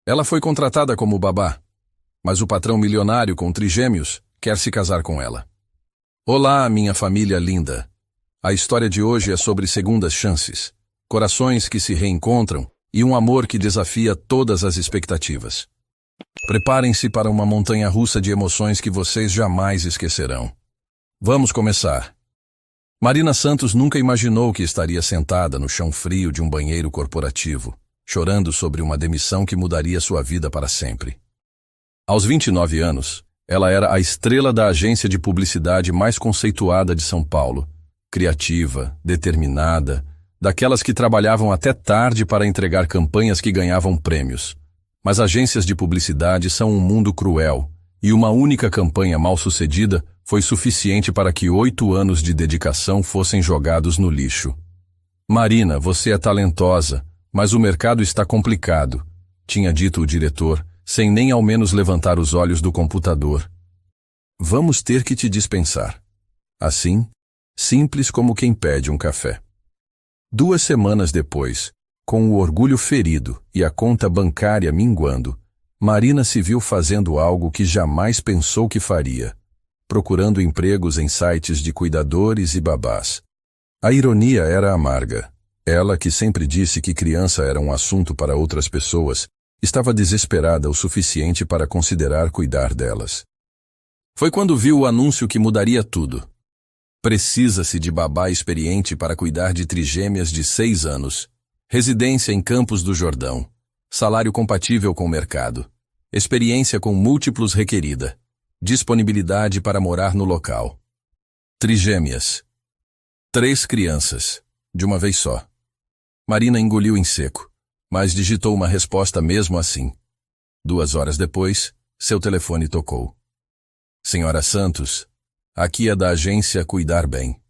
Ela foi contratada como babá, mas o patrão milionário com trigêmeos quer se casar com ela. Olá, minha família linda. A história de hoje é sobre segundas chances, corações que se reencontram e um amor que desafia todas as expectativas. Preparem-se para uma montanha-russa de emoções que vocês jamais esquecerão. Vamos começar. Marina Santos nunca imaginou que estaria sentada no chão frio de um banheiro corporativo, chorando sobre uma demissão que mudaria sua vida para sempre. Aos 29 anos, ela era a estrela da agência de publicidade mais conceituada de São Paulo, criativa, determinada, daquelas que trabalhavam até tarde para entregar campanhas que ganhavam prêmios. Mas agências de publicidade são um mundo cruel, e uma única campanha mal-sucedida foi suficiente para que 8 anos de dedicação fossem jogados no lixo. Marina, você é talentosa, mas o mercado está complicado, tinha dito o diretor, sem nem ao menos levantar os olhos do computador. Vamos ter que te dispensar. Assim, simples como quem pede um café. 2 semanas depois, com o orgulho ferido e a conta bancária minguando, Marina se viu fazendo algo que jamais pensou que faria, procurando empregos em sites de cuidadores e babás. A ironia era amarga. Ela, que sempre disse que criança era um assunto para outras pessoas, estava desesperada o suficiente para considerar cuidar delas. Foi quando viu o anúncio que mudaria tudo. Precisa-se de babá experiente para cuidar de trigêmeas de 6 anos. Residência em Campos do Jordão. Salário compatível com o mercado. Experiência com múltiplos requerida. Disponibilidade para morar no local. Trigêmeas. 3 crianças, de uma vez só. Marina engoliu em seco, mas digitou uma resposta mesmo assim. 2 horas depois, seu telefone tocou. Senhora Santos, aqui é da agência Cuidar Bem.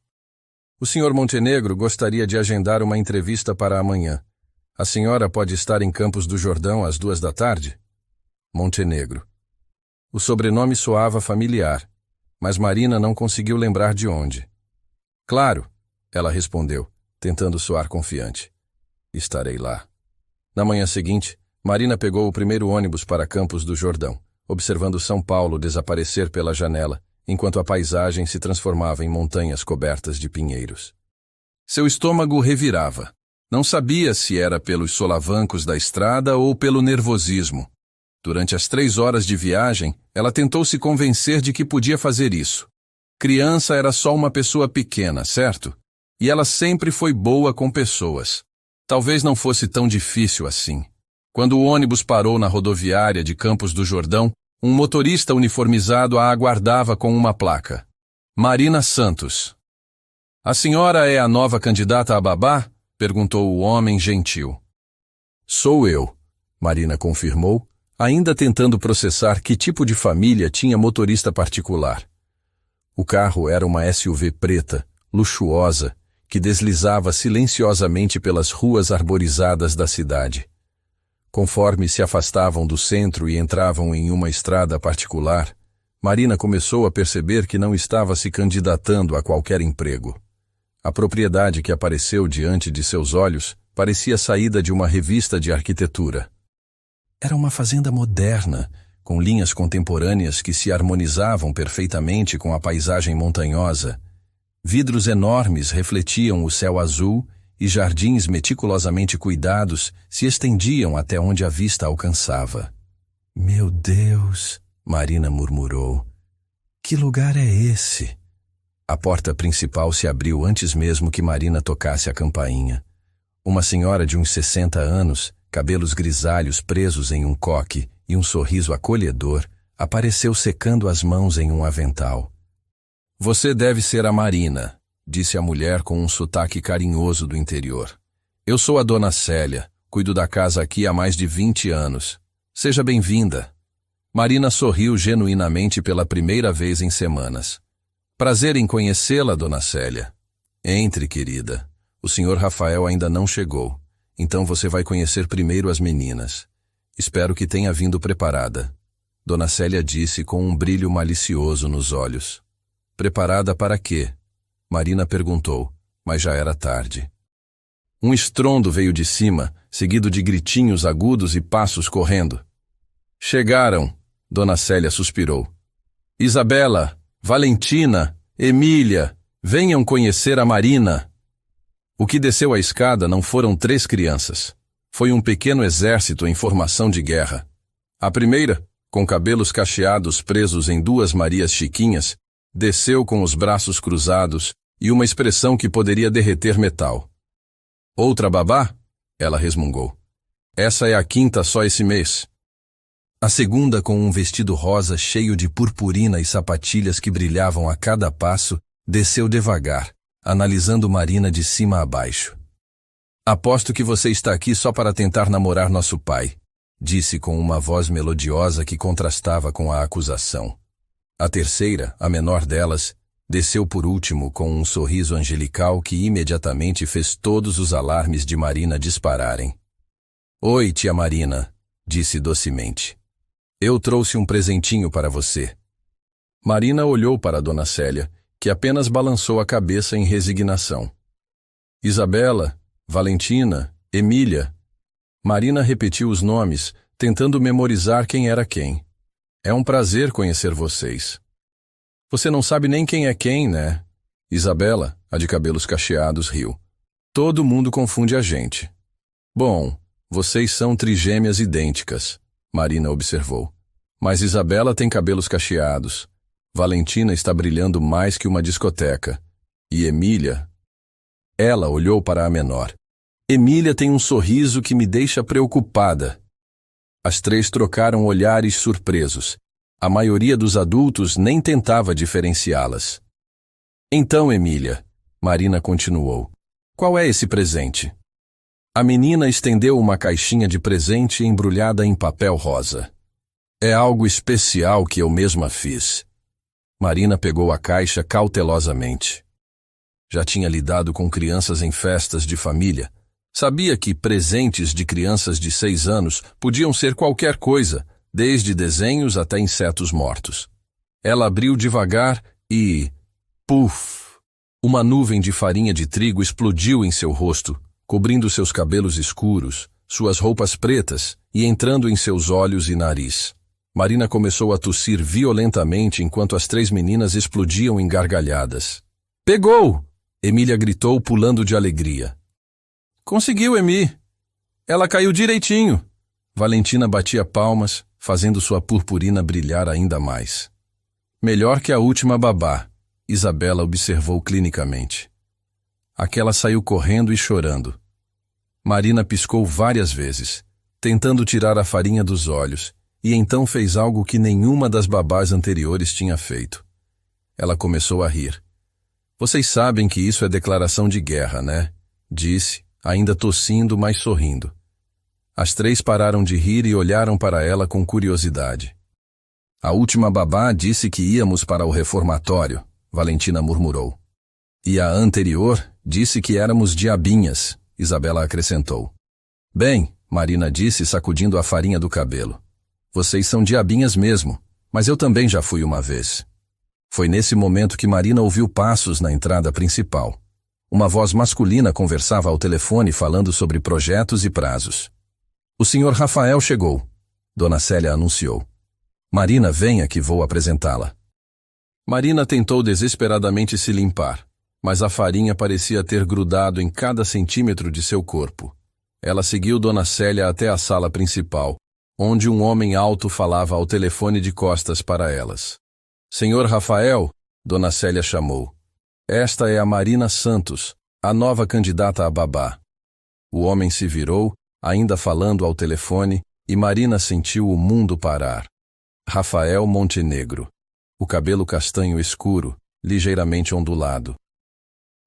O senhor Montenegro gostaria de agendar uma entrevista para amanhã. A senhora pode estar em Campos do Jordão às 2 da tarde? Montenegro. O sobrenome soava familiar, mas Marina não conseguiu lembrar de onde. Claro, ela respondeu, tentando soar confiante. Estarei lá. Na manhã seguinte, Marina pegou o primeiro ônibus para Campos do Jordão, observando São Paulo desaparecer pela janela, enquanto a paisagem se transformava em montanhas cobertas de pinheiros. Seu estômago revirava. Não sabia se era pelos solavancos da estrada ou pelo nervosismo. Durante as 3 horas de viagem, ela tentou se convencer de que podia fazer isso. Criança era só uma pessoa pequena, certo? E ela sempre foi boa com pessoas. Talvez não fosse tão difícil assim. Quando o ônibus parou na rodoviária de Campos do Jordão, um motorista uniformizado a aguardava com uma placa. Marina Santos. A senhora é a nova candidata a babá? Perguntou o homem gentil. Sou eu, Marina confirmou, ainda tentando processar que tipo de família tinha motorista particular. O carro era uma SUV preta, luxuosa, que deslizava silenciosamente pelas ruas arborizadas da cidade. Conforme se afastavam do centro e entravam em uma estrada particular, Marina começou a perceber que não estava se candidatando a qualquer emprego. A propriedade que apareceu diante de seus olhos parecia saída de uma revista de arquitetura. Era uma fazenda moderna, com linhas contemporâneas que se harmonizavam perfeitamente com a paisagem montanhosa. Vidros enormes refletiam o céu azul e jardins meticulosamente cuidados se estendiam até onde a vista alcançava. Meu Deus, Marina murmurou. Que lugar é esse? A porta principal se abriu antes mesmo que Marina tocasse a campainha. Uma senhora de uns 60 anos, cabelos grisalhos presos em um coque e um sorriso acolhedor, apareceu secando as mãos em um avental. Você deve ser a Marina, disse a mulher com um sotaque carinhoso do interior. Eu sou a dona Célia, cuido da casa aqui há mais de 20 anos. Seja bem-vinda. Marina sorriu genuinamente pela primeira vez em semanas. Prazer em conhecê-la, dona Célia. Entre, querida. O senhor Rafael ainda não chegou, então você vai conhecer primeiro as meninas. Espero que tenha vindo preparada. Dona Célia disse com um brilho malicioso nos olhos. Preparada para quê? Marina perguntou, mas já era tarde. Um estrondo veio de cima, seguido de gritinhos agudos e passos correndo. Chegaram, Dona Célia suspirou. Isabela, Valentina, Emília, venham conhecer a Marina. O que desceu a escada não foram 3 crianças. Foi um pequeno exército em formação de guerra. A primeira, com cabelos cacheados presos em 2 Marias Chiquinhas, desceu com os braços cruzados e uma expressão que poderia derreter metal. Outra babá? Ela resmungou. Essa é a 5ª só esse mês. A segunda, com um vestido rosa cheio de purpurina e sapatilhas que brilhavam a cada passo, desceu devagar, analisando Marina de cima a baixo. Aposto que você está aqui só para tentar namorar nosso pai, disse com uma voz melodiosa que contrastava com a acusação. A terceira, a menor delas, desceu por último com um sorriso angelical que imediatamente fez todos os alarmes de Marina dispararem. Oi, tia Marina, disse docemente. Eu trouxe um presentinho para você. Marina olhou para Dona Célia, que apenas balançou a cabeça em resignação. Isabela, Valentina, Emília. Marina repetiu os nomes, tentando memorizar quem era quem. É um prazer conhecer vocês. Você não sabe nem quem é quem, né? Isabela, a de cabelos cacheados, riu. Todo mundo confunde a gente. Bom, vocês são trigêmeas idênticas, Marina observou. Mas Isabela tem cabelos cacheados. Valentina está brilhando mais que uma discoteca. E Emília... Ela olhou para a menor. Emília tem um sorriso que me deixa preocupada. As 3 trocaram olhares surpresos. A maioria dos adultos nem tentava diferenciá-las. Então, Emília, Marina continuou, qual é esse presente? A menina estendeu uma caixinha de presente embrulhada em papel rosa. É algo especial que eu mesma fiz. Marina pegou a caixa cautelosamente. Já tinha lidado com crianças em festas de família. Sabia que presentes de crianças de 6 anos podiam ser qualquer coisa, desde desenhos até insetos mortos. Ela abriu devagar e... puf! Uma nuvem de farinha de trigo explodiu em seu rosto, cobrindo seus cabelos escuros, suas roupas pretas e entrando em seus olhos e nariz. Marina começou a tossir violentamente enquanto as 3 meninas explodiam em gargalhadas. Pegou! Emília gritou, pulando de alegria. Conseguiu, Emi! Ela caiu direitinho! Valentina batia palmas, fazendo sua purpurina brilhar ainda mais. Melhor que a última babá, Isabela observou clinicamente. Aquela saiu correndo e chorando. Marina piscou várias vezes, tentando tirar a farinha dos olhos, e então fez algo que nenhuma das babás anteriores tinha feito. Ela começou a rir. Vocês sabem que isso é declaração de guerra, né? Disse, ainda tossindo, mas sorrindo. As 3 pararam de rir e olharam para ela com curiosidade. A última babá disse que íamos para o reformatório, Valentina murmurou. E a anterior disse que éramos diabinhas, Isabela acrescentou. Bem, Marina disse, sacudindo a farinha do cabelo. Vocês são diabinhas mesmo, mas eu também já fui uma vez. Foi nesse momento que Marina ouviu passos na entrada principal. Uma voz masculina conversava ao telefone falando sobre projetos e prazos. O senhor Rafael chegou, Dona Célia anunciou. Marina, venha que vou apresentá-la. Marina tentou desesperadamente se limpar, mas a farinha parecia ter grudado em cada centímetro de seu corpo. Ela seguiu Dona Célia até a sala principal, onde um homem alto falava ao telefone de costas para elas. Senhor Rafael, Dona Célia chamou. Esta é a Marina Santos, a nova candidata a babá. O homem se virou, ainda falando ao telefone, e Marina sentiu o mundo parar. Rafael Montenegro. O cabelo castanho escuro, ligeiramente ondulado.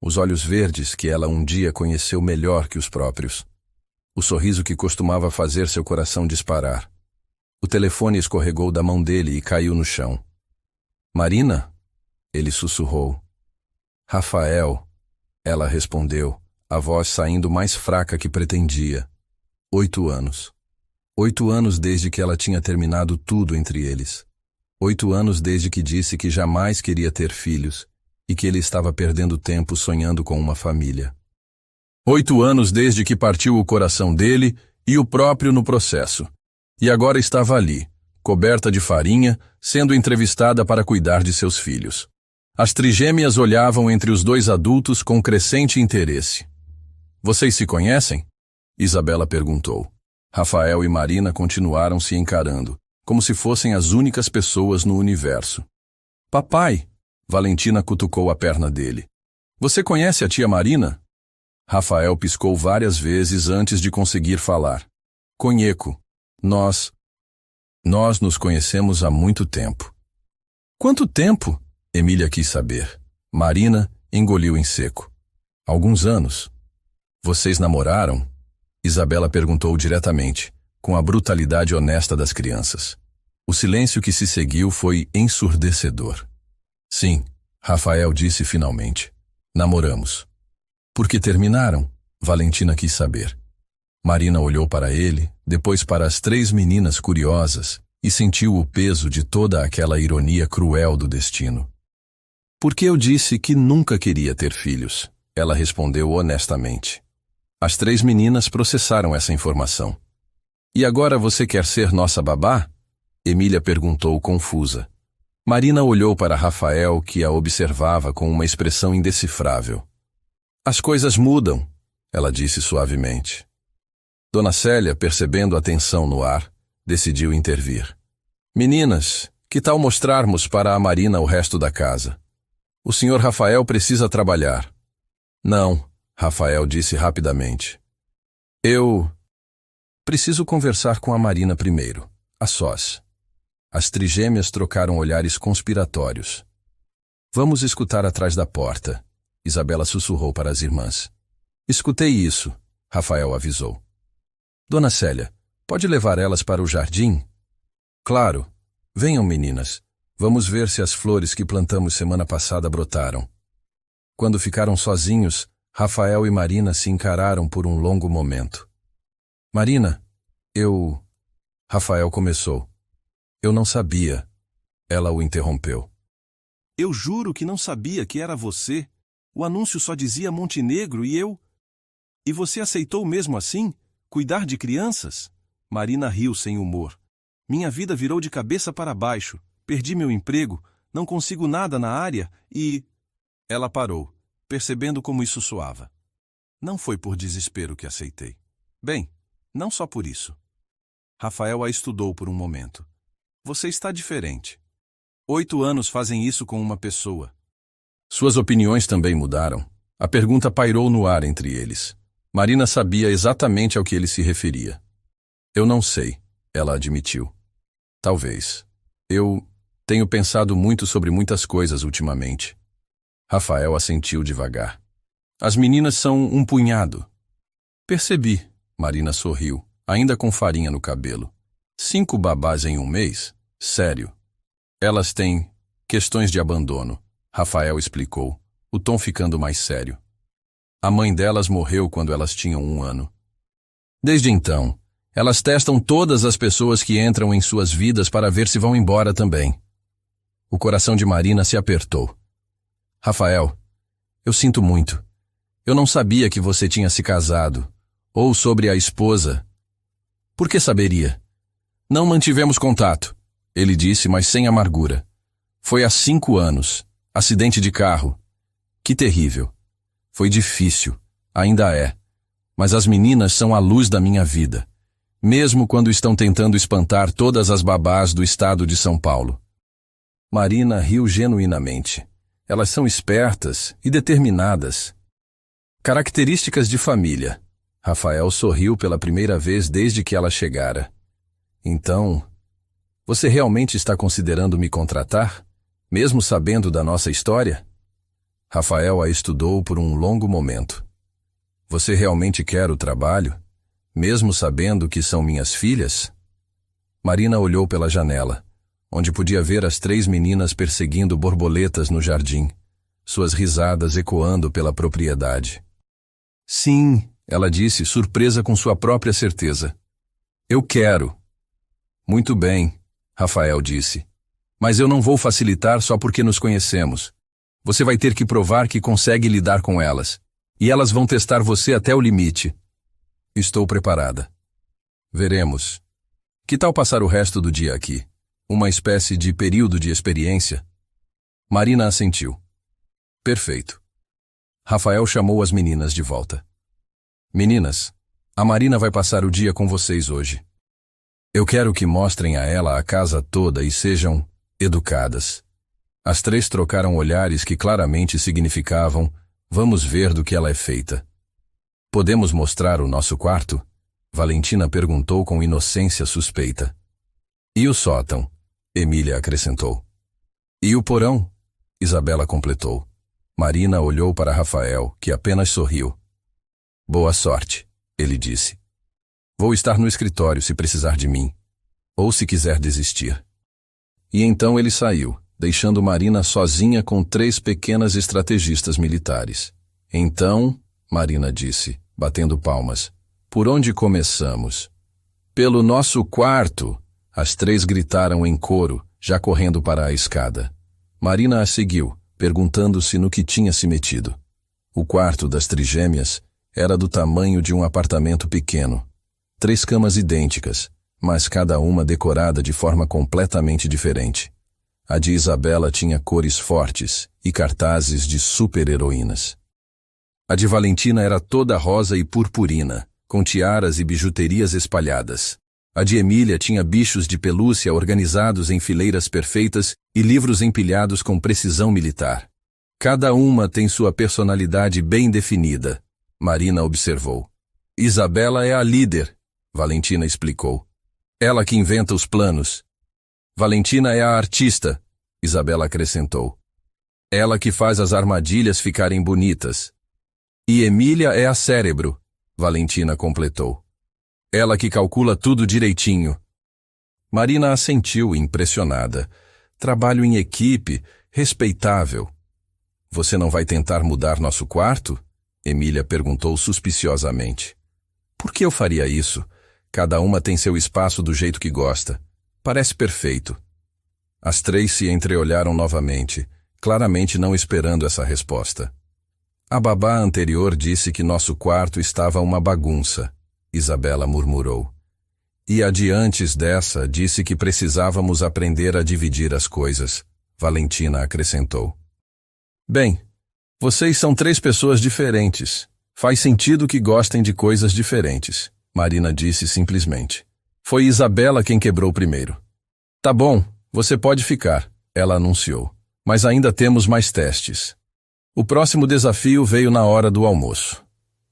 Os olhos verdes que ela um dia conheceu melhor que os próprios. O sorriso que costumava fazer seu coração disparar. O telefone escorregou da mão dele e caiu no chão. Marina? Ele sussurrou. Rafael, ela respondeu, a voz saindo mais fraca que pretendia. 8 anos. 8 anos desde que ela tinha terminado tudo entre eles. 8 anos desde que disse que jamais queria ter filhos e que ele estava perdendo tempo sonhando com uma família. 8 anos desde que partiu o coração dele e o próprio no processo. E agora estava ali, coberta de farinha, sendo entrevistada para cuidar de seus filhos. As trigêmeas olhavam entre os dois adultos com crescente interesse. Vocês se conhecem? Isabela perguntou. Rafael e Marina continuaram se encarando, como se fossem as únicas pessoas no universo. Papai, Valentina cutucou a perna dele. Você conhece a tia Marina? Rafael piscou várias vezes antes de conseguir falar. Conheço. Nós nos conhecemos há muito tempo. Quanto tempo? Emília quis saber. Marina engoliu em seco. Alguns anos. Vocês namoraram? Isabela perguntou diretamente, com a brutalidade honesta das crianças. O silêncio que se seguiu foi ensurdecedor. Sim, Rafael disse finalmente. Namoramos. Por que terminaram? Valentina quis saber. Marina olhou para ele, depois para as 3 meninas curiosas, e sentiu o peso de toda aquela ironia cruel do destino. Porque eu disse que nunca queria ter filhos, ela respondeu honestamente. As 3 meninas processaram essa informação. E agora você quer ser nossa babá? Emília perguntou confusa. Marina olhou para Rafael, que a observava com uma expressão indecifrável. As coisas mudam, ela disse suavemente. Dona Célia, percebendo a tensão no ar, decidiu intervir. Meninas, que tal mostrarmos para a Marina o resto da casa? O senhor Rafael precisa trabalhar. Não, Rafael disse rapidamente. Eu preciso conversar com a Marina primeiro, a sós. As trigêmeas trocaram olhares conspiratórios. Vamos escutar atrás da porta, Isabela sussurrou para as irmãs. Escutei isso, Rafael avisou. Dona Célia, pode levar elas para o jardim? Claro. Venham, meninas. Vamos ver se as flores que plantamos semana passada brotaram. Quando ficaram sozinhos, Rafael e Marina se encararam por um longo momento. Marina, Rafael começou. Eu não sabia. Ela o interrompeu. Eu juro que não sabia que era você. O anúncio só dizia Montenegro e eu... E você aceitou mesmo assim? Cuidar de crianças? Marina riu sem humor. Minha vida virou de cabeça para baixo. Perdi meu emprego, não consigo nada na área e... Ela parou, percebendo como isso soava. Não foi por desespero que aceitei. Bem, não só por isso. Rafael a estudou por um momento. Você está diferente. 8 anos fazem isso com uma pessoa. Suas opiniões também mudaram. A pergunta pairou no ar entre eles. Marina sabia exatamente ao que ele se referia. Eu não sei, ela admitiu. Talvez. Eu tenho pensado muito sobre muitas coisas ultimamente. Rafael assentiu devagar. As meninas são um punhado. Percebi, Marina sorriu, ainda com farinha no cabelo. 5 babás em um mês? Sério. Elas têm questões de abandono, Rafael explicou, o tom ficando mais sério. A mãe delas morreu quando elas tinham 1 ano. Desde então, elas testam todas as pessoas que entram em suas vidas para ver se vão embora também. O coração de Marina se apertou. Rafael, eu sinto muito. Eu não sabia que você tinha se casado, ou sobre a esposa. Por que saberia? Não mantivemos contato, ele disse, mas sem amargura. Foi há 5 anos. Acidente de carro. Que terrível. Foi difícil. Ainda é. Mas as meninas são a luz da minha vida. Mesmo quando estão tentando espantar todas as babás do estado de São Paulo. Marina riu genuinamente. Elas são espertas e determinadas. Características de família. Rafael sorriu pela primeira vez desde que ela chegara. Então, você realmente está considerando me contratar? Mesmo sabendo da nossa história? Rafael a estudou por um longo momento. Você realmente quer o trabalho? Mesmo sabendo que são minhas filhas? Marina olhou pela janela, onde podia ver as 3 meninas perseguindo borboletas no jardim, suas risadas ecoando pela propriedade. Sim, ela disse, surpresa com sua própria certeza. Eu quero. Muito bem, Rafael disse. Mas eu não vou facilitar só porque nos conhecemos. Você vai ter que provar que consegue lidar com elas. E elas vão testar você até o limite. Estou preparada. Veremos. Que tal passar o resto do dia aqui? Uma espécie de período de experiência? Marina assentiu. Perfeito. Rafael chamou as meninas de volta. Meninas, a Marina vai passar o dia com vocês hoje. Eu quero que mostrem a ela a casa toda e sejam educadas. As três trocaram olhares que claramente significavam: vamos ver do que ela é feita. Podemos mostrar o nosso quarto? Valentina perguntou com inocência suspeita. E o sótão? Emília acrescentou. E o porão? Isabela completou. Marina olhou para Rafael, que apenas sorriu. Boa sorte, ele disse. Vou estar no escritório se precisar de mim, ou se quiser desistir. E então ele saiu, deixando Marina sozinha com 3 pequenas estrategistas militares. Então, Marina disse, batendo palmas, por onde começamos? Pelo nosso quarto! As 3 gritaram em coro, já correndo para a escada. Marina as seguiu, perguntando-se no que tinha se metido. O quarto das trigêmeas era do tamanho de um apartamento pequeno. 3 camas idênticas, mas cada uma decorada de forma completamente diferente. A de Isabela tinha cores fortes e cartazes de super-heroínas. A de Valentina era toda rosa e purpurina, com tiaras e bijuterias espalhadas. A de Emília tinha bichos de pelúcia organizados em fileiras perfeitas e livros empilhados com precisão militar. Cada uma tem sua personalidade bem definida, Marina observou. Isabela é a líder, Valentina explicou. Ela que inventa os planos. Valentina é a artista, Isabela acrescentou. Ela que faz as armadilhas ficarem bonitas. E Emília é a cérebro, Valentina completou. Ela que calcula tudo direitinho. Marina assentiu, impressionada. Trabalho em equipe, respeitável. Você não vai tentar mudar nosso quarto? Emília perguntou suspiciosamente. Por que eu faria isso? Cada uma tem seu espaço do jeito que gosta. Parece perfeito. As 3 se entreolharam novamente, claramente não esperando essa resposta. A babá anterior disse que nosso quarto estava uma bagunça, Isabela murmurou. E a de antes dessa disse que precisávamos aprender a dividir as coisas, Valentina acrescentou. Bem, vocês são 3 pessoas diferentes. Faz sentido que gostem de coisas diferentes, Marina disse simplesmente. Foi Isabela quem quebrou primeiro. Tá bom, você pode ficar, ela anunciou. Mas ainda temos mais testes. O próximo desafio veio na hora do almoço.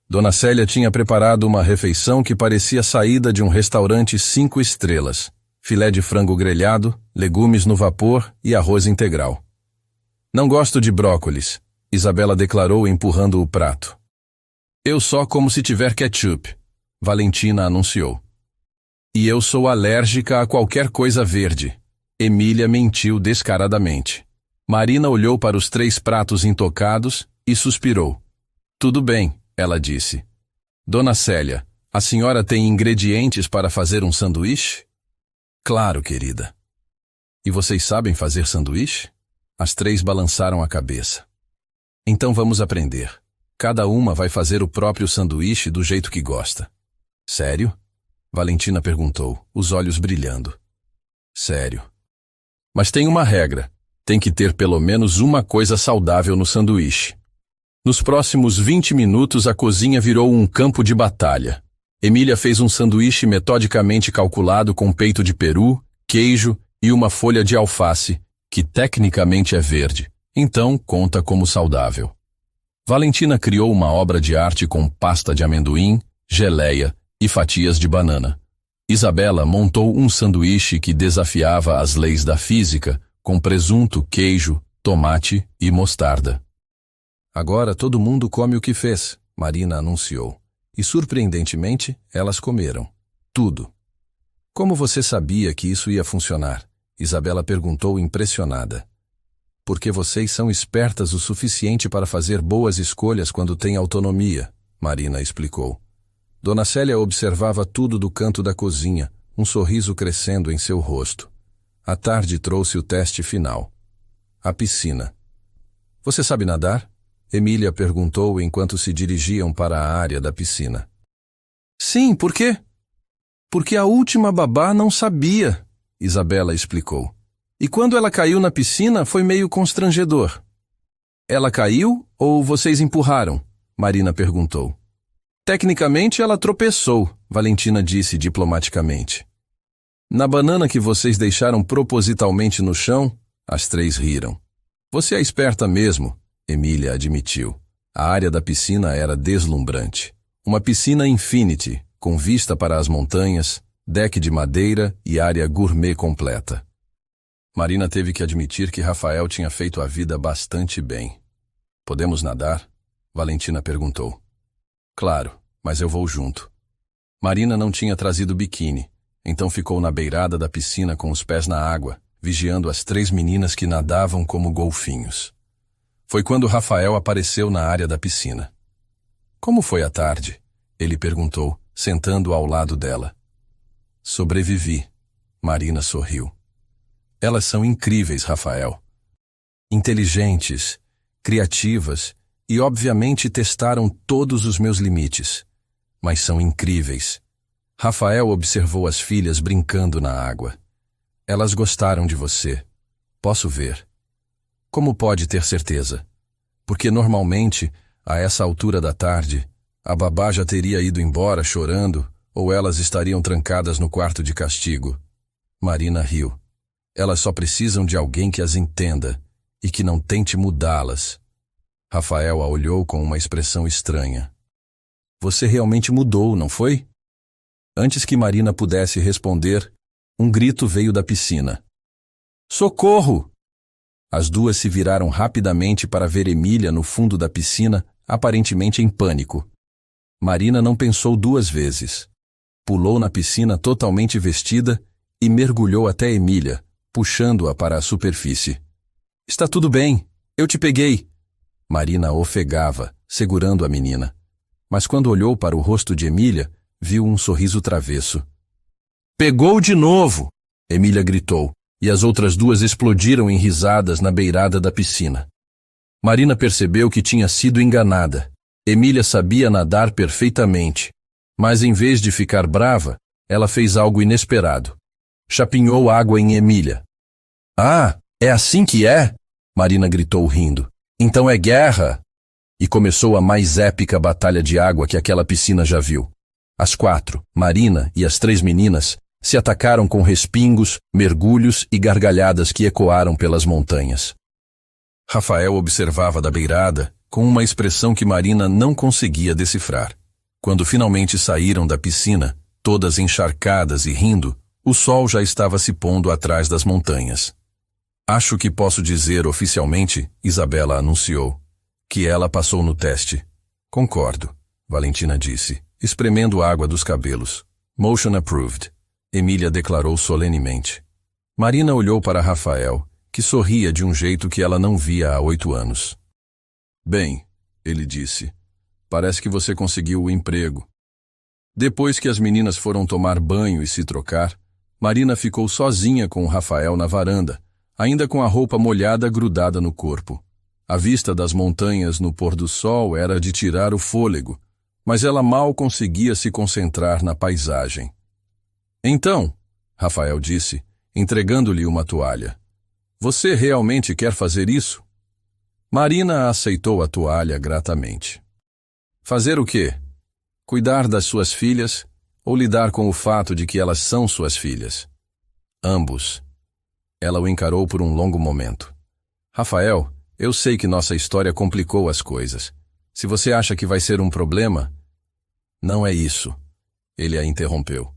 Dona Célia tinha preparado uma refeição que parecia saída de um restaurante 5 estrelas. Filé de frango grelhado, legumes no vapor e arroz integral. Não gosto de brócolis, Isabela declarou empurrando o prato. Eu só como se tiver ketchup, Valentina anunciou. E eu sou alérgica a qualquer coisa verde, Emília mentiu descaradamente. Marina olhou para os 3 pratos intocados e suspirou. Tudo bem, ela disse. Dona Célia, a senhora tem ingredientes para fazer um sanduíche? Claro, querida. E vocês sabem fazer sanduíche? As 3 balançaram a cabeça. Então vamos aprender. Cada uma vai fazer o próprio sanduíche do jeito que gosta. Sério? Valentina perguntou, os olhos brilhando. Sério. Mas tem uma regra. Tem que ter pelo menos uma coisa saudável no sanduíche. Nos próximos 20 minutos a cozinha virou um campo de batalha. Emília fez um sanduíche metodicamente calculado com peito de peru, queijo e uma folha de alface, que tecnicamente é verde, então conta como saudável. Valentina criou uma obra de arte com pasta de amendoim, geleia e fatias de banana. Isabela montou um sanduíche que desafiava as leis da física, com presunto, queijo, tomate e mostarda. Agora todo mundo come o que fez, Marina anunciou. E surpreendentemente, elas comeram. Tudo. Como você sabia que isso ia funcionar? Isabela perguntou impressionada. Porque vocês são espertas o suficiente para fazer boas escolhas quando têm autonomia, Marina explicou. Dona Célia observava tudo do canto da cozinha, um sorriso crescendo em seu rosto. A tarde trouxe o teste final. A piscina. Você sabe nadar? Emília perguntou enquanto se dirigiam para a área da piscina. Sim, por quê? Porque a última babá não sabia, Isabela explicou. E quando ela caiu na piscina foi meio constrangedor. Ela caiu ou vocês empurraram? Marina perguntou. Tecnicamente ela tropeçou, Valentina disse diplomaticamente. Na banana que vocês deixaram propositalmente no chão, as três riram. Você é esperta mesmo, Emília admitiu. A área da piscina era deslumbrante. Uma piscina infinity, com vista para as montanhas, deck de madeira e área gourmet completa. Marina teve que admitir que Rafael tinha feito a vida bastante bem. Podemos nadar? Valentina perguntou. Claro, mas eu vou junto. Marina não tinha trazido biquíni, então ficou na beirada da piscina com os pés na água, vigiando as três meninas que nadavam como golfinhos. Foi quando Rafael apareceu na área da piscina. Como foi a tarde? Ele perguntou, sentando ao lado dela. Sobrevivi. Marina sorriu. Elas são incríveis, Rafael. Inteligentes, criativas e obviamente testaram todos os meus limites. Mas são incríveis. Rafael observou as filhas brincando na água. Elas gostaram de você. Posso ver. Como pode ter certeza? Porque normalmente, a essa altura da tarde, a babá já teria ido embora chorando ou elas estariam trancadas no quarto de castigo. Marina riu. Elas só precisam de alguém que as entenda e que não tente mudá-las. Rafael a olhou com uma expressão estranha. Você realmente mudou, não foi? Antes que Marina pudesse responder, um grito veio da piscina. Socorro! As duas se viraram rapidamente para ver Emília no fundo da piscina, aparentemente em pânico. Marina não pensou duas vezes. Pulou na piscina totalmente vestida e mergulhou até Emília, puxando-a para a superfície. Está tudo bem, eu te peguei. Marina ofegava, segurando a menina. Mas quando olhou para o rosto de Emília, viu um sorriso travesso. Pegou de novo! Emília gritou, e as outras duas explodiram em risadas na beirada da piscina. Marina percebeu que tinha sido enganada. Emília sabia nadar perfeitamente, mas em vez de ficar brava, ela fez algo inesperado. Chapinhou água em Emília. Ah, é assim que é? Marina gritou rindo. Então é guerra! E começou a mais épica batalha de água que aquela piscina já viu. As quatro, Marina e as três meninas, se atacaram com respingos, mergulhos e gargalhadas que ecoaram pelas montanhas. Rafael observava da beirada, com uma expressão que Marina não conseguia decifrar. Quando finalmente saíram da piscina, todas encharcadas e rindo, o sol já estava se pondo atrás das montanhas. Acho que posso dizer oficialmente, Isabela anunciou, que ela passou no teste. Concordo, Valentina disse, espremendo água dos cabelos. Motion approved, Emília declarou solenemente. Marina olhou para Rafael, que sorria de um jeito que ela não via há 8 anos. Bem, ele disse, parece que você conseguiu o emprego. Depois que as meninas foram tomar banho e se trocar, Marina ficou sozinha com o Rafael na varanda, ainda com a roupa molhada grudada no corpo. A vista das montanhas no pôr do sol era de tirar o fôlego, mas ela mal conseguia se concentrar na paisagem. Então, Rafael disse, entregando-lhe uma toalha, você realmente quer fazer isso? Marina aceitou a toalha gratamente. Fazer o quê? Cuidar das suas filhas ou lidar com o fato de que elas são suas filhas? Ambos. Ela o encarou por um longo momento. Rafael, eu sei que nossa história complicou as coisas. Se você acha que vai ser um problema... Não é isso. Ele a interrompeu.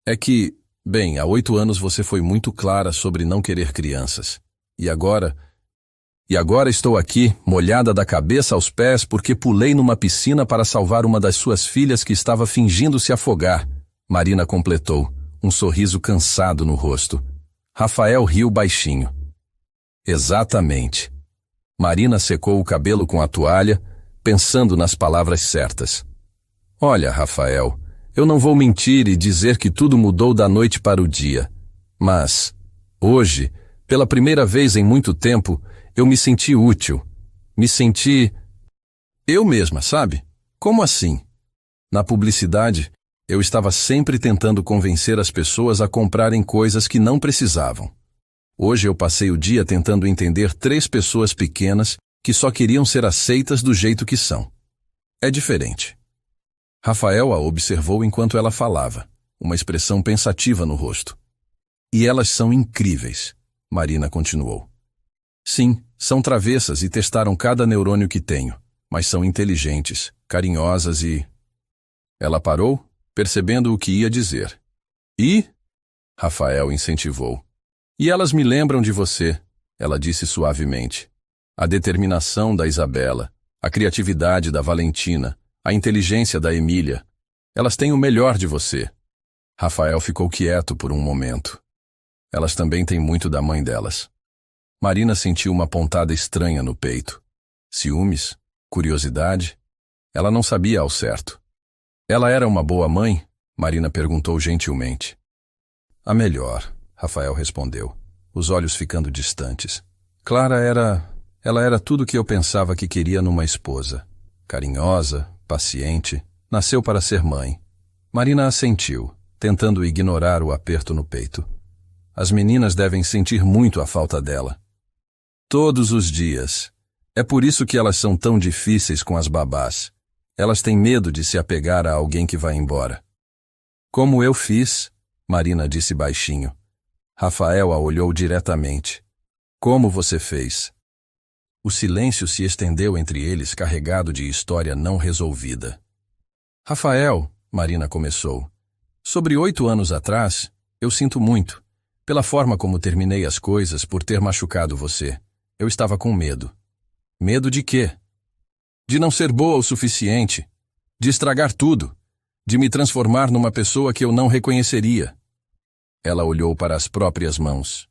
É que, bem, há 8 anos você foi muito clara sobre não querer crianças. E agora estou aqui, molhada da cabeça aos pés, porque pulei numa piscina para salvar uma das suas filhas que estava fingindo se afogar. Marina completou, um sorriso cansado no rosto. Rafael riu baixinho. Exatamente. Marina secou o cabelo com a toalha, pensando nas palavras certas. Olha, Rafael, eu não vou mentir e dizer que tudo mudou da noite para o dia. Mas, hoje, pela primeira vez em muito tempo, eu me senti útil. Me senti Eu mesma, sabe? Como assim? Na publicidade, eu estava sempre tentando convencer as pessoas a comprarem coisas que não precisavam. Hoje eu passei o dia tentando entender 3 pessoas pequenas que só queriam ser aceitas do jeito que são. É diferente. Rafael a observou enquanto ela falava, uma expressão pensativa no rosto. E elas são incríveis, Marina continuou. Sim, são travessas e testaram cada neurônio que tenho, mas são inteligentes, carinhosas e... Ela parou, percebendo o que ia dizer. E? Rafael incentivou. E elas me lembram de você, ela disse suavemente. A determinação da Isabela, a criatividade da Valentina, a inteligência da Emília. Elas têm o melhor de você. Rafael ficou quieto por um momento. Elas também têm muito da mãe delas. Marina sentiu uma pontada estranha no peito. Ciúmes? Curiosidade? Ela não sabia ao certo. Ela era uma boa mãe? Marina perguntou gentilmente. A melhor, Rafael respondeu, os olhos ficando distantes. Ela era tudo o que eu pensava que queria numa esposa. Carinhosa, paciente, nasceu para ser mãe. Marina assentiu, tentando ignorar o aperto no peito. As meninas devem sentir muito a falta dela. Todos os dias. É por isso que elas são tão difíceis com as babás. Elas têm medo de se apegar a alguém que vai embora. Como eu fiz, Marina disse baixinho. Rafael a olhou diretamente. Como você fez? O silêncio se estendeu entre eles, carregado de história não resolvida. Rafael, Marina começou. Sobre 8 anos atrás, eu sinto muito. Pela forma como terminei as coisas, por ter machucado você. Eu estava com medo. Medo de quê? De não ser boa o suficiente. De estragar tudo. De me transformar numa pessoa que eu não reconheceria. Ela olhou para as próprias mãos.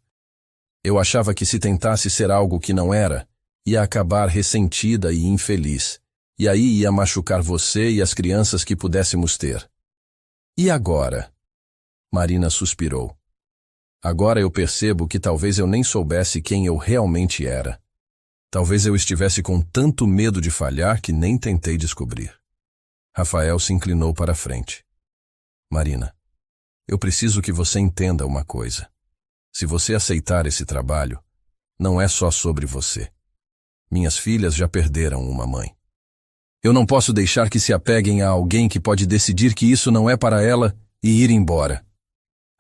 Eu achava que se tentasse ser algo que não era, ia acabar ressentida e infeliz. E aí ia machucar você e as crianças que pudéssemos ter. E agora? Marina suspirou. Agora eu percebo que talvez eu nem soubesse quem eu realmente era. Talvez eu estivesse com tanto medo de falhar que nem tentei descobrir. Rafael se inclinou para a frente. Marina, eu preciso que você entenda uma coisa. Se você aceitar esse trabalho, não é só sobre você. Minhas filhas já perderam uma mãe. Eu não posso deixar que se apeguem a alguém que pode decidir que isso não é para ela e ir embora.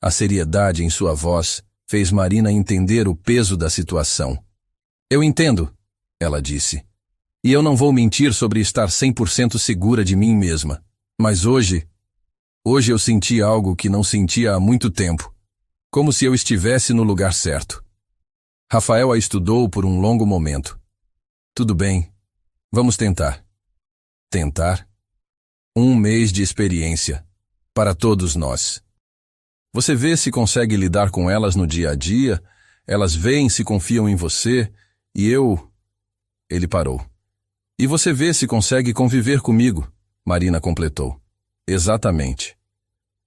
A seriedade em sua voz fez Marina entender o peso da situação. Eu entendo, ela disse. E eu não vou mentir sobre estar 100% segura de mim mesma. Mas hoje eu senti algo que não sentia há muito tempo. Como se eu estivesse no lugar certo. Rafael a estudou por um longo momento. Tudo bem, vamos tentar. Tentar? 1 mês de experiência. Para todos nós. Você vê se consegue lidar com elas no dia a dia, elas veem se confiam em você, e eu... Ele parou. E você vê se consegue conviver comigo, Marina completou. Exatamente.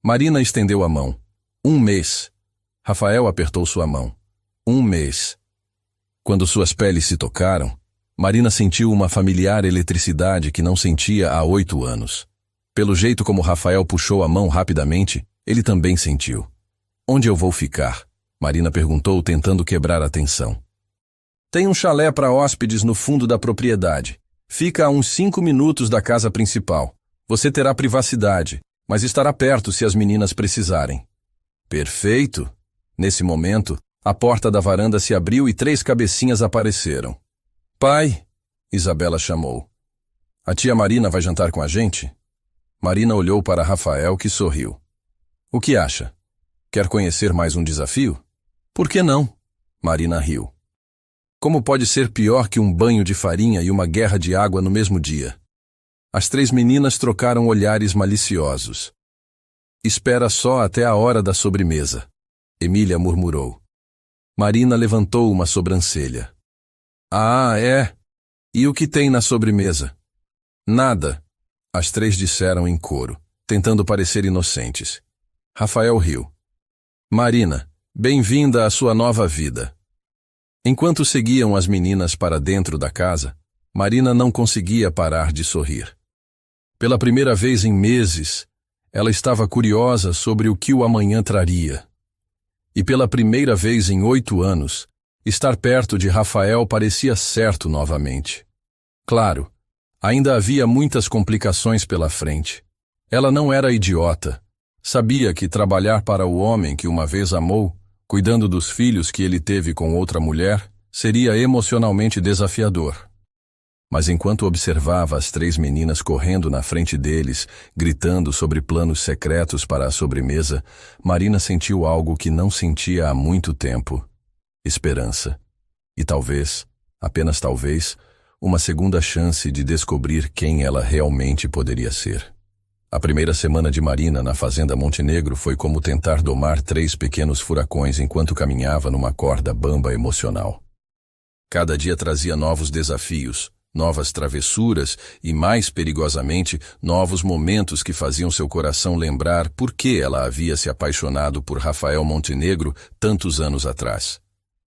Marina estendeu a mão. 1 mês. Rafael apertou sua mão. 1 mês. Quando suas peles se tocaram, Marina sentiu uma familiar eletricidade que não sentia há 8 anos. Pelo jeito como Rafael puxou a mão rapidamente, ele também sentiu. Onde eu vou ficar? Marina perguntou, tentando quebrar a tensão. Tem um chalé para hóspedes no fundo da propriedade. Fica a uns 5 minutos da casa principal. Você terá privacidade, mas estará perto se as meninas precisarem. Perfeito. Nesse momento, a porta da varanda se abriu e 3 cabecinhas apareceram. Pai, Isabela chamou. A tia Marina vai jantar com a gente? Marina olhou para Rafael, que sorriu. O que acha? Quer conhecer mais um desafio? Por que não? Marina riu. Como pode ser pior que um banho de farinha e uma guerra de água no mesmo dia? As 3 meninas trocaram olhares maliciosos. Espera só até a hora da sobremesa, Emília murmurou. Marina levantou uma sobrancelha. Ah, é? E o que tem na sobremesa? Nada, as 3 disseram em coro, tentando parecer inocentes. Rafael riu. Marina, bem-vinda à sua nova vida. Enquanto seguiam as meninas para dentro da casa, Marina não conseguia parar de sorrir. Pela primeira vez em meses, ela estava curiosa sobre o que o amanhã traria. E pela primeira vez em 8 anos, estar perto de Rafael parecia certo novamente. Claro, ainda havia muitas complicações pela frente. Ela não era idiota. Sabia que trabalhar para o homem que uma vez amou, cuidando dos filhos que ele teve com outra mulher, seria emocionalmente desafiador. Mas enquanto observava as 3 meninas correndo na frente deles, gritando sobre planos secretos para a sobremesa, Marina sentiu algo que não sentia há muito tempo: esperança. E talvez, apenas talvez, uma segunda chance de descobrir quem ela realmente poderia ser. A primeira semana de Marina na Fazenda Montenegro foi como tentar domar 3 pequenos furacões enquanto caminhava numa corda bamba emocional. Cada dia trazia novos desafios, novas travessuras e, mais perigosamente, novos momentos que faziam seu coração lembrar por que ela havia se apaixonado por Rafael Montenegro tantos anos atrás.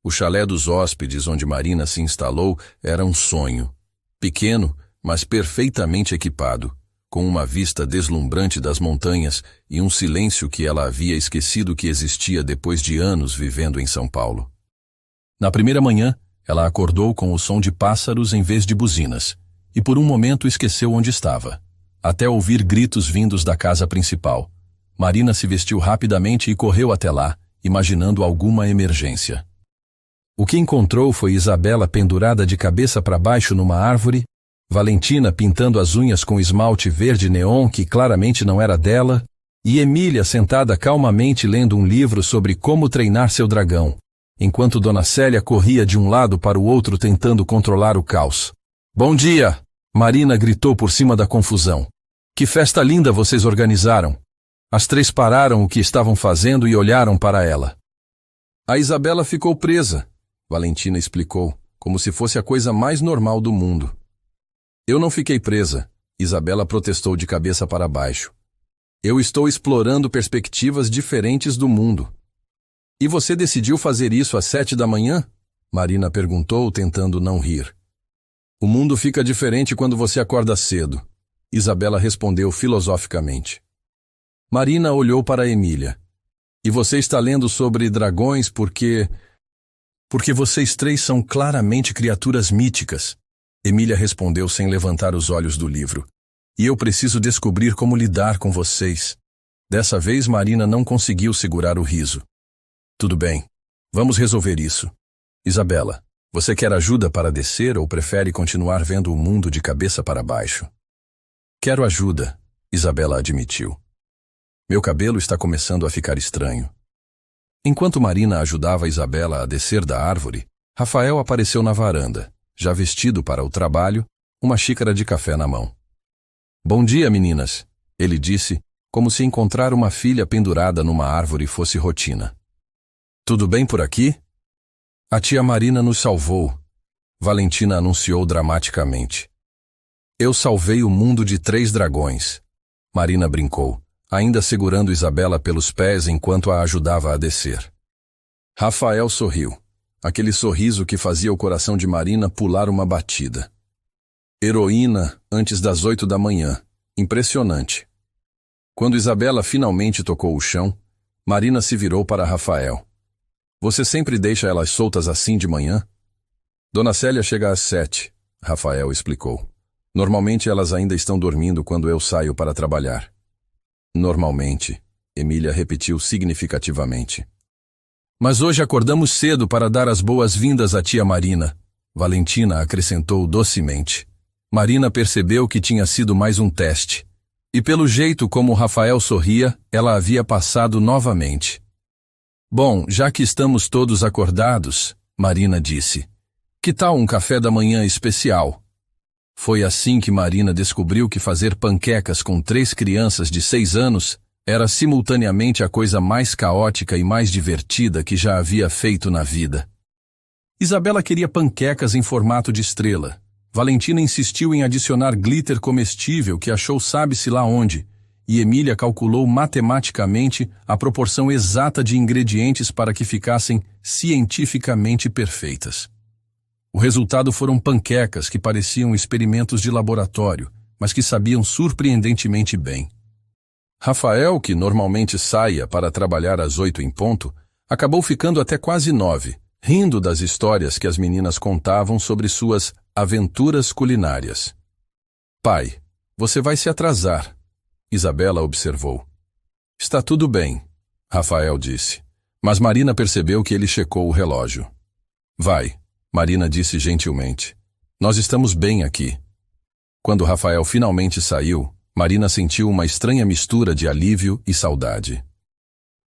O chalé dos hóspedes onde Marina se instalou era um sonho. Pequeno, mas perfeitamente equipado, com uma vista deslumbrante das montanhas e um silêncio que ela havia esquecido que existia depois de anos vivendo em São Paulo. Na primeira manhã, ela acordou com o som de pássaros em vez de buzinas, e por um momento esqueceu onde estava, até ouvir gritos vindos da casa principal. Marina se vestiu rapidamente e correu até lá, imaginando alguma emergência. O que encontrou foi Isabela pendurada de cabeça para baixo numa árvore, Valentina pintando as unhas com esmalte verde neon que claramente não era dela, e Emília sentada calmamente lendo um livro sobre como treinar seu dragão, enquanto Dona Célia corria de um lado para o outro tentando controlar o caos. "Bom dia!" Marina gritou por cima da confusão. "Que festa linda vocês organizaram!" As 3 pararam o que estavam fazendo e olharam para ela. "A Isabela ficou presa", Valentina explicou, como se fosse a coisa mais normal do mundo. "Eu não fiquei presa", Isabela protestou de cabeça para baixo. "Eu estou explorando perspectivas diferentes do mundo." "E você decidiu fazer isso às 7 da manhã?" Marina perguntou, tentando não rir. "O mundo fica diferente quando você acorda cedo", Isabela respondeu filosoficamente. Marina olhou para Emília. "E você está lendo sobre dragões porque vocês 3 são claramente criaturas míticas", Emília respondeu sem levantar os olhos do livro. "E eu preciso descobrir como lidar com vocês." Dessa vez Marina não conseguiu segurar o riso. "Tudo bem, vamos resolver isso. Isabela, você quer ajuda para descer ou prefere continuar vendo o mundo de cabeça para baixo?" "Quero ajuda", Isabela admitiu. "Meu cabelo está começando a ficar estranho." Enquanto Marina ajudava Isabela a descer da árvore, Rafael apareceu na varanda, já vestido para o trabalho, uma xícara de café na mão. "Bom dia, meninas", ele disse, como se encontrar uma filha pendurada numa árvore fosse rotina. "Tudo bem por aqui?" "A tia Marina nos salvou", Valentina anunciou dramaticamente. "Eu salvei o mundo de 3 dragões", Marina brincou, ainda segurando Isabela pelos pés enquanto a ajudava a descer. Rafael sorriu, aquele sorriso que fazia o coração de Marina pular uma batida. Heroína antes das 8 da manhã, impressionante. Quando Isabela finalmente tocou o chão, Marina se virou para Rafael. "Você sempre deixa elas soltas assim de manhã?" "Dona Célia chega às 7, Rafael explicou. "Normalmente elas ainda estão dormindo quando eu saio para trabalhar." "Normalmente", Emília repetiu significativamente. "Mas hoje acordamos cedo para dar as boas-vindas à tia Marina", Valentina acrescentou docemente. Marina percebeu que tinha sido mais um teste. E pelo jeito como Rafael sorria, ela havia passado novamente. "Bom, já que estamos todos acordados", Marina disse, "que tal um café da manhã especial?" Foi assim que Marina descobriu que fazer panquecas com 3 crianças de 6 anos era simultaneamente a coisa mais caótica e mais divertida que já havia feito na vida. Isabela queria panquecas em formato de estrela. Valentina insistiu em adicionar glitter comestível que achou sabe-se lá onde, e Emília calculou matematicamente a proporção exata de ingredientes para que ficassem cientificamente perfeitas. O O resultado foram panquecas que pareciam experimentos de laboratório, mas que sabiam surpreendentemente bem. Rafael, que normalmente saía para trabalhar às 8 em ponto, acabou ficando até quase 9, rindo das histórias que as meninas contavam sobre suas aventuras culinárias. Pai, você vai se atrasar, Isabela observou. Está tudo bem, Rafael disse, mas Marina percebeu que ele checou o relógio. Vai, Marina disse gentilmente. Nós estamos bem aqui. Quando Rafael finalmente saiu, Marina sentiu uma estranha mistura de alívio e saudade.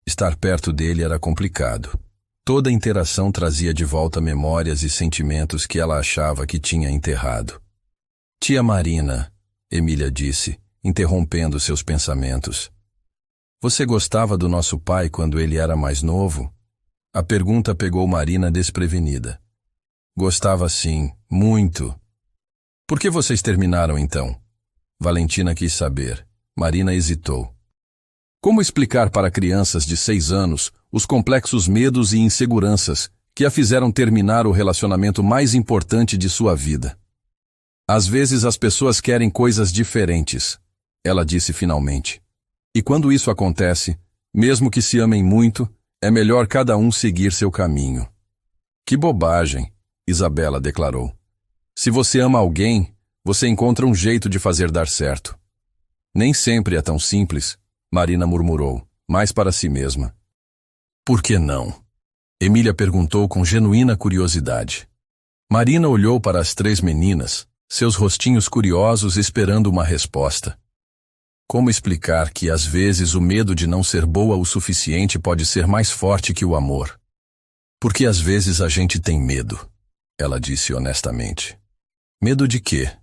Estar perto dele era complicado. Toda a interação trazia de volta memórias e sentimentos que ela achava que tinha enterrado. Tia Marina, Emília disse, interrompendo seus pensamentos. Você gostava do nosso pai quando ele era mais novo? A pergunta pegou Marina desprevenida. Gostava sim, muito. Por que vocês terminaram então? Valentina quis saber. Marina hesitou. Como explicar para crianças de 6 anos os complexos medos e inseguranças que a fizeram terminar o relacionamento mais importante de sua vida? Às vezes as pessoas querem coisas diferentes, ela disse finalmente. E quando isso acontece, mesmo que se amem muito, é melhor cada um seguir seu caminho. Que bobagem, Isabela declarou. Se você ama alguém, você encontra um jeito de fazer dar certo. Nem sempre é tão simples, Marina murmurou, mais para si mesma. Por que não? Emília perguntou com genuína curiosidade. Marina olhou para as 3 meninas, seus rostinhos curiosos esperando uma resposta. Como explicar que às vezes o medo de não ser boa o suficiente pode ser mais forte que o amor? Porque às vezes a gente tem medo, ela disse honestamente. Medo de quê?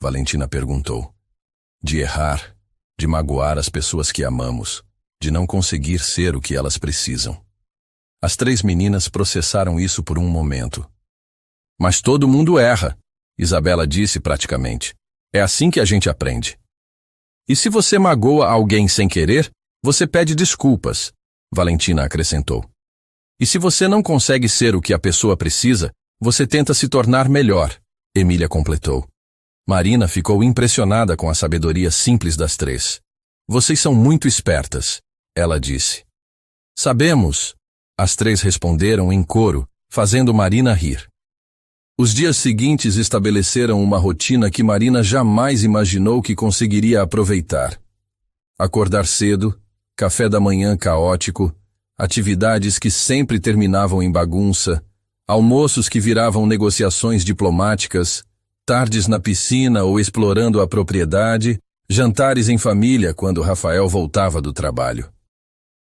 Valentina perguntou. De errar, de magoar as pessoas que amamos, de não conseguir ser o que elas precisam. As 3 meninas processaram isso por um momento. Mas todo mundo erra, Isabela disse praticamente. É assim que a gente aprende. E se você magoa alguém sem querer, você pede desculpas, Valentina acrescentou. E se você não consegue ser o que a pessoa precisa, você tenta se tornar melhor, Emília completou. Marina ficou impressionada com a sabedoria simples das 3. Vocês são muito espertas, ela disse. Sabemos, as 3 responderam em coro, fazendo Marina rir. Os dias seguintes estabeleceram uma rotina que Marina jamais imaginou que conseguiria aproveitar. Acordar cedo, café da manhã caótico, atividades que sempre terminavam em bagunça, almoços que viravam negociações diplomáticas, tardes na piscina ou explorando a propriedade, jantares em família quando Rafael voltava do trabalho.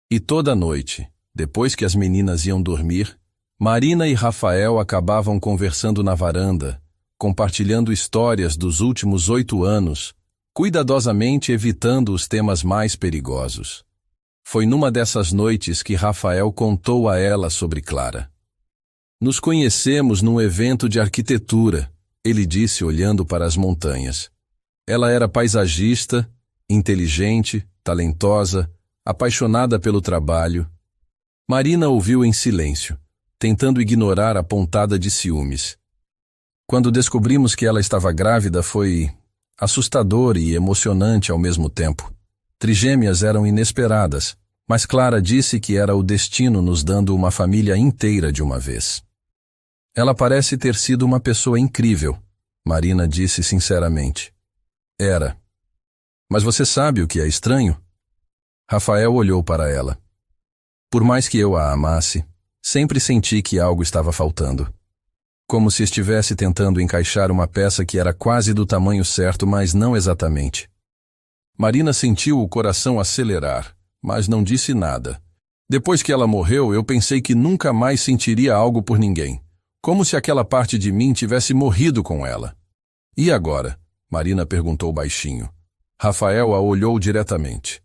E toda noite, depois que as meninas iam dormir, Marina e Rafael acabavam conversando na varanda, compartilhando histórias dos últimos 8 anos, cuidadosamente evitando os temas mais perigosos. Foi numa dessas noites que Rafael contou a ela sobre Clara. Nos conhecemos num evento de arquitetura, ele disse olhando para as montanhas. Ela era paisagista, inteligente, talentosa, apaixonada pelo trabalho. Marina ouviu em silêncio, tentando ignorar a pontada de ciúmes. Quando descobrimos que ela estava grávida foi assustador e emocionante ao mesmo tempo. Trigêmeas eram inesperadas, mas Clara disse que era o destino nos dando uma família inteira de uma vez. Ela parece ter sido uma pessoa incrível, Marina disse sinceramente. Era. Mas você sabe o que é estranho? Rafael olhou para ela. Por mais que eu a amasse, sempre senti que algo estava faltando. Como se estivesse tentando encaixar uma peça que era quase do tamanho certo, mas não exatamente. Marina sentiu o coração acelerar, mas não disse nada. Depois que ela morreu, eu pensei que nunca mais sentiria algo por ninguém. Como se aquela parte de mim tivesse morrido com ela. E agora? Marina perguntou baixinho. Rafael a olhou diretamente.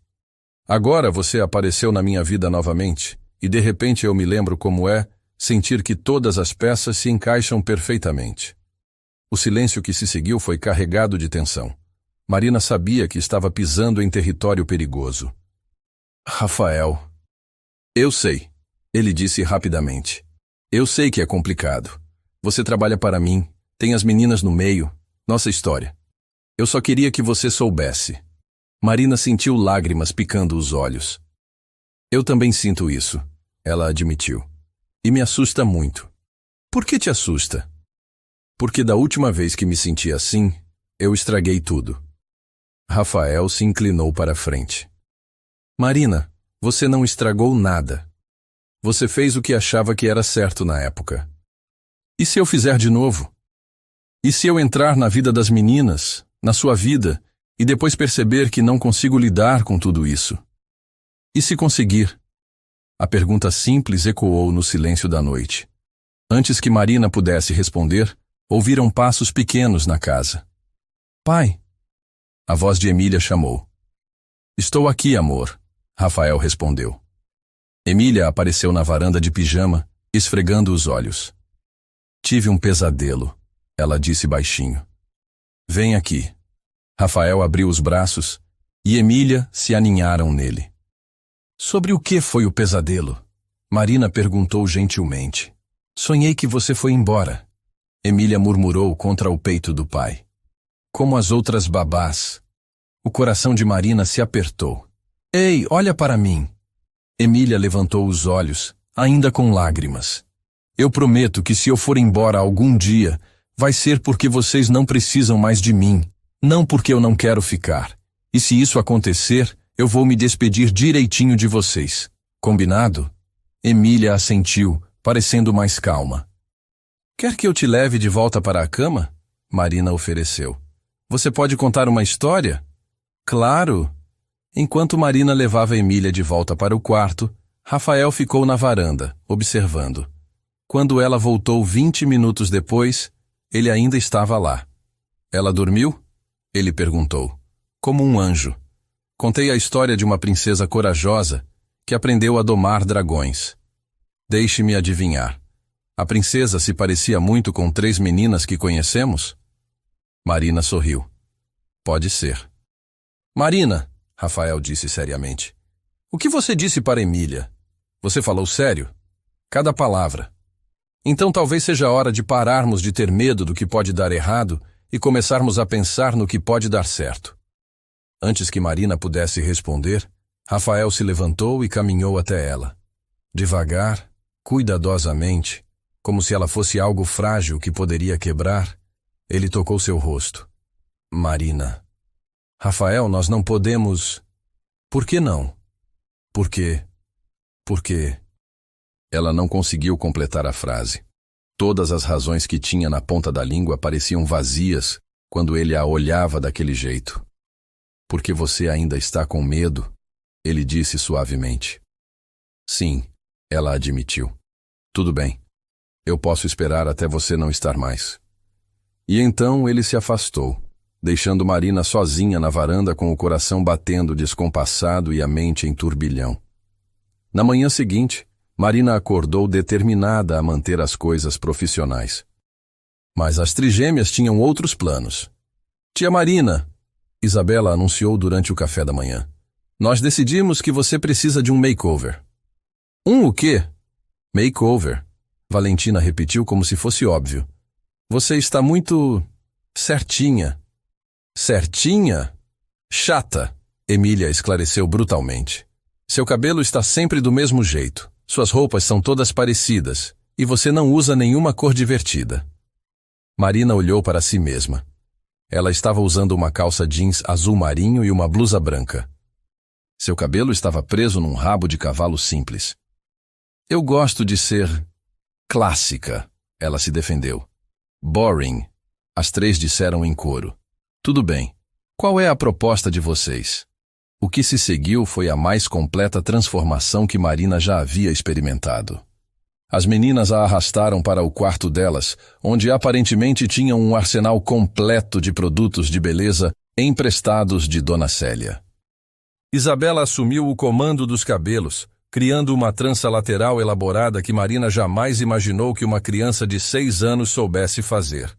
Agora você apareceu na minha vida novamente, e de repente eu me lembro como é sentir que todas as peças se encaixam perfeitamente. O silêncio que se seguiu foi carregado de tensão. Marina sabia que estava pisando em território perigoso. Rafael. Eu sei, ele disse rapidamente. Eu sei que é complicado. Você trabalha para mim, tem as meninas no meio, nossa história. Eu só queria que você soubesse. Marina sentiu lágrimas picando os olhos. Eu também sinto isso, ela admitiu. E me assusta muito. Por que te assusta? Porque da última vez que me senti assim, eu estraguei tudo. Rafael se inclinou para a frente. Marina, você não estragou nada. Você fez o que achava que era certo na época. E se eu fizer de novo? E se eu entrar na vida das meninas, na sua vida, e depois perceber que não consigo lidar com tudo isso? E se conseguir? A pergunta simples ecoou no silêncio da noite. Antes que Marina pudesse responder, ouviram passos pequenos na casa. Pai! A voz de Emília chamou. Estou aqui, amor, Rafael respondeu. Emília apareceu na varanda de pijama, esfregando os olhos. Tive um pesadelo, ela disse baixinho. Vem aqui. Rafael abriu os braços e Emília se aninharam nele. Sobre o que foi o pesadelo? Marina perguntou gentilmente. Sonhei que você foi embora. Emília murmurou contra o peito do pai. Como as outras babás. O coração de Marina se apertou. Ei, olha para mim. Emília levantou os olhos, ainda com lágrimas. Eu prometo que se eu for embora algum dia, vai ser porque vocês não precisam mais de mim, não porque eu não quero ficar. E se isso acontecer, eu vou me despedir direitinho de vocês. Combinado? Emília assentiu, parecendo mais calma. Quer que eu te leve de volta para a cama? Marina ofereceu. Você pode contar uma história? Claro! Enquanto Marina levava Emília de volta para o quarto, Rafael ficou na varanda, observando. Quando ela voltou 20 minutos depois, ele ainda estava lá. Ela dormiu? Ele perguntou. Como um anjo. Contei a história de uma princesa corajosa que aprendeu a domar dragões. Deixe-me adivinhar. A princesa se parecia muito com 3 meninas que conhecemos? Marina sorriu. Pode ser. Marina, Rafael disse seriamente. O que você disse para Emília? Você falou sério? Cada palavra. Então talvez seja a hora de pararmos de ter medo do que pode dar errado e começarmos a pensar no que pode dar certo. Antes que Marina pudesse responder, Rafael se levantou e caminhou até ela. Devagar, cuidadosamente, como se ela fosse algo frágil que poderia quebrar, ele tocou seu rosto. Marina. Rafael, nós não podemos... Por que não? Por quê? Por quê? Ela não conseguiu completar a frase. Todas as razões que tinha na ponta da língua pareciam vazias quando ele a olhava daquele jeito. Porque você ainda está com medo? Ele disse suavemente. Sim, ela admitiu. Tudo bem. Eu posso esperar até você não estar mais. E então ele se afastou, deixando Marina sozinha na varanda com o coração batendo descompassado e a mente em turbilhão. Na manhã seguinte, Marina acordou determinada a manter as coisas profissionais. Mas as trigêmeas tinham outros planos. Tia Marina, Isabela anunciou durante o café da manhã. Nós decidimos que você precisa de um makeover. O quê? Makeover. Valentina repetiu como se fosse óbvio. Você está muito... certinha. Certinha? Chata, Emília esclareceu brutalmente. Seu cabelo está sempre do mesmo jeito. Suas roupas são todas parecidas. E você não usa nenhuma cor divertida. Marina olhou para si mesma. Ela estava usando uma calça jeans azul marinho e uma blusa branca. Seu cabelo estava preso num rabo de cavalo simples. Eu gosto de ser... clássica, ela se defendeu. Boring, as 3 disseram em coro. Tudo bem. Qual é a proposta de vocês? O que se seguiu foi a mais completa transformação que Marina já havia experimentado. As meninas a arrastaram para o quarto delas, onde aparentemente tinham um arsenal completo de produtos de beleza emprestados de Dona Célia. Isabela assumiu o comando dos cabelos, criando uma trança lateral elaborada que Marina jamais imaginou que uma criança de 6 anos soubesse fazer.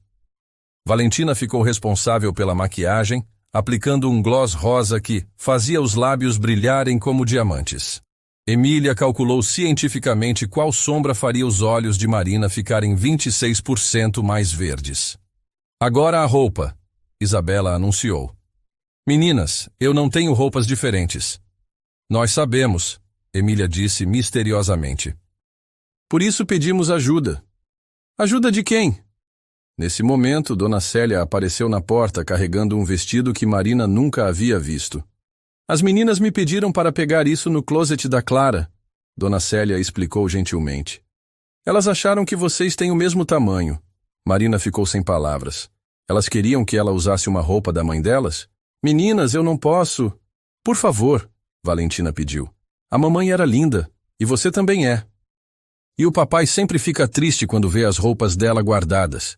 Valentina ficou responsável pela maquiagem, aplicando um gloss rosa que fazia os lábios brilharem como diamantes. Emília calculou cientificamente qual sombra faria os olhos de Marina ficarem 26% mais verdes. Agora a roupa, Isabela anunciou. Meninas, eu não tenho roupas diferentes. Nós sabemos, Emília disse misteriosamente. Por isso pedimos ajuda. Ajuda de quem? Nesse momento, Dona Célia apareceu na porta carregando um vestido que Marina nunca havia visto. As meninas me pediram para pegar isso no closet da Clara, Dona Célia explicou gentilmente. Elas acharam que vocês têm o mesmo tamanho. Marina ficou sem palavras. Elas queriam que ela usasse uma roupa da mãe delas? Meninas, eu não posso. Por favor, Valentina pediu. A mamãe era linda, e você também é. E o papai sempre fica triste quando vê as roupas dela guardadas.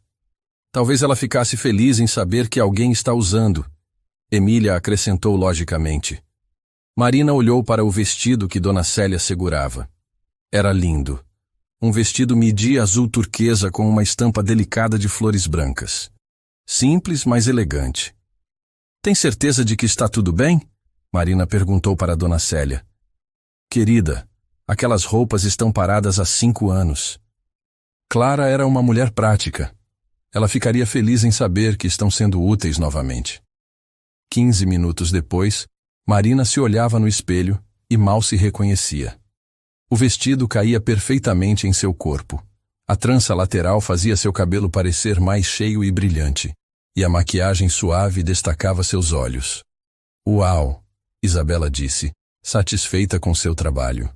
Talvez ela ficasse feliz em saber que alguém está usando. Emília acrescentou logicamente. Marina olhou para o vestido que Dona Célia segurava. Era lindo. Um vestido midi azul turquesa com uma estampa delicada de flores brancas. Simples, mas elegante. Tem certeza de que está tudo bem? Marina perguntou para Dona Célia. Querida, aquelas roupas estão paradas há 5 anos. Clara era uma mulher prática. Ela ficaria feliz em saber que estão sendo úteis novamente. 15 minutos depois, Marina se olhava no espelho e mal se reconhecia. O vestido caía perfeitamente em seu corpo. A trança lateral fazia seu cabelo parecer mais cheio e brilhante, e a maquiagem suave destacava seus olhos. Uau! Isabela disse, satisfeita com seu trabalho.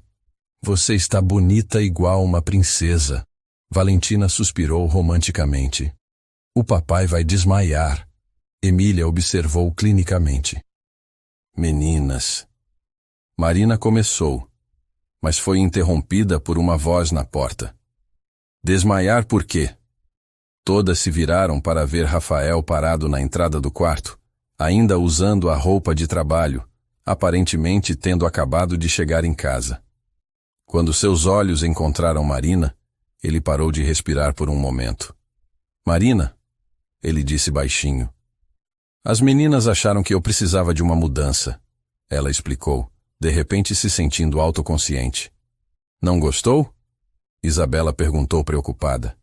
Você está bonita igual uma princesa. Valentina suspirou romanticamente. O papai vai desmaiar. Emília observou clinicamente. Meninas. Marina começou, mas foi interrompida por uma voz na porta. Desmaiar por quê? Todas se viraram para ver Rafael parado na entrada do quarto, ainda usando a roupa de trabalho, aparentemente tendo acabado de chegar em casa. Quando seus olhos encontraram Marina, ele parou de respirar por um momento. Marina, ele disse baixinho. As meninas acharam que eu precisava de uma mudança, ela explicou, de repente se sentindo autoconsciente. Não gostou? Isabela perguntou preocupada.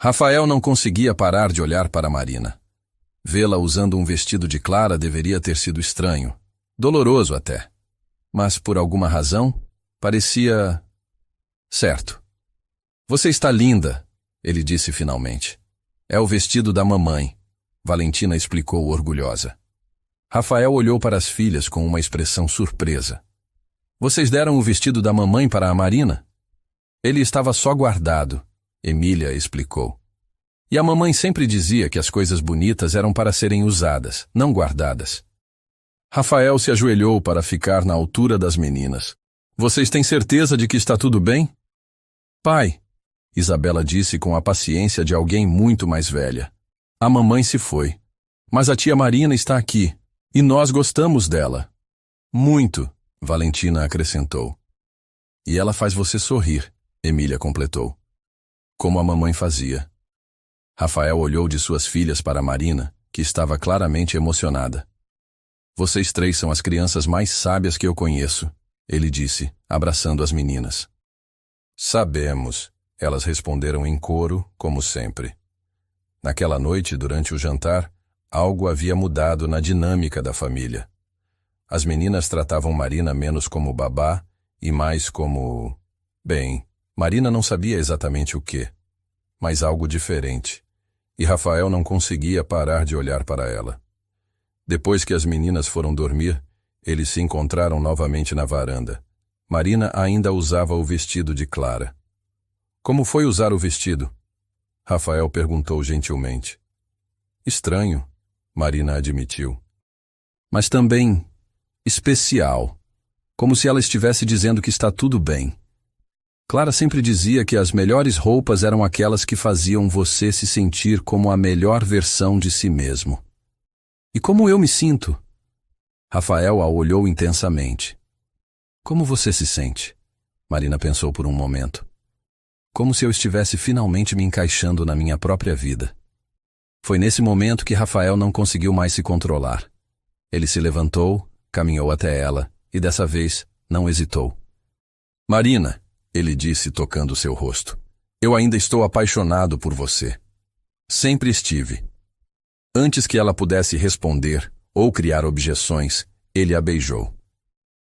Rafael não conseguia parar de olhar para Marina. Vê-la usando um vestido de Clara deveria ter sido estranho, doloroso até. Mas por alguma razão, parecia certo. Você está linda, ele disse finalmente. É o vestido da mamãe, Valentina explicou orgulhosa. Rafael olhou para as filhas com uma expressão surpresa. Vocês deram o vestido da mamãe para a Marina? Ele estava só guardado, Emília explicou. E a mamãe sempre dizia que as coisas bonitas eram para serem usadas, não guardadas. Rafael se ajoelhou para ficar na altura das meninas. Vocês têm certeza de que está tudo bem? Pai, Isabela disse com a paciência de alguém muito mais velha. A mamãe se foi, mas a tia Marina está aqui, e nós gostamos dela. Muito, Valentina acrescentou. E ela faz você sorrir, Emília completou. Como a mamãe fazia. Rafael olhou de suas filhas para Marina, que estava claramente emocionada. Vocês 3 são as crianças mais sábias que eu conheço, ele disse, abraçando as meninas. Sabemos, elas responderam em coro, como sempre. Naquela noite, durante o jantar, algo havia mudado na dinâmica da família. As meninas tratavam Marina menos como babá e mais como... Bem, Marina não sabia exatamente o quê, mas algo diferente, e Rafael não conseguia parar de olhar para ela. Depois que as meninas foram dormir, eles se encontraram novamente na varanda. Marina ainda usava o vestido de Clara. Como foi usar o vestido? Rafael perguntou gentilmente. Estranho, Marina admitiu. Mas também especial, como se ela estivesse dizendo que está tudo bem. Clara sempre dizia que as melhores roupas eram aquelas que faziam você se sentir como a melhor versão de si mesmo. E como eu me sinto? Rafael a olhou intensamente. Como você se sente? Marina pensou por um momento. Como se eu estivesse finalmente me encaixando na minha própria vida. Foi nesse momento que Rafael não conseguiu mais se controlar. Ele se levantou, caminhou até ela e dessa vez não hesitou. Marina, ele disse tocando seu rosto, eu ainda estou apaixonado por você. Sempre estive. Antes que ela pudesse responder ou criar objeções, ele a beijou.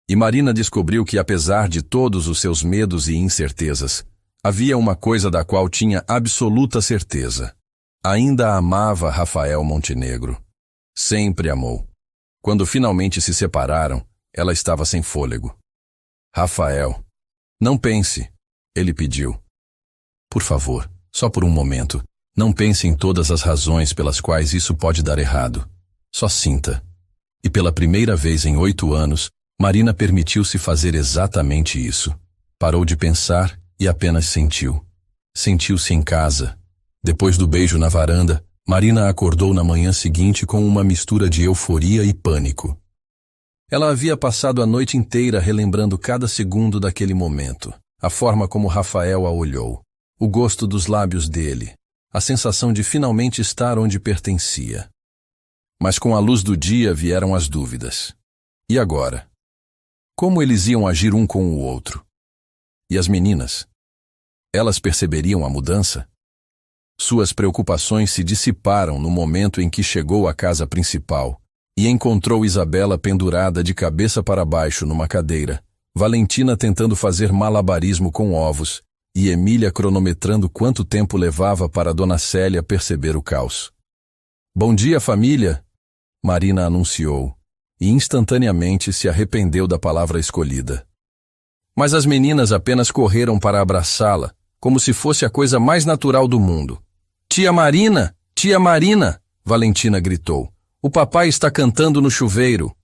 E Marina descobriu que, apesar de todos os seus medos e incertezas, havia uma coisa da qual tinha absoluta certeza. Ainda amava Rafael Montenegro. Sempre amou. Quando finalmente se separaram, ela estava sem fôlego. Rafael, não pense, ele pediu. Por favor, só por um momento, não pense em todas as razões pelas quais isso pode dar errado. Só sinta. E pela primeira vez em 8 anos, Marina permitiu-se fazer exatamente isso. Parou de pensar e apenas sentiu. Sentiu-se em casa. Depois do beijo na varanda, Marina acordou na manhã seguinte com uma mistura de euforia e pânico. Ela havia passado a noite inteira relembrando cada segundo daquele momento, a forma como Rafael a olhou, o gosto dos lábios dele, a sensação de finalmente estar onde pertencia. Mas com a luz do dia vieram as dúvidas. E agora? Como eles iam agir um com o outro? E as meninas? Elas perceberiam a mudança? Suas preocupações se dissiparam no momento em que chegou à casa principal e encontrou Isabela pendurada de cabeça para baixo numa cadeira, Valentina tentando fazer malabarismo com ovos e Emília cronometrando quanto tempo levava para Dona Célia perceber o caos. Bom dia, família, Marina anunciou, e instantaneamente se arrependeu da palavra escolhida. Mas as meninas apenas correram para abraçá-la, como se fosse a coisa mais natural do mundo. Tia Marina! Tia Marina! Valentina gritou. O papai está cantando no chuveiro.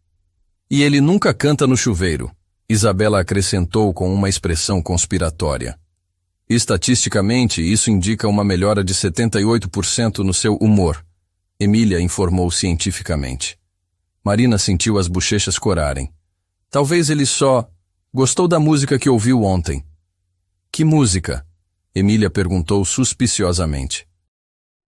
E ele nunca canta no chuveiro, Isabela acrescentou com uma expressão conspiratória. Estatisticamente, isso indica uma melhora de 78% no seu humor, Emília informou cientificamente. Marina sentiu as bochechas corarem. Talvez ele só gostou da música que ouviu ontem. Que música? Emília perguntou suspiciosamente.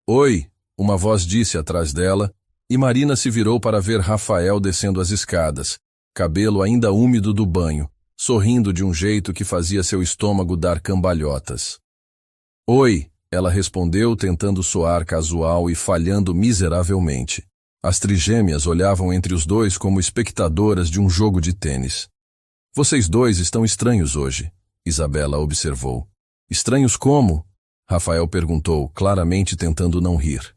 Oi, uma voz disse atrás dela, e Marina se virou para ver Rafael descendo as escadas, cabelo ainda úmido do banho, sorrindo de um jeito que fazia seu estômago dar cambalhotas. Oi, ela respondeu tentando soar casual e falhando miseravelmente. As trigêmeas olhavam entre os dois como espectadoras de um jogo de tênis. Vocês dois estão estranhos hoje, Isabela observou. Estranhos como? Rafael perguntou, claramente tentando não rir.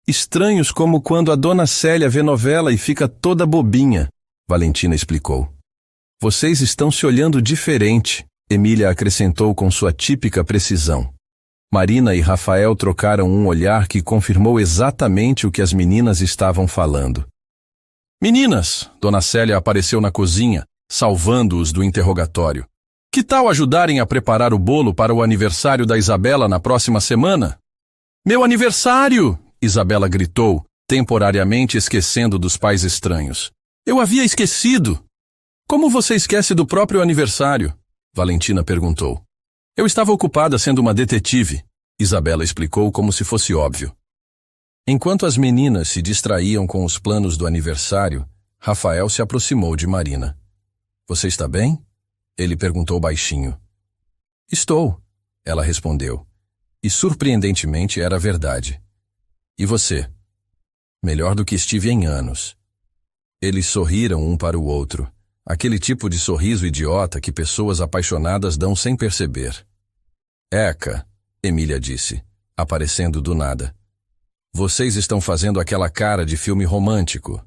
Estranhos como quando a Dona Célia vê novela e fica toda bobinha, Valentina explicou. Vocês estão se olhando diferente, Emília acrescentou com sua típica precisão. Marina e Rafael trocaram um olhar que confirmou exatamente o que as meninas estavam falando. Meninas, Dona Célia apareceu na cozinha, salvando-os do interrogatório. Que tal ajudarem a preparar o bolo para o aniversário da Isabela na próxima semana? Meu aniversário! Isabela gritou, temporariamente esquecendo dos pais estranhos. Eu havia esquecido! Como você esquece do próprio aniversário? Valentina perguntou. Eu estava ocupada sendo uma detetive, Isabela explicou como se fosse óbvio. Enquanto as meninas se distraíam com os planos do aniversário, Rafael se aproximou de Marina. Você está bem? Ele perguntou baixinho. Estou, ela respondeu. E surpreendentemente era verdade. E você? Melhor do que estive em anos. Eles sorriram um para o outro. Aquele tipo de sorriso idiota que pessoas apaixonadas dão sem perceber. Eca, Emília disse, aparecendo do nada. Vocês estão fazendo aquela cara de filme romântico.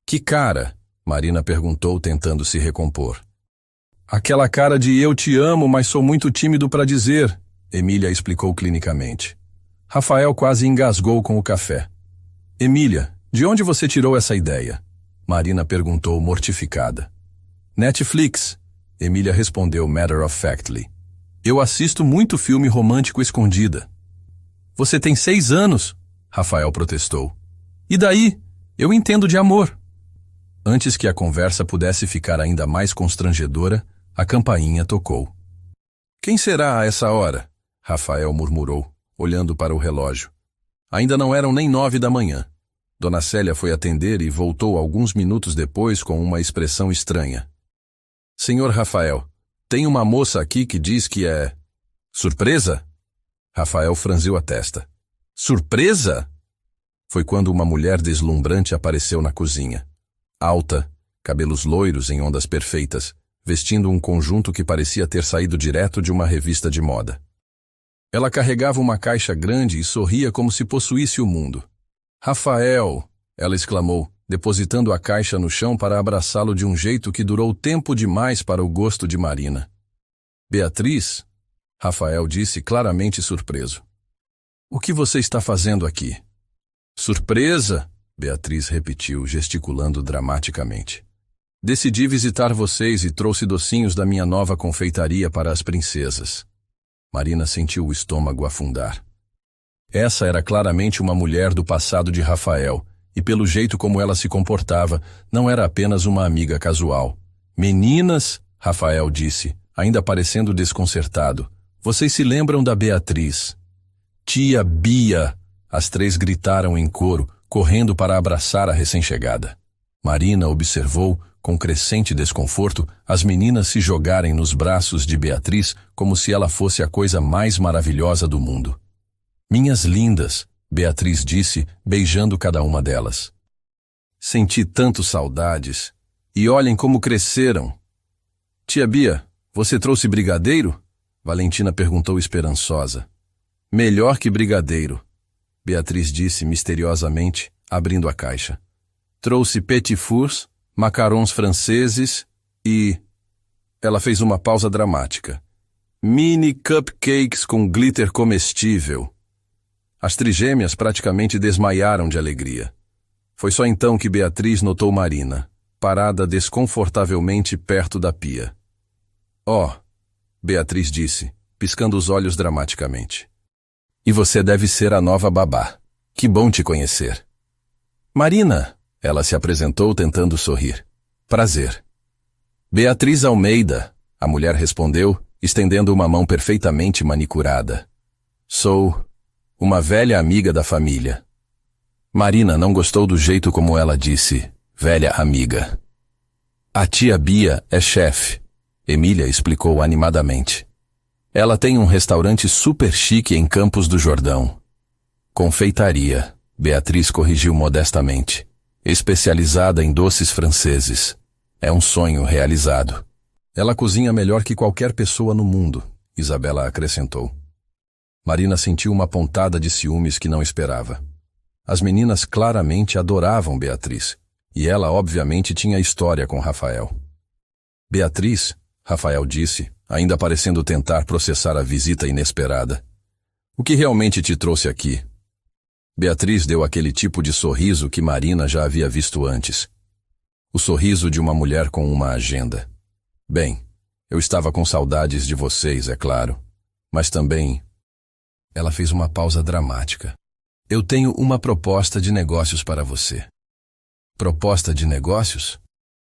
Que cara? Marina perguntou, tentando se recompor. Aquela cara de eu te amo, mas sou muito tímido para dizer, Emília explicou clinicamente. Rafael quase engasgou com o café. Emília, de onde você tirou essa ideia? Marina perguntou mortificada. Netflix, Emília respondeu matter-of-factly. Eu assisto muito filme romântico escondida. Você tem 6 anos, Rafael protestou. E daí? Eu entendo de amor. Antes que a conversa pudesse ficar ainda mais constrangedora, a campainha tocou. Quem será a essa hora? Rafael murmurou, olhando para o relógio. Ainda não eram nem 9 da manhã. Dona Célia foi atender e voltou alguns minutos depois com uma expressão estranha. Senhor Rafael, Tem uma moça aqui que diz que é... Surpresa? Rafael franziu a testa. Surpresa? Foi quando uma mulher deslumbrante apareceu na cozinha. Alta, cabelos loiros em ondas perfeitas, vestindo um conjunto que parecia ter saído direto de uma revista de moda. Ela carregava uma caixa grande e sorria como se possuísse o mundo. Rafael! Ela exclamou, depositando a caixa no chão para abraçá-lo de um jeito que durou tempo demais para o gosto de Marina. Beatriz? Rafael disse claramente surpreso. O que você está fazendo aqui? Surpresa? Beatriz repetiu, gesticulando dramaticamente. Decidi visitar vocês e trouxe docinhos da minha nova confeitaria para as princesas. Marina sentiu o estômago afundar. Essa era claramente uma mulher do passado de Rafael, e pelo jeito como ela se comportava, não era apenas uma amiga casual. Meninas, Rafael disse, ainda parecendo desconcertado, vocês se lembram da Beatriz? Tia Bia! As três gritaram em coro, correndo para abraçar a recém-chegada. Marina observou, com crescente desconforto, as meninas se jogarem nos braços de Beatriz como se ela fosse a coisa mais maravilhosa do mundo. Minhas lindas, Beatriz disse, beijando cada uma delas. Senti tanto saudades. E olhem como cresceram. Tia Bia, você trouxe brigadeiro? Valentina perguntou esperançosa. Melhor que brigadeiro, Beatriz disse misteriosamente, abrindo a caixa. Trouxe petit fours, macarons franceses e... Ela fez uma pausa dramática. Mini cupcakes com glitter comestível. As trigêmeas praticamente desmaiaram de alegria. Foi só então que Beatriz notou Marina, parada desconfortavelmente perto da pia. Oh, Beatriz disse, piscando os olhos dramaticamente. E você deve ser a nova babá. Que bom te conhecer. Marina, ela se apresentou tentando sorrir. Prazer. Beatriz Almeida, a mulher respondeu, estendendo uma mão perfeitamente manicurada. Sou uma velha amiga da família. Marina não gostou do jeito como ela disse, velha amiga. A tia Bia é chefe, Emília explicou animadamente. Ela tem um restaurante super chique em Campos do Jordão. Confeitaria, Beatriz corrigiu modestamente. Especializada em doces franceses. É um sonho realizado. Ela cozinha melhor que qualquer pessoa no mundo, Isabela acrescentou. Marina sentiu uma pontada de ciúmes que não esperava. As meninas claramente adoravam Beatriz, e ela obviamente tinha história com Rafael. Beatriz, Rafael disse, ainda parecendo tentar processar a visita inesperada. O que realmente te trouxe aqui? Beatriz deu aquele tipo de sorriso que Marina já havia visto antes. O sorriso de uma mulher com uma agenda. Bem, eu estava com saudades de vocês, é claro. Mas também... Ela fez uma pausa dramática. Eu tenho uma proposta de negócios para você. Proposta de negócios?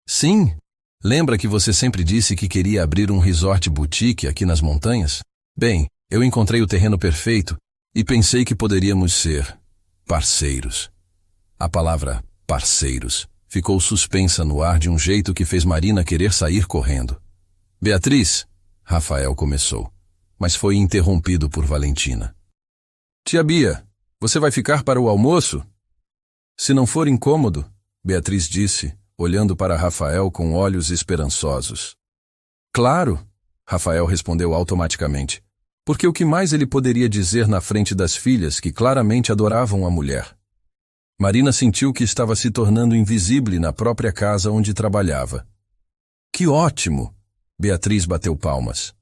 Sim! Lembra que você sempre disse que queria abrir um resort boutique aqui nas montanhas? Bem, eu encontrei o terreno perfeito e pensei que poderíamos ser parceiros. A palavra parceiros ficou suspensa no ar de um jeito que fez Marina querer sair correndo. Beatriz, Rafael começou, mas foi interrompido por Valentina. Tia Bia, você vai ficar para o almoço? Se não for incômodo, Beatriz disse, olhando para Rafael com olhos esperançosos. Claro, Rafael respondeu automaticamente, porque o que mais ele poderia dizer na frente das filhas que claramente adoravam a mulher? Marina sentiu que estava se tornando invisível na própria casa onde trabalhava. Que ótimo! Beatriz bateu palmas.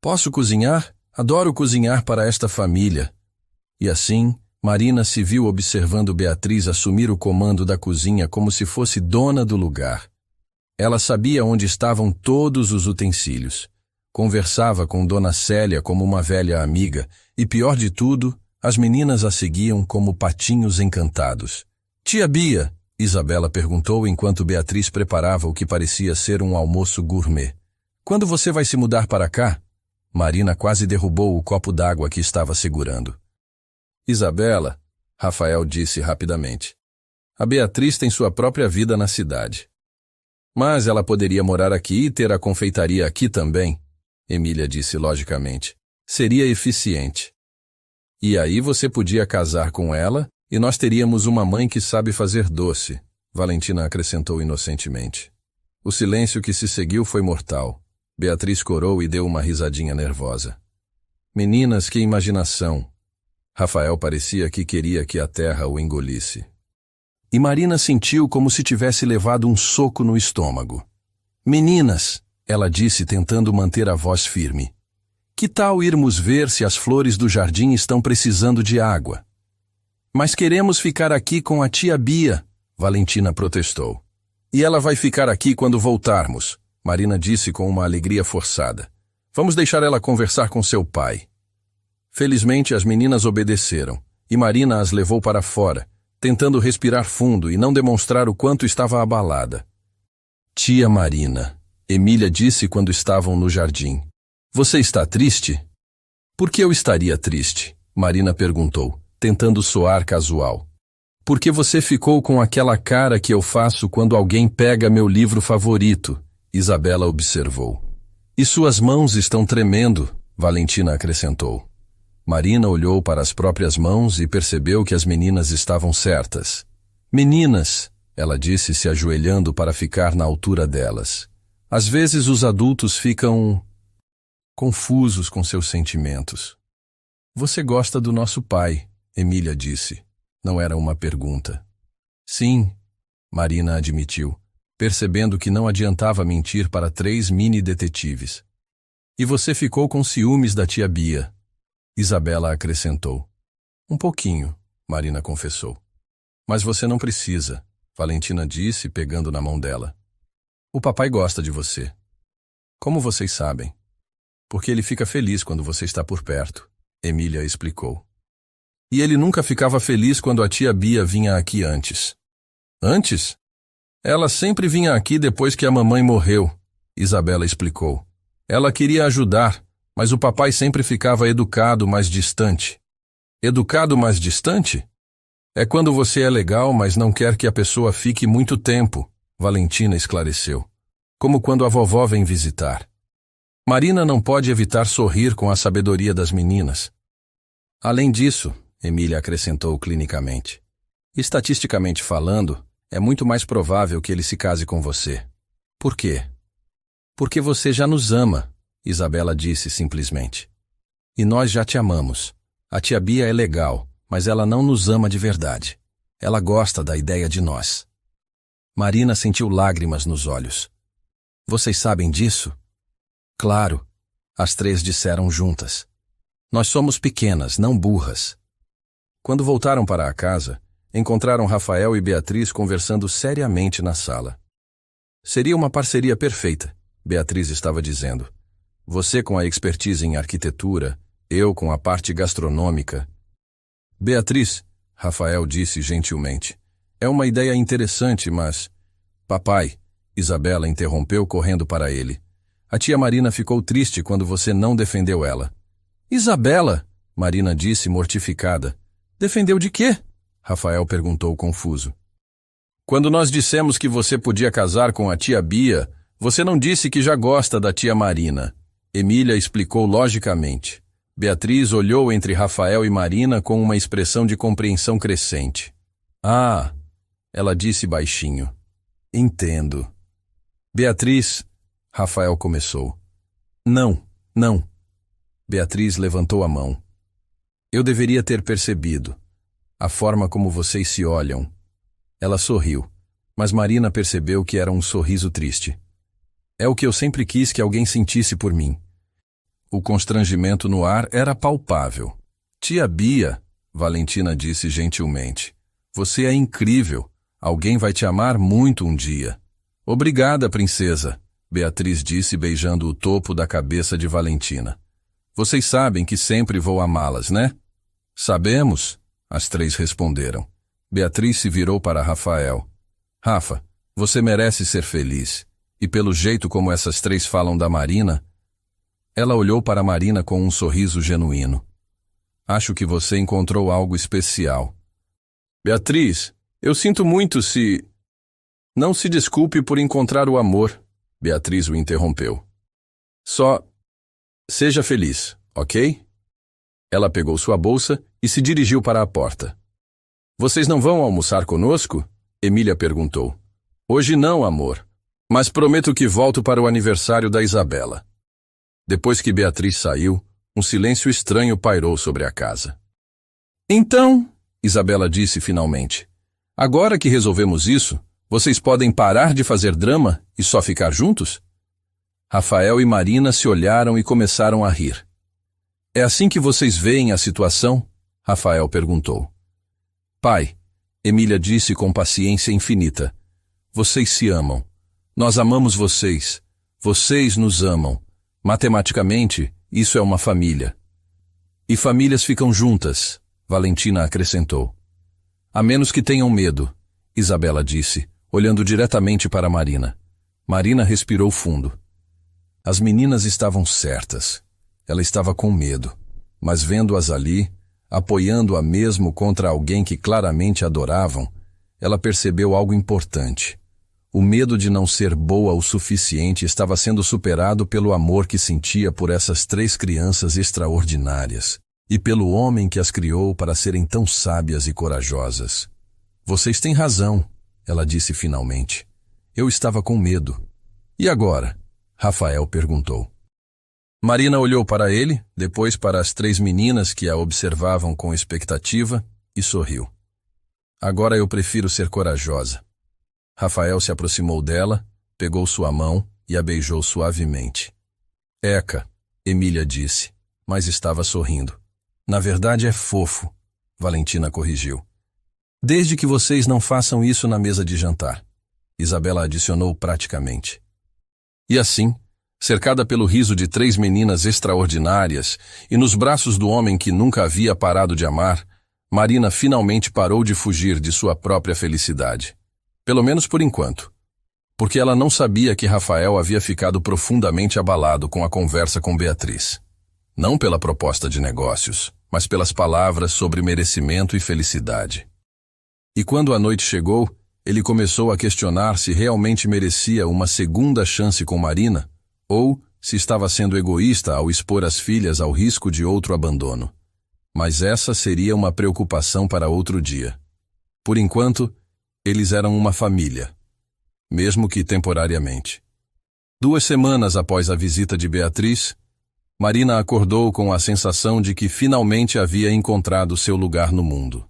Posso cozinhar? Adoro cozinhar para esta família. E assim, Marina se viu observando Beatriz assumir o comando da cozinha como se fosse dona do lugar. Ela sabia onde estavam todos os utensílios. Conversava com Dona Célia como uma velha amiga e, pior de tudo, as meninas a seguiam como patinhos encantados. Tia Bia, Isabela perguntou enquanto Beatriz preparava o que parecia ser um almoço gourmet. Quando você vai se mudar para cá? Marina quase derrubou o copo d'água que estava segurando. Isabela, Rafael disse rapidamente. A Beatriz tem sua própria vida na cidade. Mas ela poderia morar aqui e ter a confeitaria aqui também, Emília disse logicamente. Seria eficiente. E aí você podia casar com ela e nós teríamos uma mãe que sabe fazer doce, Valentina acrescentou inocentemente. O silêncio que se seguiu foi mortal. Beatriz corou e deu uma risadinha nervosa. Meninas, que imaginação! Rafael parecia que queria que a terra o engolisse. E Marina sentiu como se tivesse levado um soco no estômago. Meninas, ela disse tentando manter a voz firme. Que tal irmos ver se as flores do jardim estão precisando de água? Mas queremos ficar aqui com a tia Bia, Valentina protestou. E ela vai ficar aqui quando voltarmos, Marina disse com uma alegria forçada. Vamos deixar ela conversar com seu pai. Felizmente as meninas obedeceram, e Marina as levou para fora, tentando respirar fundo e não demonstrar o quanto estava abalada. Tia Marina, Emília disse quando estavam no jardim. Você está triste? Por que eu estaria triste? Marina perguntou, tentando soar casual. Porque você ficou com aquela cara que eu faço quando alguém pega meu livro favorito, Isabela observou. E suas mãos estão tremendo, Valentina acrescentou. Marina olhou para as próprias mãos e percebeu que as meninas estavam certas. Meninas, ela disse se ajoelhando para ficar na altura delas. Às vezes os adultos ficam confusos com seus sentimentos. Você gosta do nosso pai, Emília disse. Não era uma pergunta. Sim, Marina admitiu, percebendo que não adiantava mentir para 3 mini-detetives. E você ficou com ciúmes da tia Bia, Isabela acrescentou. Um pouquinho, Marina confessou. Mas você não precisa, Valentina disse, pegando na mão dela. O papai gosta de você. Como vocês sabem? Porque ele fica feliz quando você está por perto, Emília explicou. E ele nunca ficava feliz quando a tia Bia vinha aqui antes. Antes? Ela sempre vinha aqui depois que a mamãe morreu, Isabela explicou. Ela queria ajudar, mas o papai sempre ficava educado, mas distante. Educado, mas distante? É quando você é legal, mas não quer que a pessoa fique muito tempo, Valentina esclareceu. Como quando a vovó vem visitar. Marina não pode evitar sorrir com a sabedoria das meninas. Além disso, Emília acrescentou clinicamente, estatisticamente falando, é muito mais provável que ele se case com você. Por quê? Porque você já nos ama, Isabela disse simplesmente. E nós já te amamos. A tia Bia é legal, mas ela não nos ama de verdade. Ela gosta da ideia de nós. Marina sentiu lágrimas nos olhos. Vocês sabem disso? Claro, as 3 disseram juntas. Nós somos pequenas, não burras. Quando voltaram para a casa, encontraram Rafael e Beatriz conversando seriamente na sala. Seria uma parceria perfeita, Beatriz estava dizendo. Você com a expertise em arquitetura, eu com a parte gastronômica. Beatriz, Rafael disse gentilmente, é uma ideia interessante, mas... Papai, Isabela interrompeu correndo para ele. A tia Marina ficou triste quando você não defendeu ela. Isabela, Marina disse mortificada. Defendeu de quê? Rafael perguntou confuso. Quando nós dissemos que você podia casar com a tia Bia, você não disse que já gosta da tia Marina. Emília explicou logicamente. Beatriz olhou entre Rafael e Marina com uma expressão de compreensão crescente. Ah, ela disse baixinho. Entendo. Beatriz, Rafael começou. Não. Beatriz levantou a mão. Eu deveria ter percebido. A forma como vocês se olham. Ela sorriu, mas Marina percebeu que era um sorriso triste. É o que eu sempre quis que alguém sentisse por mim. O constrangimento no ar era palpável. Tia Bia, Valentina disse gentilmente, você é incrível. Alguém vai te amar muito um dia. Obrigada, princesa, Beatriz disse beijando o topo da cabeça de Valentina. Vocês sabem que sempre vou amá-las, né? Sabemos, as 3 responderam. Beatriz se virou para Rafael. Rafa, você merece ser feliz. E pelo jeito como essas 3 falam da Marina... Ela olhou para Marina com um sorriso genuíno. Acho que você encontrou algo especial. Beatriz, eu sinto muito se... Não se desculpe por encontrar o amor, Beatriz o interrompeu. Só seja feliz, ok? Ela pegou sua bolsa e se dirigiu para a porta. Vocês não vão almoçar conosco? Emília perguntou. Hoje não, amor, mas prometo que volto para o aniversário da Isabela. Depois que Beatriz saiu, um silêncio estranho pairou sobre a casa. Então, Isabela disse finalmente, agora que resolvemos isso, vocês podem parar de fazer drama e só ficar juntos? Rafael e Marina se olharam e começaram a rir. É assim que vocês veem a situação? Rafael perguntou. Pai, Emília disse com paciência infinita, vocês se amam. Nós amamos vocês. Vocês nos amam. Matematicamente, isso é uma família. E famílias ficam juntas, Valentina acrescentou. A menos que tenham medo, Isabela disse, olhando diretamente para Marina. Marina respirou fundo. As meninas estavam certas. Ela estava com medo, mas vendo-as ali, apoiando-a mesmo contra alguém que claramente adoravam, ela percebeu algo importante. O medo de não ser boa o suficiente estava sendo superado pelo amor que sentia por essas 3 crianças extraordinárias e pelo homem que as criou para serem tão sábias e corajosas. Vocês têm razão, ela disse finalmente. Eu estava com medo. E agora? Rafael perguntou. Marina olhou para ele, depois para as 3 meninas que a observavam com expectativa e sorriu. Agora eu prefiro ser corajosa. Rafael se aproximou dela, pegou sua mão e a beijou suavemente. Eca, Emília disse, mas estava sorrindo. Na verdade é fofo, Valentina corrigiu. Desde que vocês não façam isso na mesa de jantar, Isabela adicionou praticamente. E assim, cercada pelo riso de 3 meninas extraordinárias e nos braços do homem que nunca havia parado de amar, Marina finalmente parou de fugir de sua própria felicidade. Pelo menos por enquanto. Porque ela não sabia que Rafael havia ficado profundamente abalado com a conversa com Beatriz. Não pela proposta de negócios, mas pelas palavras sobre merecimento e felicidade. E quando a noite chegou, ele começou a questionar se realmente merecia uma segunda chance com Marina, ou se estava sendo egoísta ao expor as filhas ao risco de outro abandono. Mas essa seria uma preocupação para outro dia. Por enquanto, eles eram uma família, mesmo que temporariamente. 2 semanas após a visita de Beatriz, Marina acordou com a sensação de que finalmente havia encontrado seu lugar no mundo.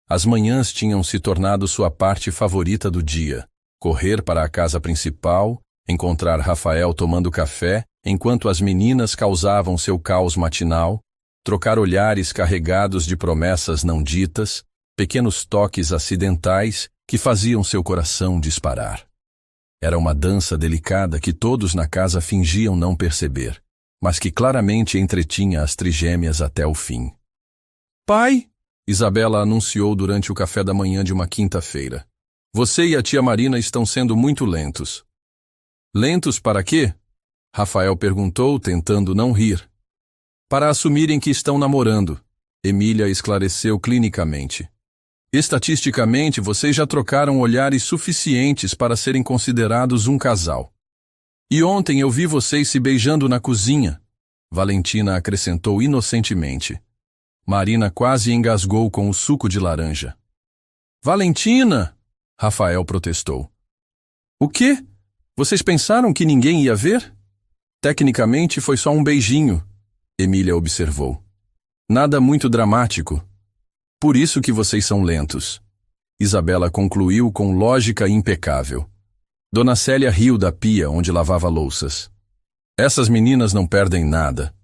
As manhãs tinham se tornado sua parte favorita do dia. Correr para a casa principal, encontrar Rafael tomando café, enquanto as meninas causavam seu caos matinal, trocar olhares carregados de promessas não ditas, pequenos toques acidentais que faziam seu coração disparar. Era uma dança delicada que todos na casa fingiam não perceber, mas que claramente entretinha as trigêmeas até o fim. Pai, Isabela anunciou durante o café da manhã de uma quinta-feira. Você e a tia Marina estão sendo muito lentos. Lentos para quê? Rafael perguntou, tentando não rir. Para assumirem que estão namorando, Emília esclareceu clinicamente. Estatisticamente, vocês já trocaram olhares suficientes para serem considerados um casal. E ontem eu vi vocês se beijando na cozinha, Valentina acrescentou inocentemente. Marina quase engasgou com o suco de laranja. Valentina! Rafael protestou. O quê? Vocês pensaram que ninguém ia ver? Tecnicamente foi só um beijinho, Emília observou. Nada muito dramático. Por isso que vocês são lentos. Isabela concluiu com lógica impecável. Dona Célia riu da pia onde lavava louças. Essas meninas não perdem nada.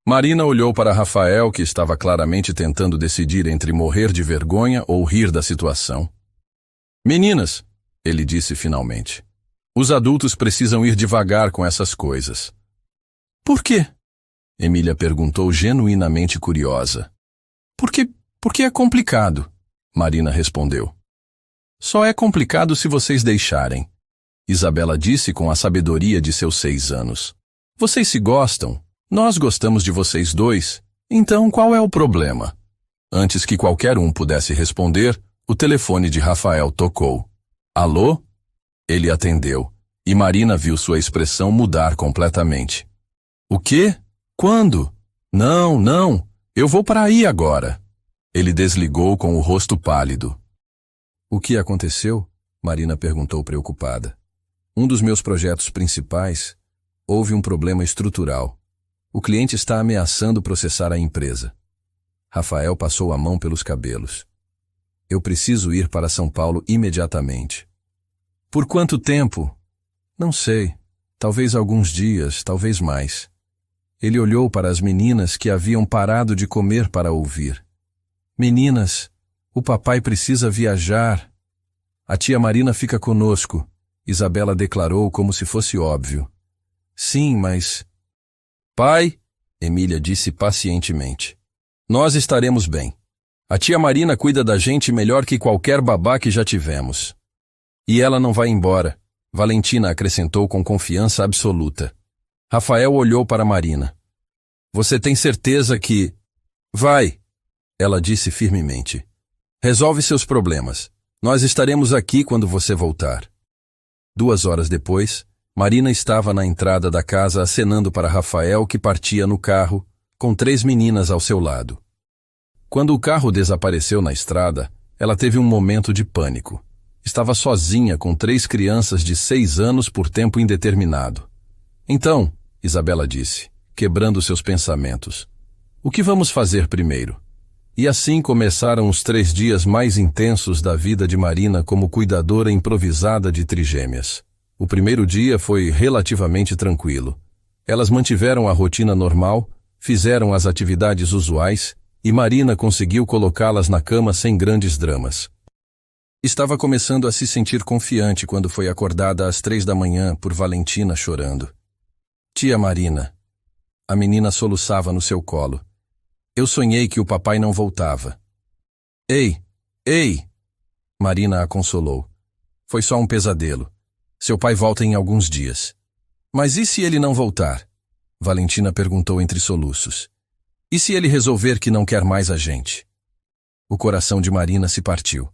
Marina olhou para Rafael, que estava claramente tentando decidir entre morrer de vergonha ou rir da situação. Meninas, ele disse finalmente, os adultos precisam ir devagar com essas coisas. Por quê? Emília perguntou genuinamente curiosa. Porque é complicado, Marina respondeu. Só é complicado se vocês deixarem, Isabela disse com a sabedoria de seus 6 anos. Vocês se gostam, nós gostamos de vocês dois, então qual é o problema? Antes que qualquer um pudesse responder, o telefone de Rafael tocou. Alô? Ele atendeu, e Marina viu sua expressão mudar completamente. O quê? Quando? Não, não, eu vou para aí agora. Ele desligou com o rosto pálido. O que aconteceu? Marina perguntou preocupada. Um dos meus projetos principais, houve um problema estrutural. O cliente está ameaçando processar a empresa. Rafael passou a mão pelos cabelos. Eu preciso ir para São Paulo imediatamente. Por quanto tempo? Não sei. Talvez alguns dias, talvez mais. Ele olhou para as meninas que haviam parado de comer para ouvir. Meninas, o papai precisa viajar. A tia Marina fica conosco, Isabela declarou como se fosse óbvio. Sim, mas... Pai, Emília disse pacientemente. Nós estaremos bem. A tia Marina cuida da gente melhor que qualquer babá que já tivemos. E ela não vai embora, Valentina acrescentou com confiança absoluta. Rafael olhou para Marina. Você tem certeza que... Vai, ela disse firmemente. Resolve seus problemas. Nós estaremos aqui quando você voltar. 2 horas depois, Marina estava na entrada da casa acenando para Rafael que partia no carro, com 3 meninas ao seu lado. Quando o carro desapareceu na estrada, ela teve um momento de pânico. Estava sozinha com 3 crianças de 6 anos por tempo indeterminado. Então, Isabela disse, quebrando seus pensamentos, o que vamos fazer primeiro? E assim começaram os 3 dias mais intensos da vida de Marina como cuidadora improvisada de trigêmeas. O primeiro dia foi relativamente tranquilo. Elas mantiveram a rotina normal, fizeram as atividades usuais e Marina conseguiu colocá-las na cama sem grandes dramas. Estava começando a se sentir confiante quando foi acordada às 3 da manhã por Valentina chorando. Tia Marina. A menina soluçava no seu colo. Eu sonhei que o papai não voltava. Ei, ei! Marina a consolou. Foi só um pesadelo. Seu pai volta em alguns dias. Mas e se ele não voltar? Valentina perguntou entre soluços. E se ele resolver que não quer mais a gente? O coração de Marina se partiu.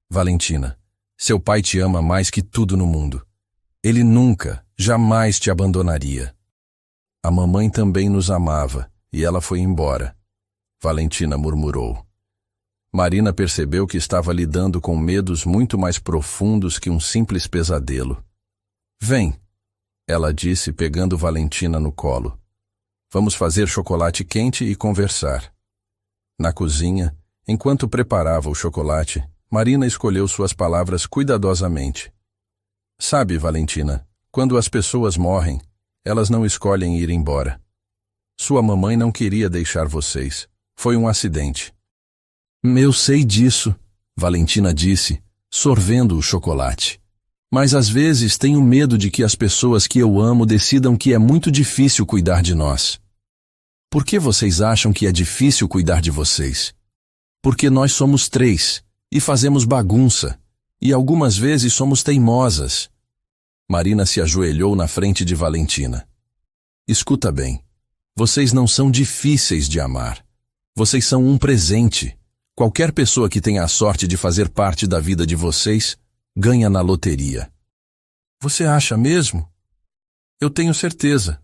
Valentina, seu pai te ama mais que tudo no mundo. Ele nunca, jamais te abandonaria. A mamãe também nos amava, e ela foi embora. Valentina murmurou. Marina percebeu que estava lidando com medos muito mais profundos que um simples pesadelo. Vem, ela disse pegando Valentina no colo. Vamos fazer chocolate quente e conversar. Na cozinha, enquanto preparava o chocolate, Marina escolheu suas palavras cuidadosamente. Sabe, Valentina, quando as pessoas morrem, elas não escolhem ir embora. Sua mamãe não queria deixar vocês. Foi um acidente. Eu sei disso, Valentina disse, sorvendo o chocolate. Mas às vezes tenho medo de que as pessoas que eu amo decidam que é muito difícil cuidar de nós. Por que vocês acham que é difícil cuidar de vocês? Porque nós somos 3 e fazemos bagunça, e algumas vezes somos teimosas. Marina se ajoelhou na frente de Valentina. Escuta bem, vocês não são difíceis de amar. Vocês são um presente. Qualquer pessoa que tenha a sorte de fazer parte da vida de vocês, ganha na loteria. Você acha mesmo? Eu tenho certeza.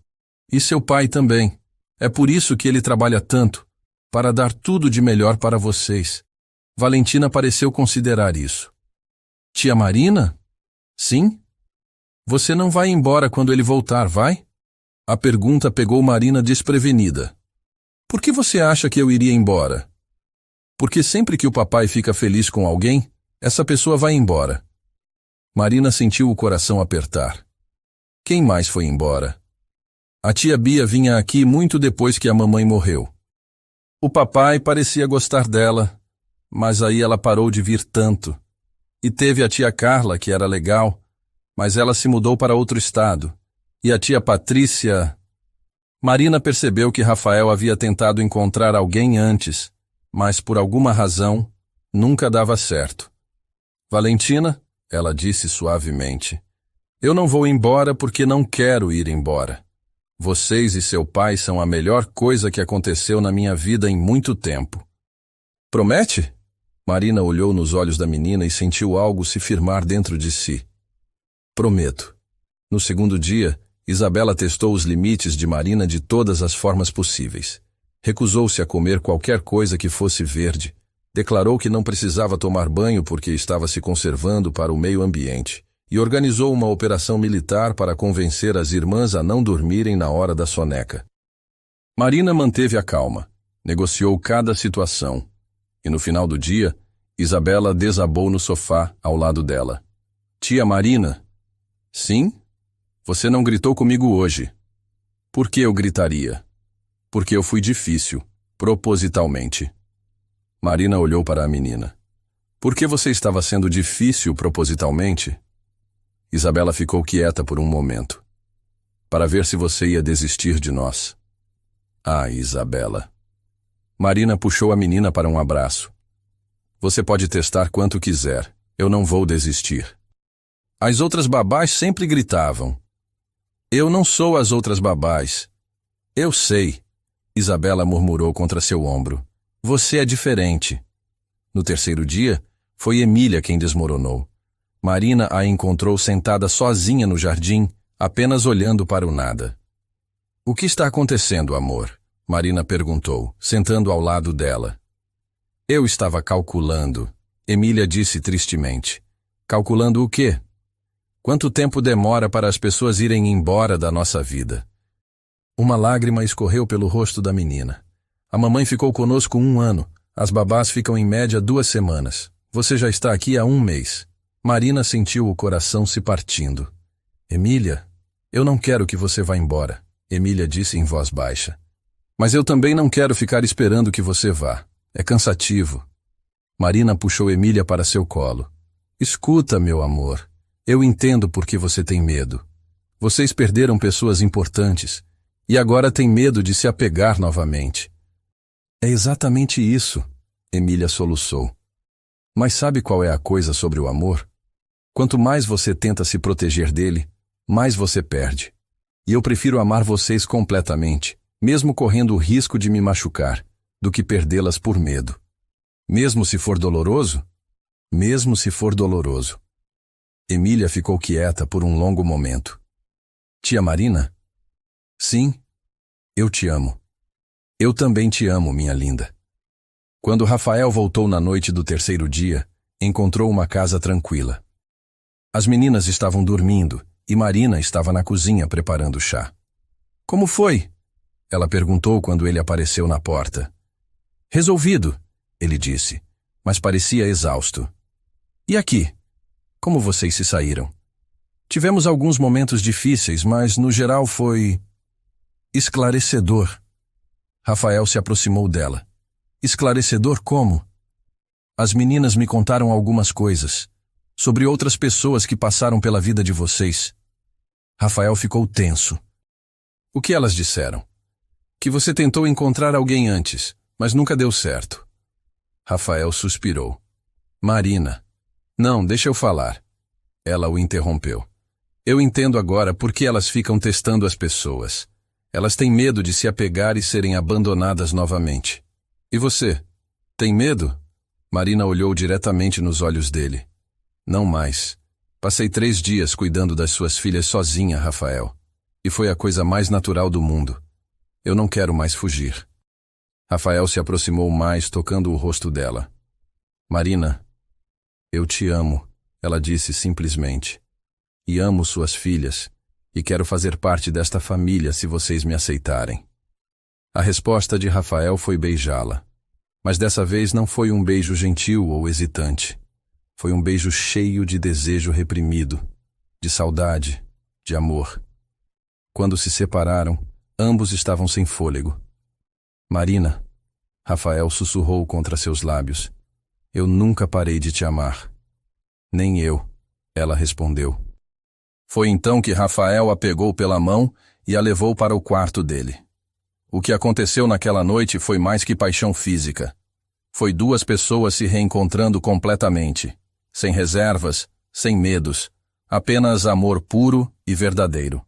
E seu pai também. É por isso que ele trabalha tanto, para dar tudo de melhor para vocês. Valentina pareceu considerar isso. Tia Marina? Sim? Você não vai embora quando ele voltar, vai? A pergunta pegou Marina desprevenida. Por que você acha que eu iria embora? Porque sempre que o papai fica feliz com alguém, essa pessoa vai embora. Marina sentiu o coração apertar. Quem mais foi embora? A tia Bia vinha aqui muito depois que a mamãe morreu. O papai parecia gostar dela, mas aí ela parou de vir tanto. E teve a tia Carla, que era legal, mas ela se mudou para outro estado. E a tia Patrícia... Marina percebeu que Rafael havia tentado encontrar alguém antes, mas por alguma razão, nunca dava certo. Valentina, ela disse suavemente, eu não vou embora porque não quero ir embora. Vocês e seu pai são a melhor coisa que aconteceu na minha vida em muito tempo. Promete? Marina olhou nos olhos da menina e sentiu algo se firmar dentro de si. Prometo. No segundo dia, Isabela testou os limites de Marina de todas as formas possíveis. Recusou-se a comer qualquer coisa que fosse verde. Declarou que não precisava tomar banho porque estava se conservando para o meio ambiente. E organizou uma operação militar para convencer as irmãs a não dormirem na hora da soneca. Marina manteve a calma, negociou cada situação. E no final do dia, Isabela desabou no sofá ao lado dela. Tia Marina? Sim? Você não gritou comigo hoje. Por que eu gritaria? Porque eu fui difícil, propositalmente. Marina olhou para a menina. Por que você estava sendo difícil propositalmente? Isabela ficou quieta por um momento. Para ver se você ia desistir de nós. Ah, Isabela. Marina puxou a menina para um abraço. Você pode testar quanto quiser. Eu não vou desistir. As outras babás sempre gritavam. Eu não sou as outras babás. Eu sei. Isabela murmurou contra seu ombro. Você é diferente. No terceiro dia, foi Emília quem desmoronou. Marina a encontrou sentada sozinha no jardim, apenas olhando para o nada. O que está acontecendo, amor? Marina perguntou, sentando ao lado dela. Eu estava calculando, Emília disse tristemente. Calculando o quê? Quanto tempo demora para as pessoas irem embora da nossa vida? Uma lágrima escorreu pelo rosto da menina. A mamãe ficou conosco 1 ano. As babás ficam em média 2 semanas. Você já está aqui há 1 mês. Marina sentiu o coração se partindo. Emília, eu não quero que você vá embora, Emília disse em voz baixa. Mas eu também não quero ficar esperando que você vá. É cansativo. Marina puxou Emília para seu colo. Escuta, meu amor. Eu entendo por que você tem medo. Vocês perderam pessoas importantes e agora têm medo de se apegar novamente. É exatamente isso, Emília soluçou. Mas sabe qual é a coisa sobre o amor? Quanto mais você tenta se proteger dele, mais você perde. E eu prefiro amar vocês completamente, mesmo correndo o risco de me machucar, do que perdê-las por medo. Mesmo se for doloroso? Mesmo se for doloroso. Emília ficou quieta por um longo momento. Tia Marina? Sim, eu te amo. Eu também te amo, minha linda. Quando Rafael voltou na noite do terceiro dia, encontrou uma casa tranquila. As meninas estavam dormindo e Marina estava na cozinha preparando chá. Como foi? Ela perguntou quando ele apareceu na porta. Resolvido, ele disse, mas parecia exausto. E aqui? Como vocês se saíram? Tivemos alguns momentos difíceis, mas no geral foi esclarecedor. Rafael se aproximou dela. Esclarecedor como? As meninas me contaram algumas coisas, sobre outras pessoas que passaram pela vida de vocês. Rafael ficou tenso. O que elas disseram? Que você tentou encontrar alguém antes, mas nunca deu certo. Rafael suspirou. Marina. Não, deixa eu falar. Ela o interrompeu. Eu entendo agora por que elas ficam testando as pessoas. Elas têm medo de se apegar e serem abandonadas novamente. E você? Tem medo? Marina olhou diretamente nos olhos dele. Não mais. Passei 3 dias cuidando das suas filhas sozinha, Rafael. E foi a coisa mais natural do mundo. Eu não quero mais fugir. Rafael se aproximou mais, tocando o rosto dela. Marina, eu te amo, ela disse simplesmente. E amo suas filhas, e quero fazer parte desta família se vocês me aceitarem. A resposta de Rafael foi beijá-la. Mas dessa vez não foi um beijo gentil ou hesitante. Foi um beijo cheio de desejo reprimido, de saudade, de amor. Quando se separaram, ambos estavam sem fôlego. Marina, Rafael sussurrou contra seus lábios. Eu nunca parei de te amar. Nem eu, ela respondeu. Foi então que Rafael a pegou pela mão e a levou para o quarto dele. O que aconteceu naquela noite foi mais que paixão física. Foi 2 pessoas se reencontrando completamente, sem reservas, sem medos, apenas amor puro e verdadeiro.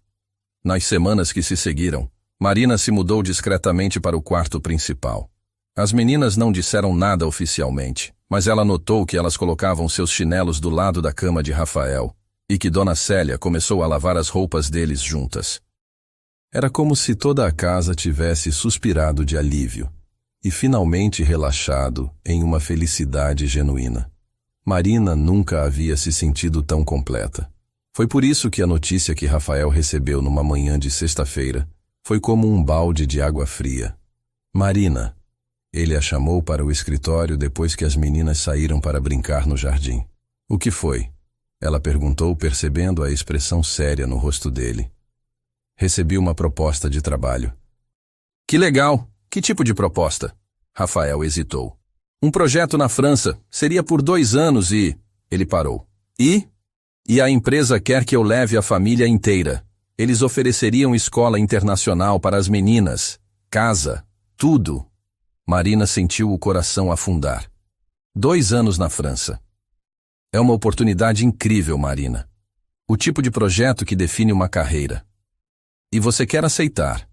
Nas semanas que se seguiram, Marina se mudou discretamente para o quarto principal. As meninas não disseram nada oficialmente, mas ela notou que elas colocavam seus chinelos do lado da cama de Rafael e que Dona Célia começou a lavar as roupas deles juntas. Era como se toda a casa tivesse suspirado de alívio e finalmente relaxado em uma felicidade genuína. Marina nunca havia se sentido tão completa. Foi por isso que a notícia que Rafael recebeu numa manhã de sexta-feira foi como um balde de água fria. Marina. Ele a chamou para o escritório depois que as meninas saíram para brincar no jardim. O que foi? Ela perguntou, percebendo a expressão séria no rosto dele. Recebi uma proposta de trabalho. Que legal! Que tipo de proposta? Rafael hesitou. Um projeto na França. Seria por 2 anos e... Ele parou. E a empresa quer que eu leve a família inteira. Eles ofereceriam escola internacional para as meninas, casa, tudo. Marina sentiu o coração afundar. 2 anos na França. É uma oportunidade incrível, Marina. O tipo de projeto que define uma carreira. E você quer aceitar?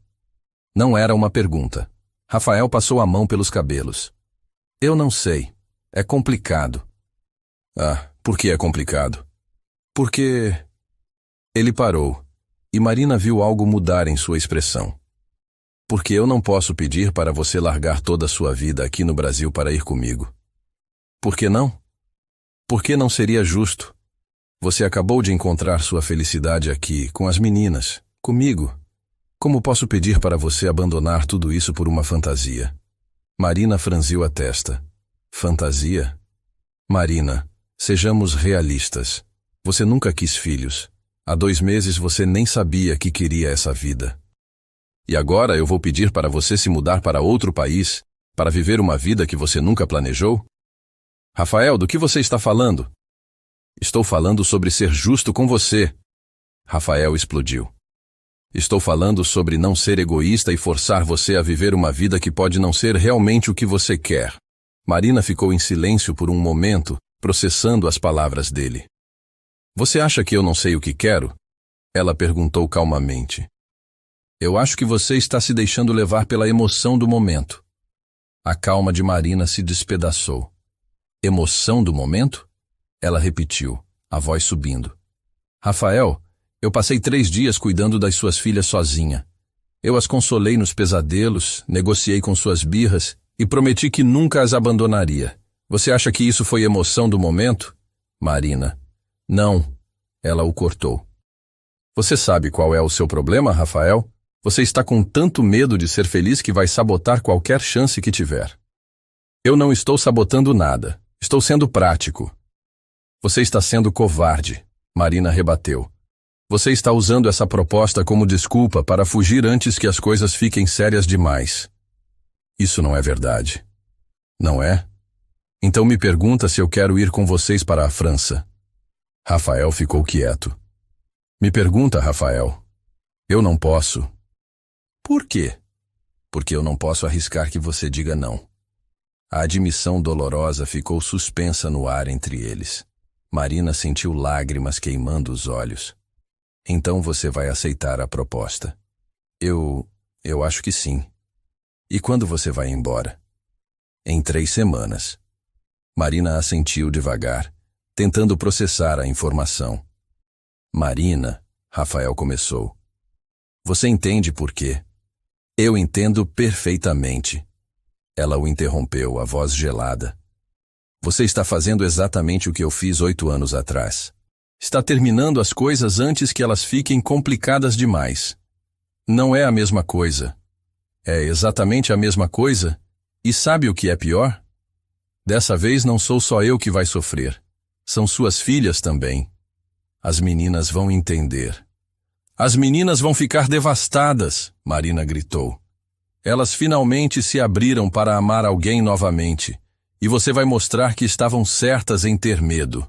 Não era uma pergunta. Rafael passou a mão pelos cabelos. Eu não sei. É complicado. Ah, por que é complicado? Porque... Ele parou, e Marina viu algo mudar em sua expressão. Porque eu não posso pedir para você largar toda a sua vida aqui no Brasil para ir comigo. Por que não? Porque não seria justo. Você acabou de encontrar sua felicidade aqui, com as meninas, comigo. Como posso pedir para você abandonar tudo isso por uma fantasia? Marina franziu a testa. Fantasia? Marina, sejamos realistas. Você nunca quis filhos. Há 2 meses você nem sabia que queria essa vida. E agora eu vou pedir para você se mudar para outro país, para viver uma vida que você nunca planejou? Rafael, do que você está falando? Estou falando sobre ser justo com você. Rafael explodiu. Estou falando sobre não ser egoísta e forçar você a viver uma vida que pode não ser realmente o que você quer. Marina ficou em silêncio por um momento, processando as palavras dele. Você acha que eu não sei o que quero? Ela perguntou calmamente. Eu acho que você está se deixando levar pela emoção do momento. A calma de Marina se despedaçou. Emoção do momento? Ela repetiu, a voz subindo. Rafael, eu passei 3 dias cuidando das suas filhas sozinha. Eu as consolei nos pesadelos, negociei com suas birras e prometi que nunca as abandonaria. Você acha que isso foi emoção do momento? Marina. Não. Ela o cortou. Você sabe qual é o seu problema, Rafael? Você está com tanto medo de ser feliz que vai sabotar qualquer chance que tiver. Eu não estou sabotando nada. Estou sendo prático. Você está sendo covarde, Marina rebateu. Você está usando essa proposta como desculpa para fugir antes que as coisas fiquem sérias demais. Isso não é verdade. Não é? Então me pergunta se eu quero ir com vocês para a França. Rafael ficou quieto. Me pergunta, Rafael. Eu não posso. Por quê? Porque eu não posso arriscar que você diga não. A admissão dolorosa ficou suspensa no ar entre eles. Marina sentiu lágrimas queimando os olhos. Então você vai aceitar a proposta. Eu acho que sim. E quando você vai embora? Em 3 semanas. Marina assentiu devagar, tentando processar a informação. Marina, Rafael começou. Você entende por quê? Eu entendo perfeitamente. Ela o interrompeu, a voz gelada. Você está fazendo exatamente o que eu fiz 8 anos atrás. Está terminando as coisas antes que elas fiquem complicadas demais. Não é a mesma coisa. É exatamente a mesma coisa. E sabe o que é pior? Dessa vez não sou só eu que vai sofrer. São suas filhas também. As meninas vão entender. As meninas vão ficar devastadas, Marina gritou. Elas finalmente se abriram para amar alguém novamente, e você vai mostrar que estavam certas em ter medo.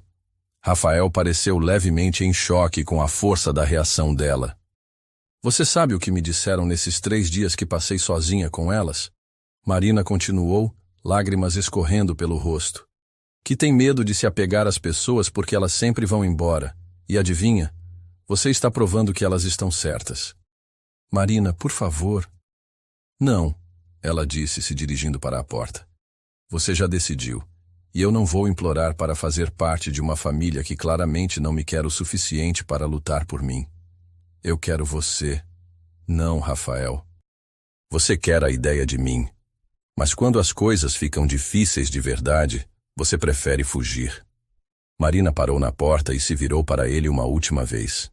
Rafael pareceu levemente em choque com a força da reação dela. Você sabe o que me disseram nesses 3 dias que passei sozinha com elas? Marina continuou, lágrimas escorrendo pelo rosto. Que tem medo de se apegar às pessoas porque elas sempre vão embora. E adivinha? Você está provando que elas estão certas. Marina, por favor. Não, ela disse, se dirigindo para a porta. Você já decidiu. E eu não vou implorar para fazer parte de uma família que claramente não me quer o suficiente para lutar por mim. Eu quero você. Não, Rafael. Você quer a ideia de mim. Mas quando as coisas ficam difíceis de verdade, você prefere fugir. Marina parou na porta e se virou para ele uma última vez.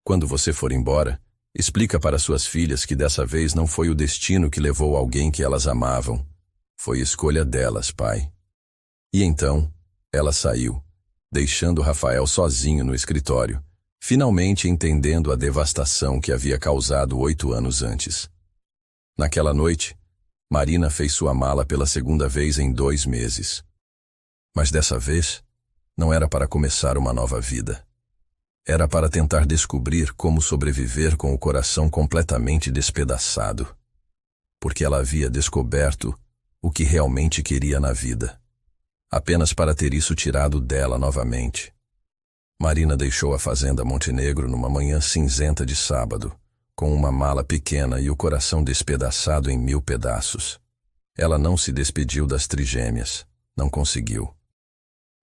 Quando você for embora, explica para suas filhas que dessa vez não foi o destino que levou alguém que elas amavam. Foi escolha delas, pai. E então, ela saiu, deixando Rafael sozinho no escritório, finalmente entendendo a devastação que havia causado 8 anos antes. Naquela noite, Marina fez sua mala pela segunda vez em 2 meses. Mas dessa vez, não era para começar uma nova vida. Era para tentar descobrir como sobreviver com o coração completamente despedaçado. Porque ela havia descoberto o que realmente queria na vida. Apenas para ter isso tirado dela novamente. Marina deixou a fazenda Montenegro numa manhã cinzenta de sábado, com uma mala pequena e o coração despedaçado em 1000 pedaços. Ela não se despediu das trigêmeas. Não conseguiu.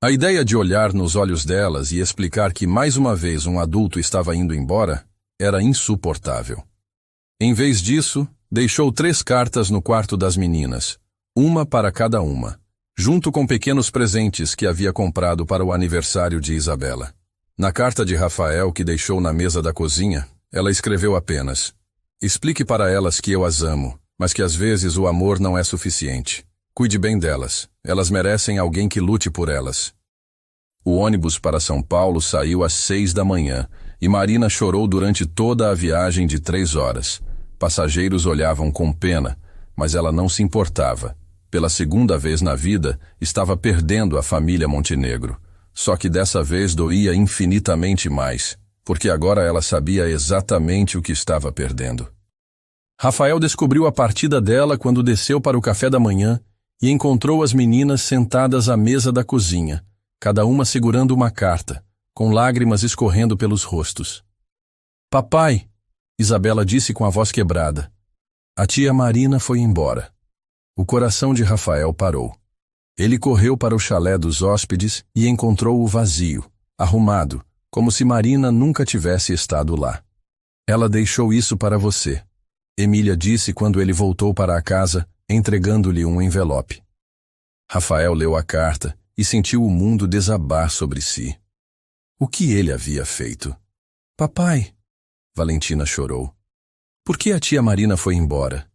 A ideia de olhar nos olhos delas e explicar que mais uma vez um adulto estava indo embora era insuportável. Em vez disso, deixou 3 cartas no quarto das meninas, uma para cada uma, junto com pequenos presentes que havia comprado para o aniversário de Isabela. Na carta de Rafael que deixou na mesa da cozinha, ela escreveu apenas: explique para elas que eu as amo, mas que às vezes o amor não é suficiente. Cuide bem delas, elas merecem alguém que lute por elas. O ônibus para São Paulo saiu às 6 da manhã e Marina chorou durante toda a viagem de 3 horas. Passageiros olhavam com pena, mas ela não se importava. Pela segunda vez na vida, estava perdendo a família Montenegro. Só que dessa vez doía infinitamente mais, porque agora ela sabia exatamente o que estava perdendo. Rafael descobriu a partida dela quando desceu para o café da manhã e encontrou as meninas sentadas à mesa da cozinha, cada uma segurando uma carta, com lágrimas escorrendo pelos rostos. Papai, Isabela disse com a voz quebrada. A tia Marina foi embora. O coração de Rafael parou. Ele correu para o chalé dos hóspedes e encontrou-o vazio, arrumado, como se Marina nunca tivesse estado lá. Ela deixou isso para você, Emília disse quando ele voltou para a casa, entregando-lhe um envelope. Rafael leu a carta e sentiu o mundo desabar sobre si. O que ele havia feito? Papai, Valentina chorou. Por que a tia Marina foi embora?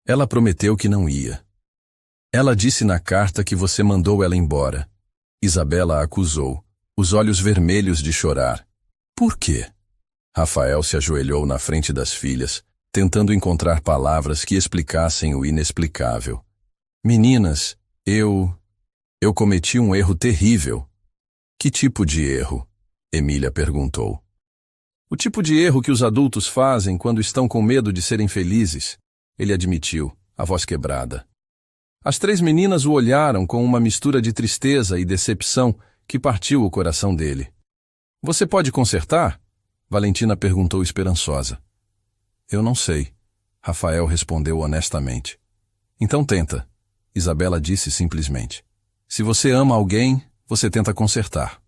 Ela prometeu que não ia. Ela disse na carta que você mandou ela embora. Isabela a acusou, os olhos vermelhos de chorar. Por quê? Rafael se ajoelhou na frente das filhas, tentando encontrar palavras que explicassem o inexplicável. Meninas, eu cometi um erro terrível. Que tipo de erro? Emília perguntou. O tipo de erro que os adultos fazem quando estão com medo de serem felizes, ele admitiu, a voz quebrada. As 3 meninas o olharam com uma mistura de tristeza e decepção que partiu o coração dele. Você pode consertar? Valentina perguntou esperançosa. Eu não sei, Rafael respondeu honestamente. Então tenta, Isabela disse simplesmente. Se você ama alguém, você tenta consertar.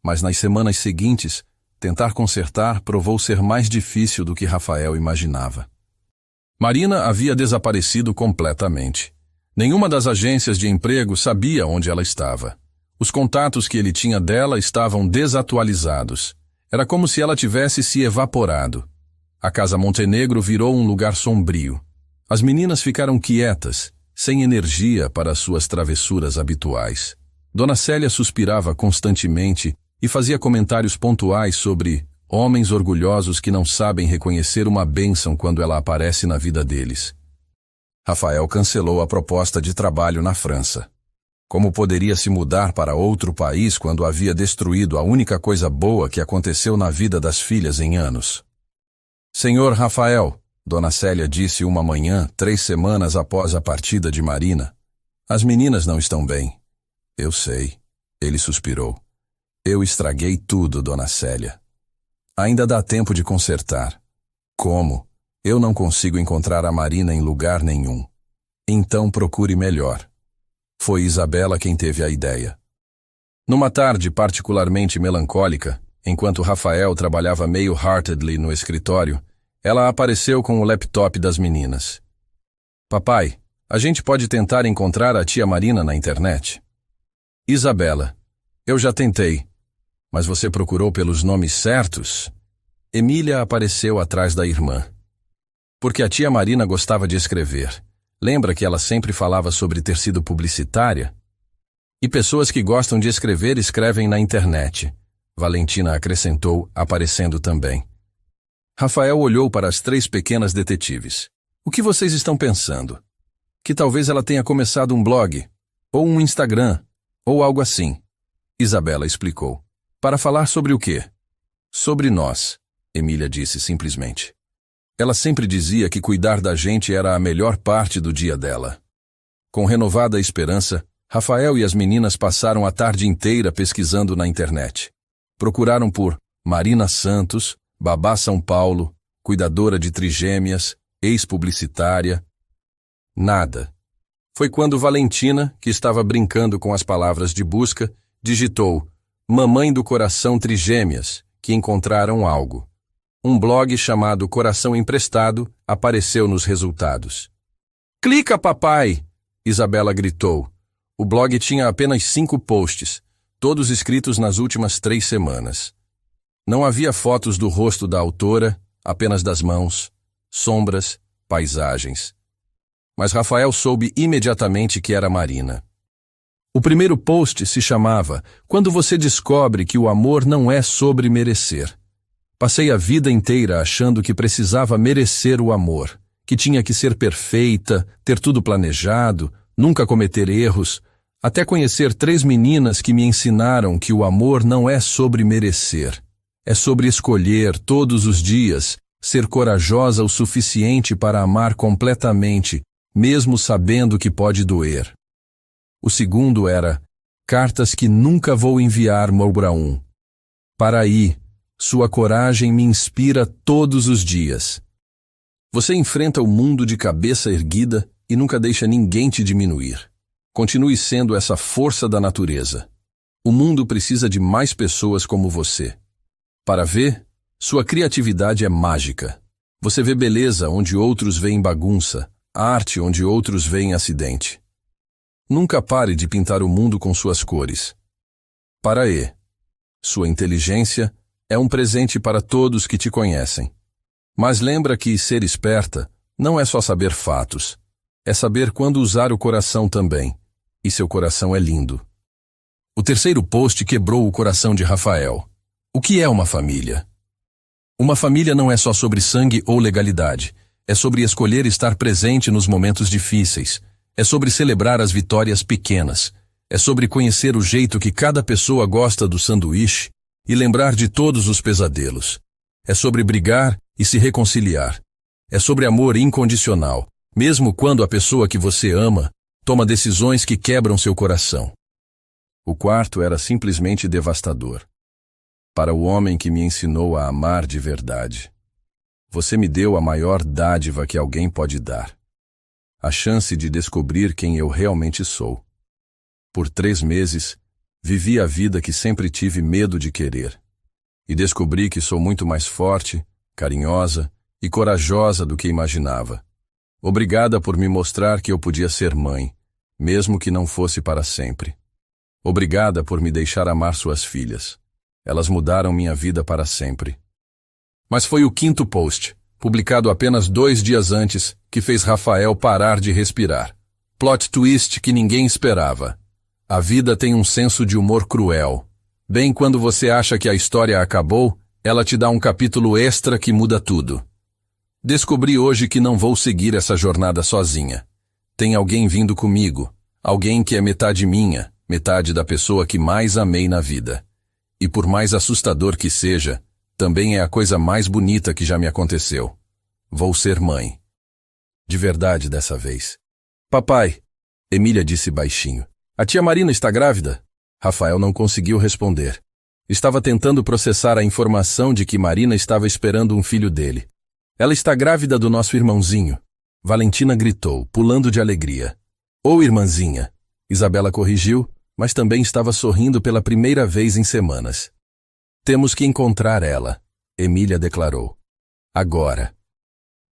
Mas nas semanas seguintes, tentar consertar provou ser mais difícil do que Rafael imaginava. Marina havia desaparecido completamente. Nenhuma das agências de emprego sabia onde ela estava. Os contatos que ele tinha dela estavam desatualizados. Era como se ela tivesse se evaporado. A casa Montenegro virou um lugar sombrio. As meninas ficaram quietas, sem energia para suas travessuras habituais. Dona Célia suspirava constantemente e fazia comentários pontuais sobre homens orgulhosos que não sabem reconhecer uma bênção quando ela aparece na vida deles. Rafael cancelou a proposta de trabalho na França. Como poderia se mudar para outro país quando havia destruído a única coisa boa que aconteceu na vida das filhas em anos? Senhor Rafael, Dona Célia disse uma manhã, 3 semanas após a partida de Marina. As meninas não estão bem. Eu sei. Ele suspirou. Eu estraguei tudo, Dona Célia. Ainda dá tempo de consertar. Como? Eu não consigo encontrar a Marina em lugar nenhum. Então procure melhor. Foi Isabela quem teve a ideia. Numa tarde particularmente melancólica, enquanto Rafael trabalhava meio heartedly no escritório, ela apareceu com o laptop das meninas. Papai, a gente pode tentar encontrar a tia Marina na internet? Isabela, eu já tentei. Mas você procurou pelos nomes certos? Emília apareceu atrás da irmã. Porque a tia Marina gostava de escrever. Lembra que ela sempre falava sobre ter sido publicitária? E pessoas que gostam de escrever escrevem na internet. Valentina acrescentou, aparecendo também. Rafael olhou para as 3 pequenas detetives. O que vocês estão pensando? Que talvez ela tenha começado um blog, ou um Instagram, ou algo assim. Isabela explicou. Para falar sobre o quê? Sobre nós, Emília disse simplesmente. Ela sempre dizia que cuidar da gente era a melhor parte do dia dela. Com renovada esperança, Rafael e as meninas passaram a tarde inteira pesquisando na internet. Procuraram por Marina Santos, babá São Paulo, cuidadora de trigêmeas, ex-publicitária. Nada. Foi quando Valentina, que estava brincando com as palavras de busca, digitou Mamãe do Coração Trigêmeas, que encontraram algo. Um blog chamado Coração Emprestado apareceu nos resultados. Clica, papai! Isabela gritou. O blog tinha apenas 5 posts, todos escritos nas últimas 3 semanas. Não havia fotos do rosto da autora, apenas das mãos, sombras, paisagens. Mas Rafael soube imediatamente que era Marina. O primeiro post se chamava Quando você descobre que o amor não é sobre merecer. Passei a vida inteira achando que precisava merecer o amor, que tinha que ser perfeita, ter tudo planejado, nunca cometer erros, até conhecer 3 meninas que me ensinaram que o amor não é sobre merecer. É sobre escolher todos os dias, ser corajosa o suficiente para amar completamente, mesmo sabendo que pode doer. O segundo era Cartas que nunca vou enviar, Moura. Para aí, sua coragem me inspira todos os dias. Você enfrenta o mundo de cabeça erguida e nunca deixa ninguém te diminuir. Continue sendo essa força da natureza. O mundo precisa de mais pessoas como você. Para ver, sua criatividade é mágica. Você vê beleza onde outros veem bagunça, arte onde outros veem acidente. Nunca pare de pintar o mundo com suas cores. Para aí, sua inteligência é um presente para todos que te conhecem. Mas lembra que ser esperta não é só saber fatos, é saber quando usar o coração também. E seu coração é lindo. O terceiro post quebrou o coração de Rafael. O que é uma família? Uma família não é só sobre sangue ou legalidade. É sobre escolher estar presente nos momentos difíceis. É sobre celebrar as vitórias pequenas. É sobre conhecer o jeito que cada pessoa gosta do sanduíche e lembrar de todos os pesadelos. É sobre brigar e se reconciliar. É sobre amor incondicional, mesmo quando a pessoa que você ama toma decisões que quebram seu coração. O quarto era simplesmente devastador. Para o homem que me ensinou a amar de verdade. Você me deu a maior dádiva que alguém pode dar. A chance de descobrir quem eu realmente sou. Por 3 meses, vivi a vida que sempre tive medo de querer. E descobri que sou muito mais forte, carinhosa e corajosa do que imaginava. Obrigada por me mostrar que eu podia ser mãe, mesmo que não fosse para sempre. Obrigada por me deixar amar suas filhas. Elas mudaram minha vida para sempre. Mas foi o 5º post, publicado apenas 2 dias antes, que fez Rafael parar de respirar. Plot twist que ninguém esperava. A vida tem um senso de humor cruel. Bem quando você acha que a história acabou, ela te dá um capítulo extra que muda tudo. Descobri hoje que não vou seguir essa jornada sozinha. Tem alguém vindo comigo, alguém que é metade minha, metade da pessoa que mais amei na vida. E por mais assustador que seja, também é a coisa mais bonita que já me aconteceu. Vou ser mãe. De verdade dessa vez. Papai, Emília disse baixinho. A tia Marina está grávida? Rafael não conseguiu responder. Estava tentando processar a informação de que Marina estava esperando um filho dele. Ela está grávida do nosso irmãozinho. Valentina gritou, pulando de alegria. Ô irmãzinha, Isabela corrigiu, mas também estava sorrindo pela primeira vez em semanas. Temos que encontrar ela, Emília declarou. Agora.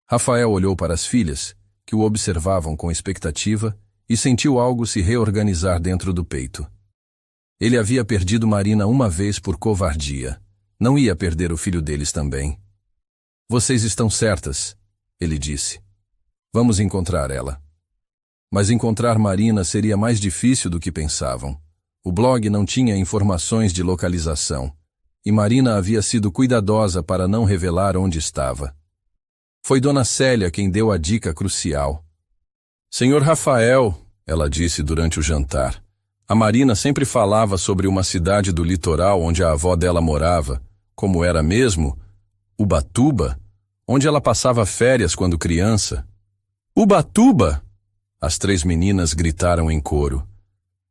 Rafael olhou para as filhas, que o observavam com expectativa, e sentiu algo se reorganizar dentro do peito. Ele havia perdido Marina uma vez por covardia. Não ia perder o filho deles também. Vocês estão certas, ele disse. Vamos encontrar ela. Mas encontrar Marina seria mais difícil do que pensavam. O blog não tinha informações de localização, e Marina havia sido cuidadosa para não revelar onde estava. Foi Dona Célia quem deu a dica crucial. Senhor Rafael, ela disse durante o jantar, a Marina sempre falava sobre uma cidade do litoral onde a avó dela morava, como era mesmo, Ubatuba, onde ela passava férias quando criança. Ubatuba! As 3 meninas gritaram em coro.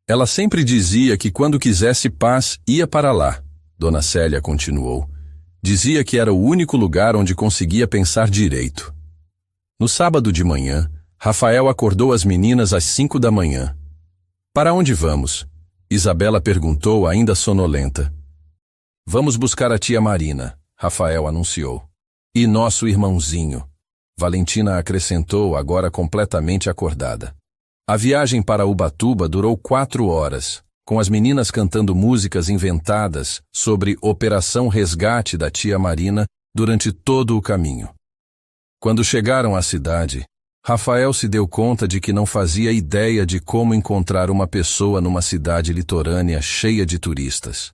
Ela sempre dizia que quando quisesse paz ia para lá, Dona Célia continuou. Dizia que era o único lugar onde conseguia pensar direito. No sábado de manhã, Rafael acordou as meninas às 5 da manhã. Para onde vamos? Isabela perguntou, ainda sonolenta. Vamos buscar a tia Marina, Rafael anunciou. E nosso irmãozinho, Valentina acrescentou, agora completamente acordada. A viagem para Ubatuba durou 4 horas, com as meninas cantando músicas inventadas sobre Operação Resgate da tia Marina durante todo o caminho. Quando chegaram à cidade, Rafael se deu conta de que não fazia ideia de como encontrar uma pessoa numa cidade litorânea cheia de turistas.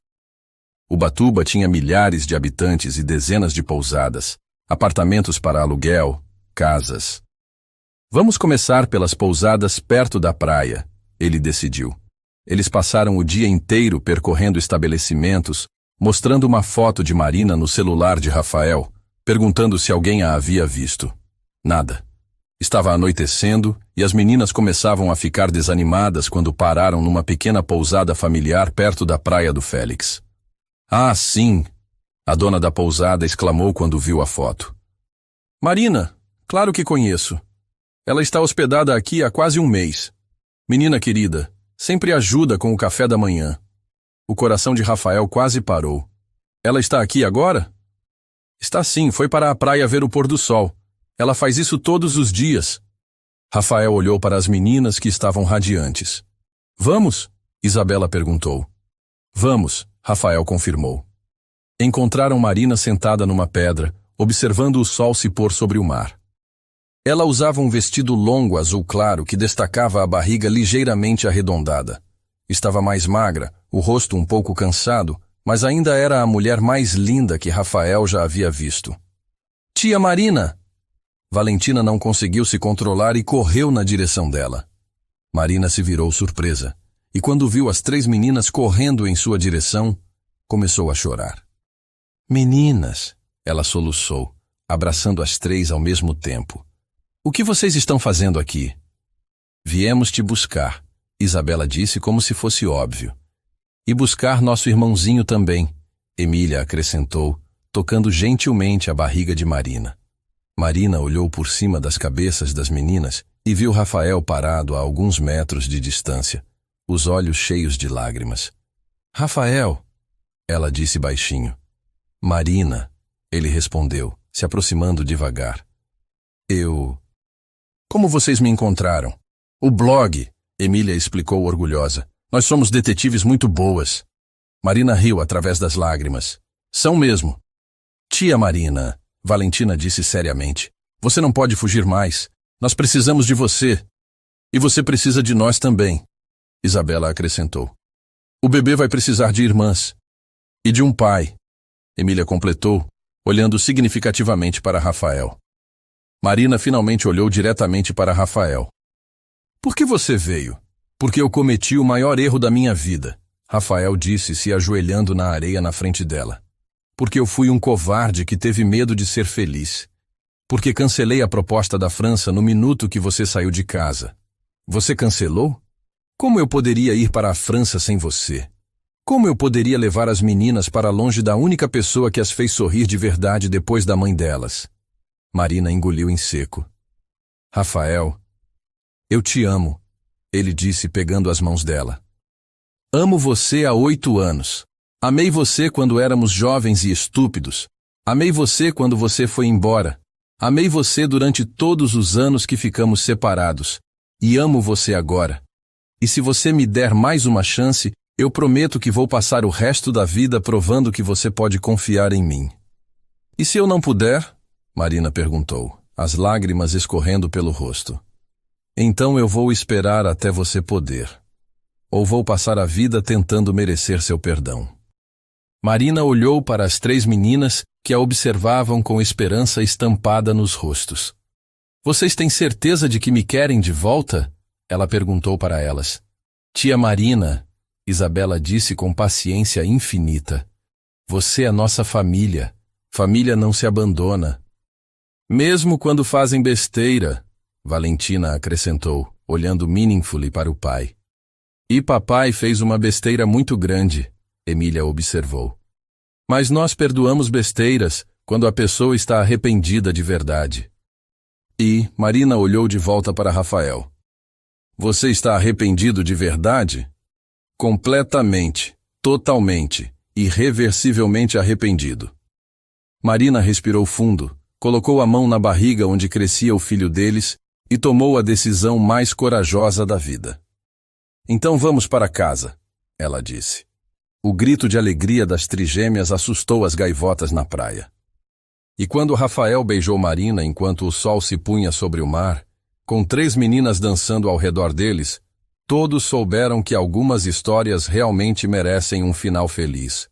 Ubatuba tinha milhares de habitantes e dezenas de pousadas, apartamentos para aluguel, casas. Vamos começar pelas pousadas perto da praia, ele decidiu. Eles passaram o dia inteiro percorrendo estabelecimentos, mostrando uma foto de Marina no celular de Rafael, perguntando se alguém a havia visto. Nada. Estava anoitecendo e as meninas começavam a ficar desanimadas quando pararam numa pequena pousada familiar perto da praia do Félix. Ah, sim! A dona da pousada exclamou quando viu a foto. Marina, claro que conheço. Ela está hospedada aqui há quase um mês. Menina querida, sempre ajuda com o café da manhã. O coração de Rafael quase parou. Ela está aqui agora? Está sim, foi para a praia ver o pôr do sol. Ela faz isso todos os dias. Rafael olhou para as meninas que estavam radiantes. Vamos? Isabela perguntou. Vamos, Rafael confirmou. Encontraram Marina sentada numa pedra, observando o sol se pôr sobre o mar. Ela usava um vestido longo azul claro que destacava a barriga ligeiramente arredondada. Estava mais magra, o rosto um pouco cansado, mas ainda era a mulher mais linda que Rafael já havia visto. Tia Marina! Valentina não conseguiu se controlar e correu na direção dela. Marina se virou surpresa, e quando viu as 3 meninas correndo em sua direção, começou a chorar. Meninas, ela soluçou, abraçando as 3 ao mesmo tempo. O que vocês estão fazendo aqui? Viemos te buscar, Isabela disse como se fosse óbvio. E buscar nosso irmãozinho também, Emília acrescentou, tocando gentilmente a barriga de Marina. Marina olhou por cima das cabeças das meninas e viu Rafael parado a alguns metros de distância, os olhos cheios de lágrimas. Rafael, ela disse baixinho. Marina, ele respondeu, se aproximando devagar. Como vocês me encontraram? O blog, Emília explicou orgulhosa. Nós somos detetives muito boas. Marina riu através das lágrimas. São mesmo. Tia Marina, Valentina disse seriamente, você não pode fugir mais. Nós precisamos de você. E você precisa de nós também, Isabela acrescentou. O bebê vai precisar de irmãs. E de um pai, Emília completou, olhando significativamente para Rafael. Marina finalmente olhou diretamente para Rafael. Por que você veio? Porque eu cometi o maior erro da minha vida, Rafael disse, se ajoelhando na areia na frente dela. Porque eu fui um covarde que teve medo de ser feliz. Porque cancelei a proposta da França no minuto que você saiu de casa. Você cancelou? Como eu poderia ir para a França sem você? Como eu poderia levar as meninas para longe da única pessoa que as fez sorrir de verdade depois da mãe delas? Marina engoliu em seco. Rafael, eu te amo. ele disse pegando as mãos dela. Amo você há 8 anos. Amei você quando éramos jovens e estúpidos. Amei você quando você foi embora. Amei você durante todos os anos que ficamos separados. E amo você agora. E se você me der mais uma chance, eu prometo que vou passar o resto da vida provando que você pode confiar em mim. E se eu não puder? Marina perguntou, as lágrimas escorrendo pelo rosto. Então eu vou esperar até você poder. Ou vou passar a vida tentando merecer seu perdão. Marina olhou para as 3 meninas que a observavam com esperança estampada nos rostos. Vocês têm certeza de que me querem de volta? Ela perguntou para elas. Tia Marina, Isabela disse com paciência infinita. Você é nossa família. Família não se abandona. Mesmo quando fazem besteira, Valentina acrescentou, olhando meaningfully para o pai. E papai fez uma besteira muito grande, Emília observou. Mas nós perdoamos besteiras quando a pessoa está arrependida de verdade. E Marina olhou de volta para Rafael. Você está arrependido de verdade? Completamente, totalmente, irreversivelmente arrependido. Marina respirou fundo, colocou a mão na barriga onde crescia o filho deles e tomou a decisão mais corajosa da vida. Então vamos para casa, ela disse. O grito de alegria das trigêmeas assustou as gaivotas na praia. E quando Rafael beijou Marina enquanto o sol se punha sobre o mar, com 3 meninas dançando ao redor deles, todos souberam que algumas histórias realmente merecem um final feliz,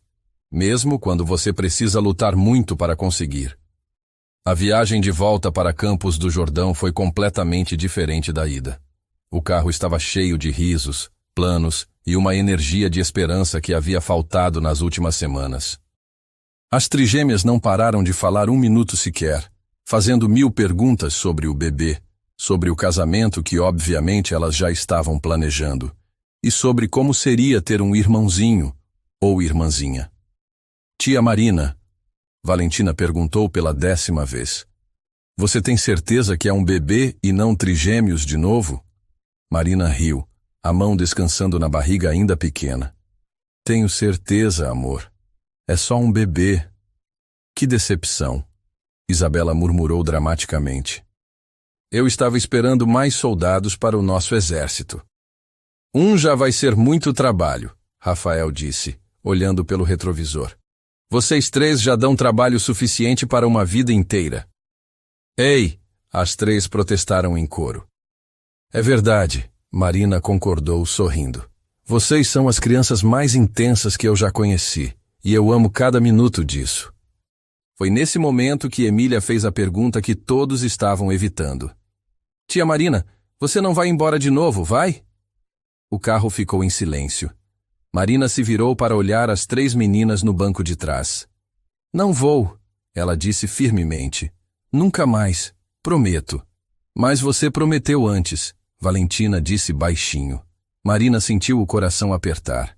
mesmo quando você precisa lutar muito para conseguir. A viagem de volta para Campos do Jordão foi completamente diferente da ida. O carro estava cheio de risos, planos e uma energia de esperança que havia faltado nas últimas semanas. As trigêmeas não pararam de falar 1 minuto sequer, fazendo 1000 perguntas sobre o bebê, sobre o casamento que obviamente elas já estavam planejando, e sobre como seria ter um irmãozinho ou irmãzinha. Tia Marina, Valentina perguntou pela 10ª vez. Você tem certeza que é um bebê e não trigêmeos de novo? Marina riu, a mão descansando na barriga ainda pequena. Tenho certeza, amor. É só um bebê. Que decepção, Isabela murmurou dramaticamente. Eu estava esperando mais soldados para o nosso exército. Já vai ser muito trabalho, Rafael disse, olhando pelo retrovisor. Vocês 3 já dão trabalho suficiente para uma vida inteira. Ei, as 3 protestaram em coro. É verdade, Marina concordou sorrindo. Vocês são as crianças mais intensas que eu já conheci, e eu amo cada minuto disso. Foi nesse momento que Emília fez a pergunta que todos estavam evitando. Tia Marina, você não vai embora de novo, vai? O carro ficou em silêncio. Marina se virou para olhar as 3 meninas no banco de trás. Não vou, ela disse firmemente. Nunca mais, prometo. Mas você prometeu antes, Valentina disse baixinho. Marina sentiu o coração apertar.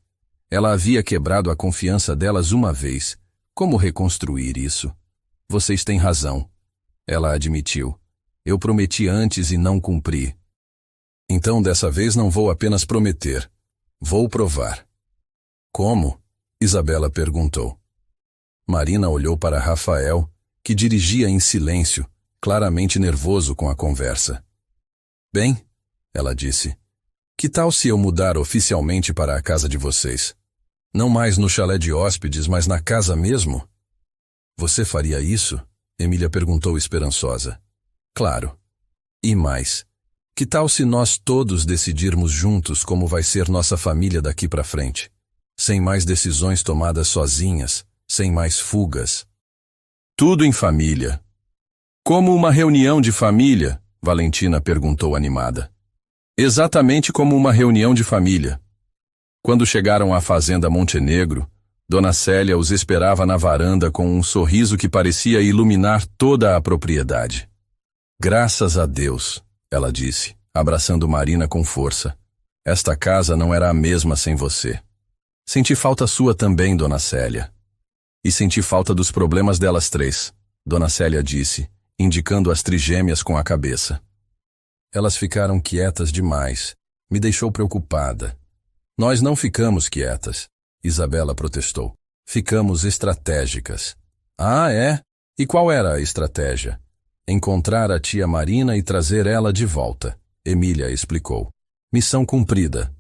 Ela havia quebrado a confiança delas uma vez. Como reconstruir isso? Vocês têm razão, ela admitiu. Eu prometi antes e não cumpri. Então dessa vez não vou apenas prometer. Vou provar. Como? Isabela perguntou. Marina olhou para Rafael, que dirigia em silêncio, claramente nervoso com a conversa. Bem, ela disse, que tal se eu mudar oficialmente para a casa de vocês? Não mais no chalé de hóspedes, mas na casa mesmo? Você faria isso? Emília perguntou esperançosa. Claro. E mais, que tal se nós todos decidirmos juntos como vai ser nossa família daqui para frente? Sem mais decisões tomadas sozinhas, sem mais fugas. Tudo em família. Como uma reunião de família? Valentina perguntou animada. Exatamente como uma reunião de família. Quando chegaram à fazenda Montenegro, Dona Célia os esperava na varanda com um sorriso que parecia iluminar toda a propriedade. Graças a Deus, ela disse, abraçando Marina com força. Esta casa não era a mesma sem você. Senti falta sua também, Dona Célia. E senti falta dos problemas delas 3, Dona Célia disse, indicando as trigêmeas com a cabeça. Elas ficaram quietas demais, Me deixou preocupada. Nós não ficamos quietas, Isabela protestou. Ficamos estratégicas. Ah, é? E qual era a estratégia? Encontrar a tia Marina e trazer ela de volta, Emília explicou. Missão cumprida.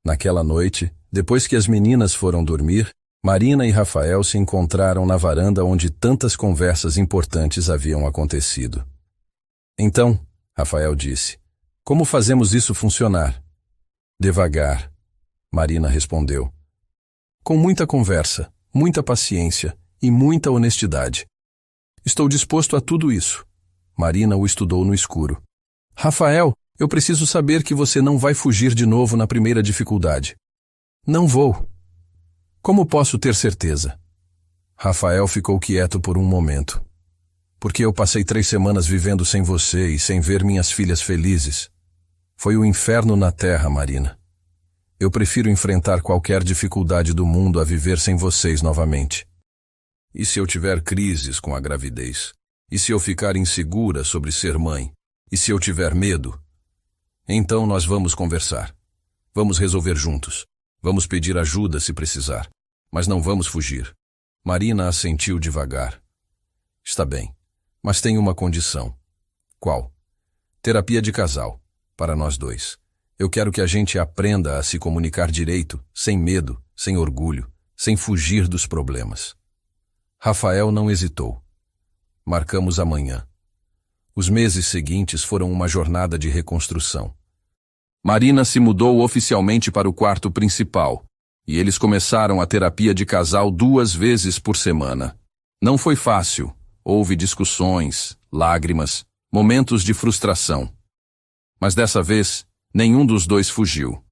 Naquela noite, depois que as meninas foram dormir, Marina e Rafael se encontraram na varanda onde tantas conversas importantes haviam acontecido. Então, Rafael disse, como fazemos isso funcionar? Devagar, Marina respondeu. Com muita conversa, muita paciência e muita honestidade. Estou disposto a tudo isso. Marina o estudou no escuro. Rafael, eu preciso saber que você não vai fugir de novo na primeira dificuldade. Não vou. Como posso ter certeza? Rafael ficou quieto por um momento. Porque eu passei 3 semanas vivendo sem você e sem ver minhas filhas felizes. Foi o inferno na terra, Marina. Eu prefiro enfrentar qualquer dificuldade do mundo a viver sem vocês novamente. E se eu tiver crises com a gravidez? E se eu ficar insegura sobre ser mãe? E se eu tiver medo? Então nós vamos conversar. Vamos resolver juntos. Vamos pedir ajuda se precisar. Mas não vamos fugir. Marina assentiu devagar. Está bem, mas tem uma condição. Qual? Terapia de casal, para nós dois. Eu quero que a gente aprenda a se comunicar direito, sem medo, sem orgulho, sem fugir dos problemas. Rafael não hesitou. Marcamos amanhã. Os meses seguintes foram uma jornada de reconstrução. Marina se mudou oficialmente para o quarto principal, e eles começaram a terapia de casal 2 vezes por semana. Não foi fácil. Houve discussões, lágrimas, momentos de frustração. Mas dessa vez, nenhum dos dois fugiu.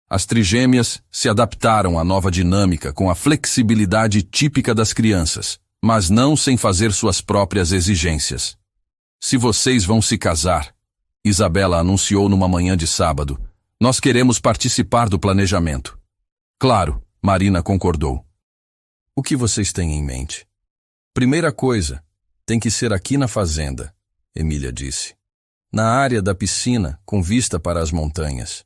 As trigêmeas se adaptaram à nova dinâmica com a flexibilidade típica das crianças, mas não sem fazer suas próprias exigências. Se vocês vão se casar, Isabela anunciou numa manhã de sábado, nós queremos participar do planejamento. Claro, Marina concordou. O que vocês têm em mente? Primeira coisa, tem que ser aqui na fazenda, Emília disse. Na área da piscina, com vista para as montanhas.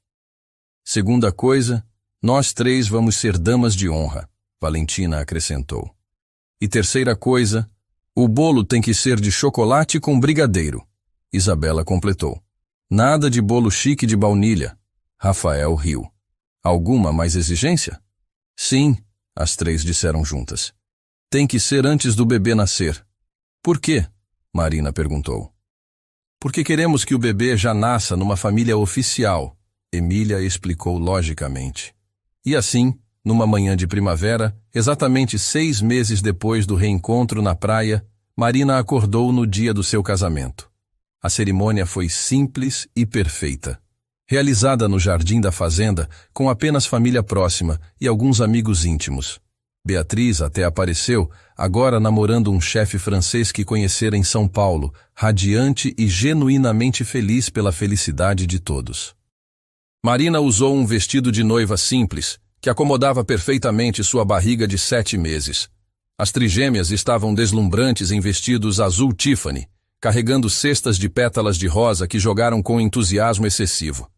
Segunda coisa, nós 3 vamos ser damas de honra, Valentina acrescentou. E terceira coisa, o bolo tem que ser de chocolate com brigadeiro, Isabela completou. Nada de bolo chique de baunilha, Rafael riu. Alguma mais exigência? Sim, as 3 disseram juntas. Tem que ser antes do bebê nascer. Por quê? Marina perguntou. Porque queremos que o bebê já nasça numa família oficial, Emília explicou logicamente. E assim, numa manhã de primavera, exatamente 6 meses depois do reencontro na praia, Marina acordou no dia do seu casamento. A cerimônia foi simples e perfeita. Realizada no jardim da fazenda, com apenas família próxima e alguns amigos íntimos. Beatriz até apareceu, agora namorando um chefe francês que conhecera em São Paulo, radiante e genuinamente feliz pela felicidade de todos. Marina usou um vestido de noiva simples, que acomodava perfeitamente sua barriga de 7 meses. As trigêmeas estavam deslumbrantes em vestidos azul Tiffany, carregando cestas de pétalas de rosa que jogaram com entusiasmo excessivo.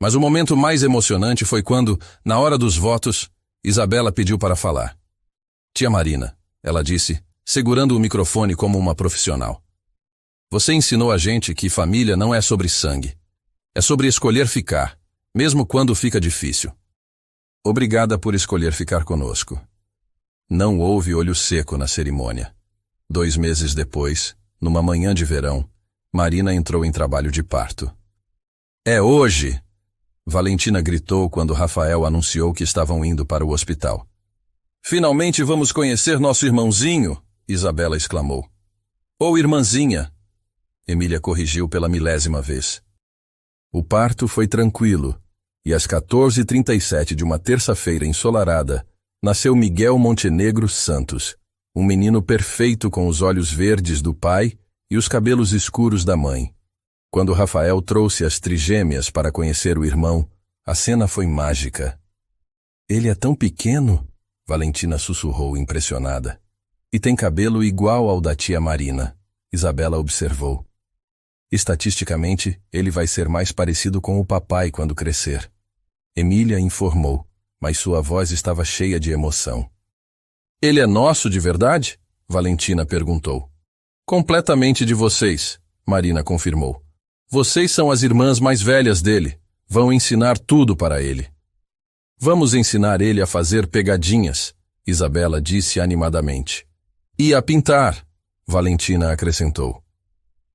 Mas o momento mais emocionante foi quando, na hora dos votos, Isabela pediu para falar. Tia Marina, ela disse, segurando o microfone como uma profissional. Você ensinou a gente que família não é sobre sangue. É sobre escolher ficar, mesmo quando fica difícil. Obrigada por escolher ficar conosco. Não houve olho seco na cerimônia. 2 meses depois, numa manhã de verão, Marina entrou em trabalho de parto. É hoje! Valentina gritou quando Rafael anunciou que estavam indo para o hospital. Finalmente vamos conhecer nosso irmãozinho, Isabela exclamou. Ou irmãzinha, Emília corrigiu pela 1000ª vez. O parto foi tranquilo, e às 14h37 de uma terça-feira ensolarada, nasceu Miguel Montenegro Santos, um menino perfeito com os olhos verdes do pai e os cabelos escuros da mãe. Quando Rafael trouxe as trigêmeas para conhecer o irmão, a cena foi mágica. Ele é tão pequeno, Valentina sussurrou impressionada. E tem cabelo igual ao da tia Marina, Isabela observou. Estatisticamente, ele vai ser mais parecido com o papai quando crescer. Emília informou, mas sua voz estava cheia de emoção. Ele é nosso de verdade? Valentina perguntou. Completamente de vocês, Marina confirmou. Vocês são as irmãs mais velhas dele. Vão ensinar tudo para ele. Vamos ensinar ele a fazer pegadinhas, Isabela disse animadamente. E a pintar, Valentina acrescentou.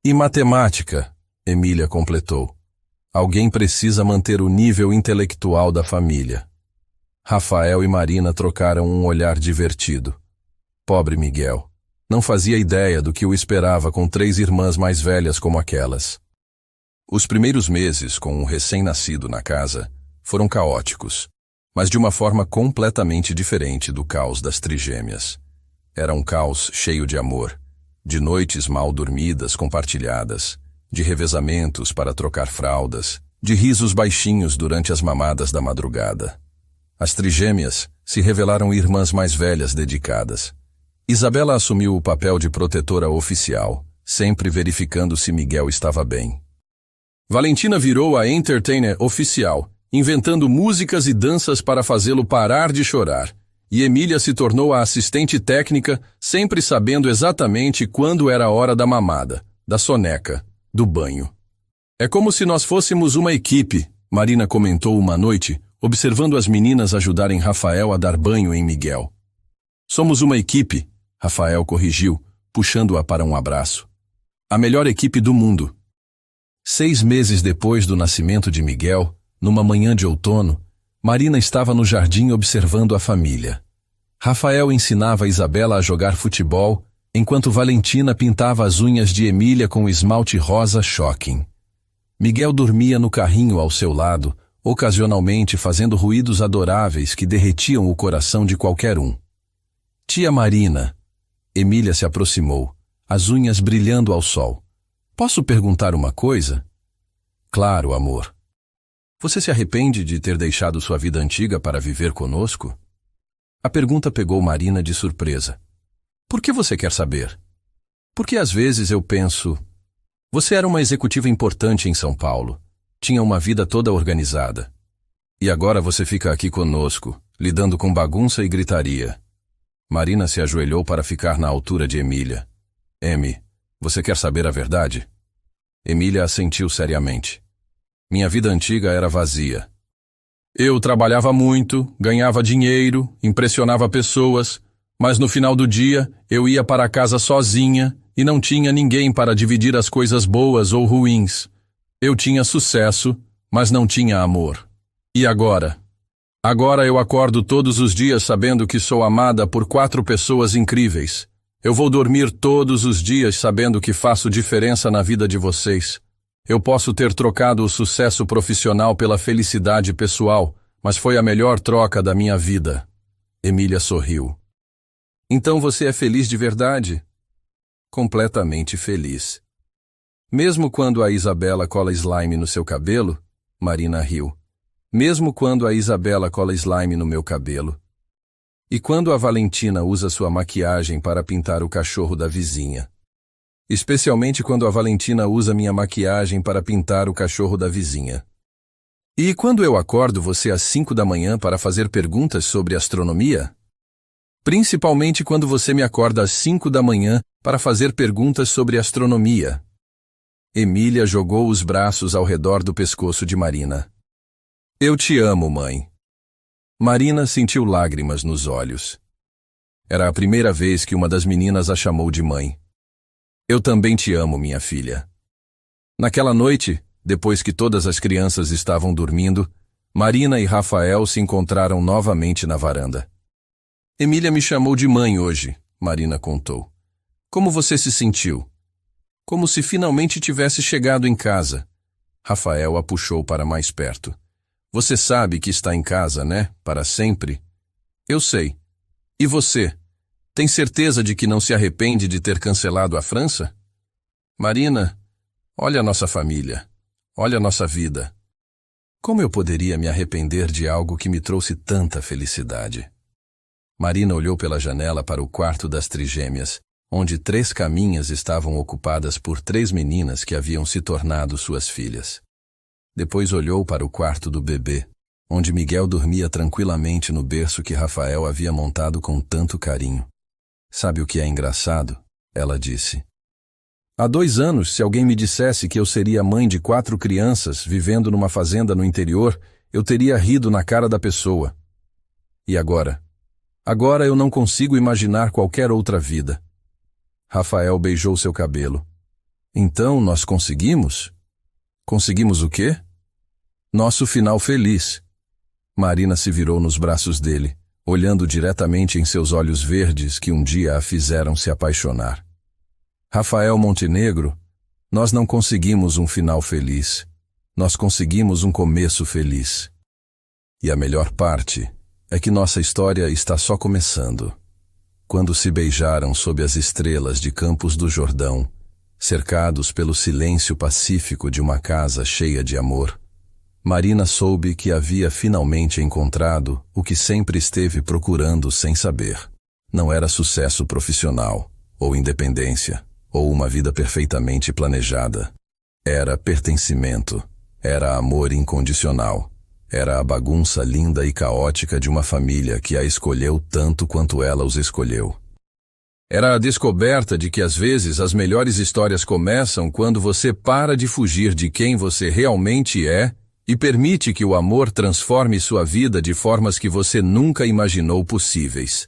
E matemática, Emília completou. Alguém precisa manter o nível intelectual da família. Rafael e Marina trocaram um olhar divertido. Pobre Miguel. Não fazia ideia do que o esperava com 3 irmãs mais velhas como aquelas. Os primeiros meses com um recém-nascido na casa foram caóticos, mas de uma forma completamente diferente do caos das trigêmeas. Era um caos cheio de amor, de noites mal dormidas compartilhadas, de revezamentos para trocar fraldas, de risos baixinhos durante as mamadas da madrugada. As trigêmeas se revelaram irmãs mais velhas dedicadas. Isabela assumiu o papel de protetora oficial, sempre verificando se Miguel estava bem. Valentina virou a entertainer oficial, inventando músicas e danças para fazê-lo parar de chorar, e Emília se tornou a assistente técnica, sempre sabendo exatamente quando era a hora da mamada, da soneca, do banho. É como se nós fôssemos uma equipe, Marina comentou uma noite, observando as meninas ajudarem Rafael a dar banho em Miguel. Somos uma equipe, Rafael corrigiu, puxando-a para um abraço. A melhor equipe do mundo. 6 meses depois do nascimento de Miguel, numa manhã de outono, Marina estava no jardim observando a família. Rafael ensinava Isabela a jogar futebol, enquanto Valentina pintava as unhas de Emília com esmalte rosa Shocking. Miguel dormia no carrinho ao seu lado, ocasionalmente fazendo ruídos adoráveis que derretiam o coração de qualquer um. Tia Marina. Emília se aproximou, as unhas brilhando ao sol. Posso perguntar uma coisa? Claro, amor. Você se arrepende de ter deixado sua vida antiga para viver conosco? A pergunta pegou Marina de surpresa. Por que você quer saber? Porque às vezes eu penso... Você era uma executiva importante em São Paulo. Tinha uma vida toda organizada. E agora você fica aqui conosco, lidando com bagunça e gritaria. Marina se ajoelhou para ficar na altura de Emília. Emi, você quer saber a verdade? Emília assentiu seriamente. Minha vida antiga era vazia. Eu trabalhava muito, ganhava dinheiro, impressionava pessoas, mas no final do dia eu ia para casa sozinha e não tinha ninguém para dividir as coisas boas ou ruins. Eu tinha sucesso, mas não tinha amor. E agora? Agora eu acordo todos os dias sabendo que sou amada por 4 pessoas incríveis. Eu vou dormir todos os dias sabendo que faço diferença na vida de vocês. Eu posso ter trocado o sucesso profissional pela felicidade pessoal, mas foi a melhor troca da minha vida. Emília sorriu. Então você é feliz de verdade? Completamente feliz. Mesmo quando a Isabela cola slime no seu cabelo? Marina riu. Mesmo quando a Isabela cola slime no meu cabelo. E quando a Valentina usa sua maquiagem para pintar o cachorro da vizinha? Especialmente quando a Valentina usa minha maquiagem para pintar o cachorro da vizinha. E quando eu acordo você às 5 da manhã para fazer perguntas sobre astronomia? Principalmente quando você me acorda às 5 da manhã para fazer perguntas sobre astronomia. Emília jogou os braços ao redor do pescoço de Marina. Eu te amo, mãe. Marina sentiu lágrimas nos olhos. Era a primeira vez que uma das meninas a chamou de mãe. Eu também te amo, minha filha. Naquela noite, depois que todas as crianças estavam dormindo, Marina e Rafael se encontraram novamente na varanda. Emília me chamou de mãe hoje, Marina contou. Como você se sentiu? Como se finalmente tivesse chegado em casa. Rafael a puxou para mais perto. Você sabe que está em casa, né? Para sempre? Eu sei. E você? Tem certeza de que não se arrepende de ter cancelado a França? Marina, olha a nossa família. Olha a nossa vida. Como eu poderia me arrepender de algo que me trouxe tanta felicidade? Marina olhou pela janela para o quarto das trigêmeas, onde 3 caminhas estavam ocupadas por 3 meninas que haviam se tornado suas filhas. Depois olhou para o quarto do bebê. onde Miguel dormia tranquilamente no berço que Rafael havia montado com tanto carinho. Sabe o que é engraçado? Ela disse. Há 2 anos, se alguém me dissesse que eu seria mãe de 4 crianças vivendo numa fazenda no interior, eu teria rido na cara da pessoa. E agora? Agora eu não consigo imaginar qualquer outra vida. Rafael beijou seu cabelo. Então nós conseguimos? Conseguimos o quê? Nosso final feliz. Marina se virou nos braços dele, olhando diretamente em seus olhos verdes que um dia a fizeram se apaixonar. Rafael Montenegro, nós não conseguimos um final feliz. Nós conseguimos um começo feliz. E a melhor parte é que nossa história está só começando. Quando se beijaram sob as estrelas de Campos do Jordão, cercados pelo silêncio pacífico de uma casa cheia de amor, Marina soube que havia finalmente encontrado o que sempre esteve procurando sem saber. Não era sucesso profissional, ou independência, ou uma vida perfeitamente planejada. Era pertencimento, era amor incondicional, era a bagunça linda e caótica de uma família que a escolheu tanto quanto ela os escolheu. Era a descoberta de que às vezes as melhores histórias começam quando você para de fugir de quem você realmente é e permite que o amor transforme sua vida de formas que você nunca imaginou possíveis.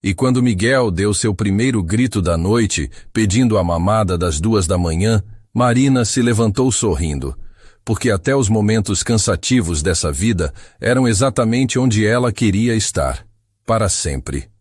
E quando Miguel deu seu primeiro grito da noite, pedindo a mamada das 2 da manhã, Marina se levantou sorrindo, porque até os momentos cansativos dessa vida eram exatamente onde ela queria estar, para sempre.